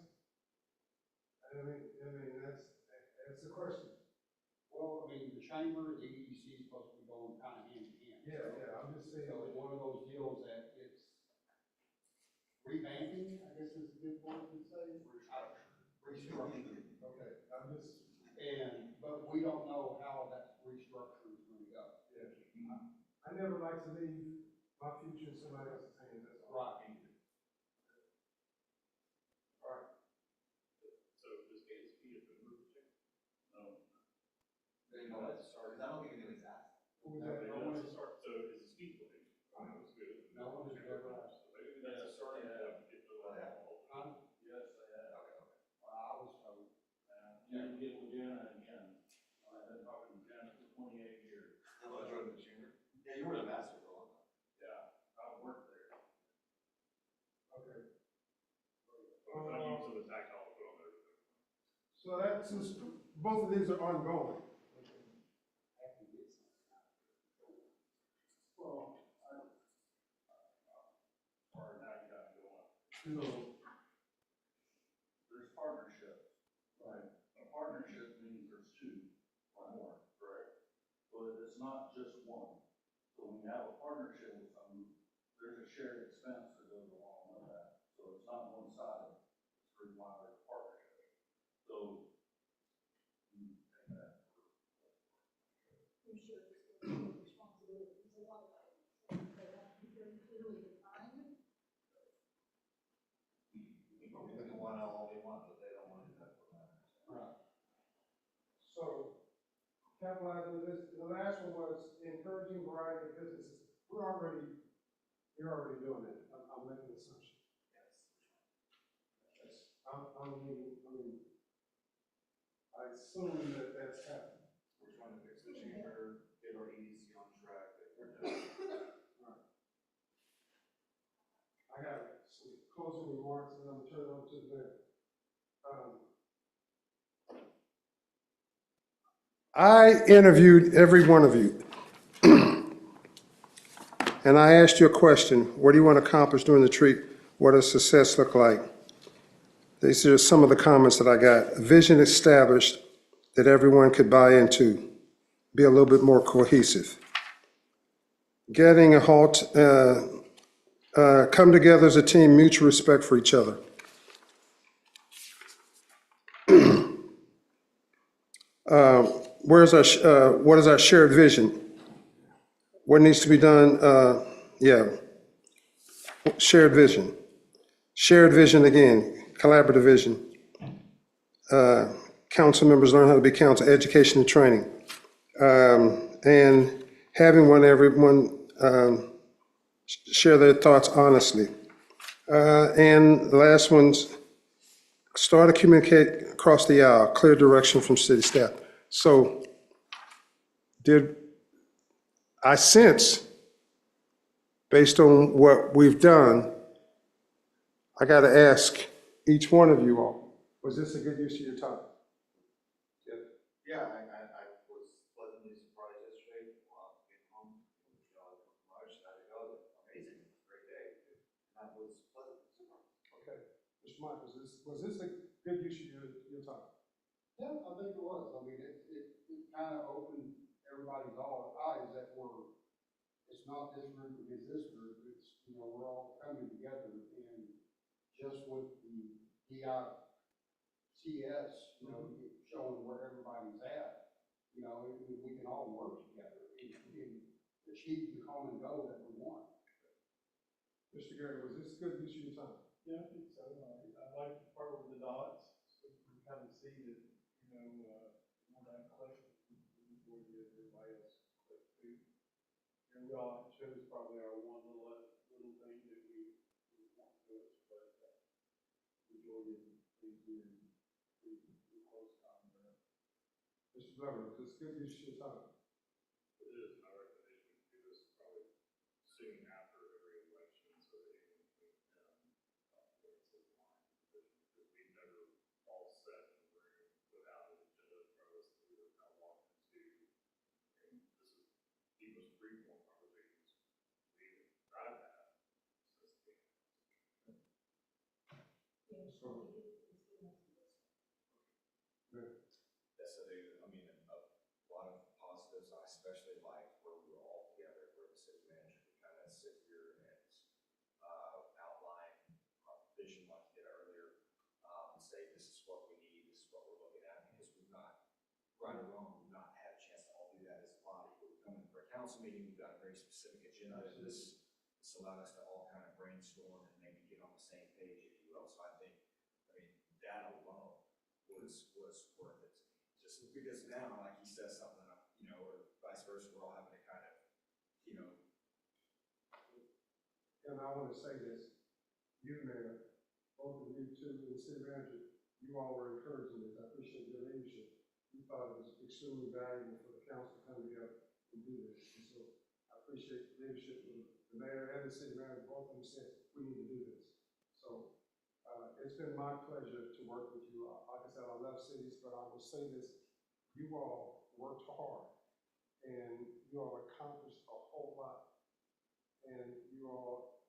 I mean, that's the question. Well, I mean, the chamber, the EDC is supposed to be going kind of hand in hand. Yeah, I'm just saying. So it's one of those deals that it's revamping, I guess is a good word to say. Restructuring. Okay, I'm just. But we don't know how that restructuring is gonna go. Yeah. I never like to leave my future in somebody else's hands, that's all. Right. All right. So does KSP have been moved to? No. They know that's started, 'cause I don't think anybody's asked. Who was that? Maybe No one that's is- a start. So is the speed limit? That's good. No one has ever asked. So maybe that's a starting point to get the Oh, yeah. Huh? Yes, they have. Okay, okay. Well, I was told. You can get with Jenna again. I've been talking to Jenna for 28 years. How about joining the chamber? Yeah, you were the master for a long time. Yeah, I worked there. Okay. I'm not used to the tactile put on there. So that's just, both of these are ongoing. Well, or now you got to go on. You know, There's partnerships. Right. A partnership means there's two or more. Correct. But it's not just one. So when you have a partnership with someone, there's a shared expense that goes along with that. So it's not one-sided. It's required partnership. So you take that. I'm sure there's responsibilities, a lot of items, they have to be very clearly defined. They can want all they want, but they don't want to do that for that. right. So, capitalizing on this, the last one was encouraging variety of businesses. You're already doing it. I'm making an assumption. Yes. I assume that that's happening. We're trying to fix the chamber, get our EDC on track, that we're done. I got some closing remarks and I'm gonna turn it over to the mayor. I interviewed every one of you. And I asked you a question, what do you want to accomplish during the retreat? What does success look like? These are some of the comments that I got. A vision established that everyone could buy into, be a little bit more cohesive. Getting a halt, come together as a team, mutual respect for each other. What is our shared vision? What needs to be done? Shared vision. Shared vision again, collaborative vision. Council members learn how to be council, education and training. And having everyone share their thoughts honestly. And the last one's start to communicate across the aisle, clear direction from city staff. So I sense, based on what we've done, I got to ask each one of you all, was this a good use of your time? Yeah, I was pleasantly surprised yesterday, getting home, much, had to go, amazing, great day. That was pleasant. Okay. Mr. Mike, was this a good use of your time? Yeah, I think it was. I mean, it kind of opened everybody's eyes that it's not this group against this group. It's, we're all coming together and just with the DICS, showing where everybody's at, we can all work together and achieve the common goal that we want. Mr. Gary, was this a good use of your time? Yeah, I think so. I like the part with the dots, so you can kind of see that, you know, all that collection before you And we all chose probably our one little thing that we want to do, but enjoy it, please do, close time there. Mr. Glover, just good use of your time. It is, my recommendation would do this probably soon after every election, so that it can, points of line, because we've never all sat in the room without an agenda in front of us, that we were kind of walked into. And this is the most frequent conversations we even tried to have since the beginning. So, Yes, I do. I mean, a lot of positives. I especially like where we were all together, where the city manager could kind of sit here and outline our vision like he did earlier, and say, this is what we need, this is what we're looking at, because we've not, right or wrong, we've not had a chance to all do that as a body. We're coming for a council meeting, we've got a very specific agenda. This allowed us to all kind of brainstorm and maybe get on the same page, if you will. So I think, that alone was worth it to me. Just because now, like he says something, or vice versa, we're all having to kind of, and I want to say this, you, Mayor, both of you two, and the city manager, you all were encouraging this. I appreciate your leadership. You thought it was extremely valuable for the council to come together and do this. And so I appreciate the leadership of the mayor and the city manager. Both of them said, we need to do this. So it's been my pleasure to work with you. Like I said, I love cities, but I will say this, you all worked hard and you all accomplished a whole lot. And you all,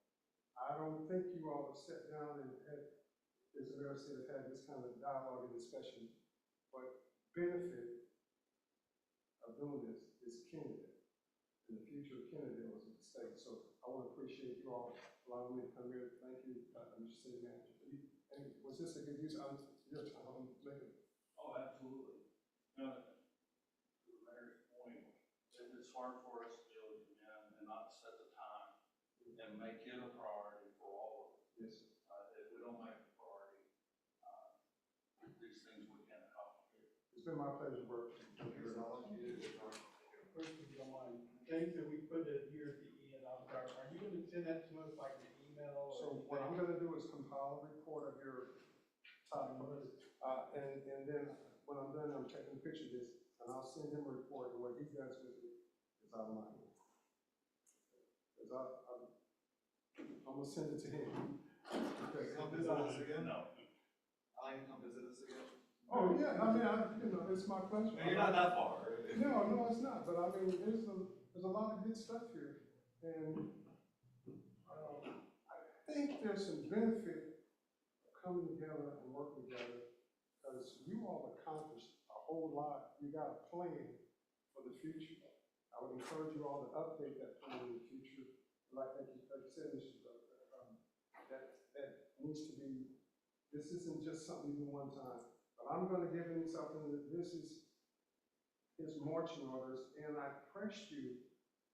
I don't think you all have sat down and had, as the mayor said, have had this kind of dialogue and discussion. What benefit of doing this is Kennedale and the future of Kennedale as a state. So I want to appreciate you all allowing me to come here. Thank you, Mr. City Manager. And was this a good use of your time? Oh, absolutely. To the mayor's point, it's hard for us to be able to come in and not set the time and make it a priority for all of us. Yes, sir. If we don't make it a priority, these things we can't accomplish. It's been my pleasure working with you. First, if you don't mind, things that we put it here at the end, are you gonna send that to us like an email? So what I'm gonna do is compile a report of your top priorities. And then when I'm done, I'm taking a picture of this and I'll send him a report, and what he does with it is out of my hands. Cause I'm gonna send it to him. Come visit us again? No. I can come visit us again? Oh, yeah, I mean, it's my pleasure. You're not that far. No, it's not, but I mean, there's a lot of good stuff here, and, I think there's some benefit of coming together and working together, because you all accomplished a whole lot. You got a plan for the future. I would encourage you all to update that plan in the future. Like you said, Mr. that needs to be, this isn't just something you do one time. But I'm gonna give him something that this is his marching orders, and I pressed you,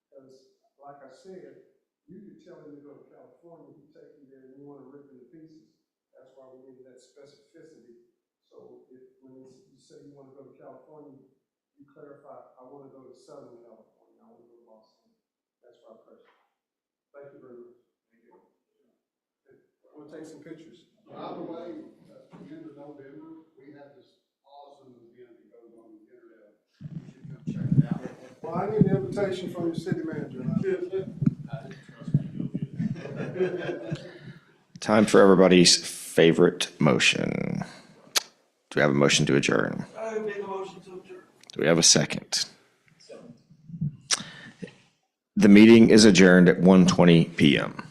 because like I said, you could tell him to go to California, he'd take you there and you wanna rip into pieces. That's why we needed that specificity. So when you say you wanna go to California, you clarify, I wanna go to Southern California, I wanna go to Boston. That's why I pressed you. Thank you very much. Thank you. We'll take some pictures. By the way, at the end of November, we have this awesome event that goes on in Kennedale. You should come check it out. Well, I need an invitation from the city manager. Time for everybody's favorite motion. Do we have a motion to adjourn? I make a motion to adjourn. Do we have a second? The meeting is adjourned at 1:20 p.m.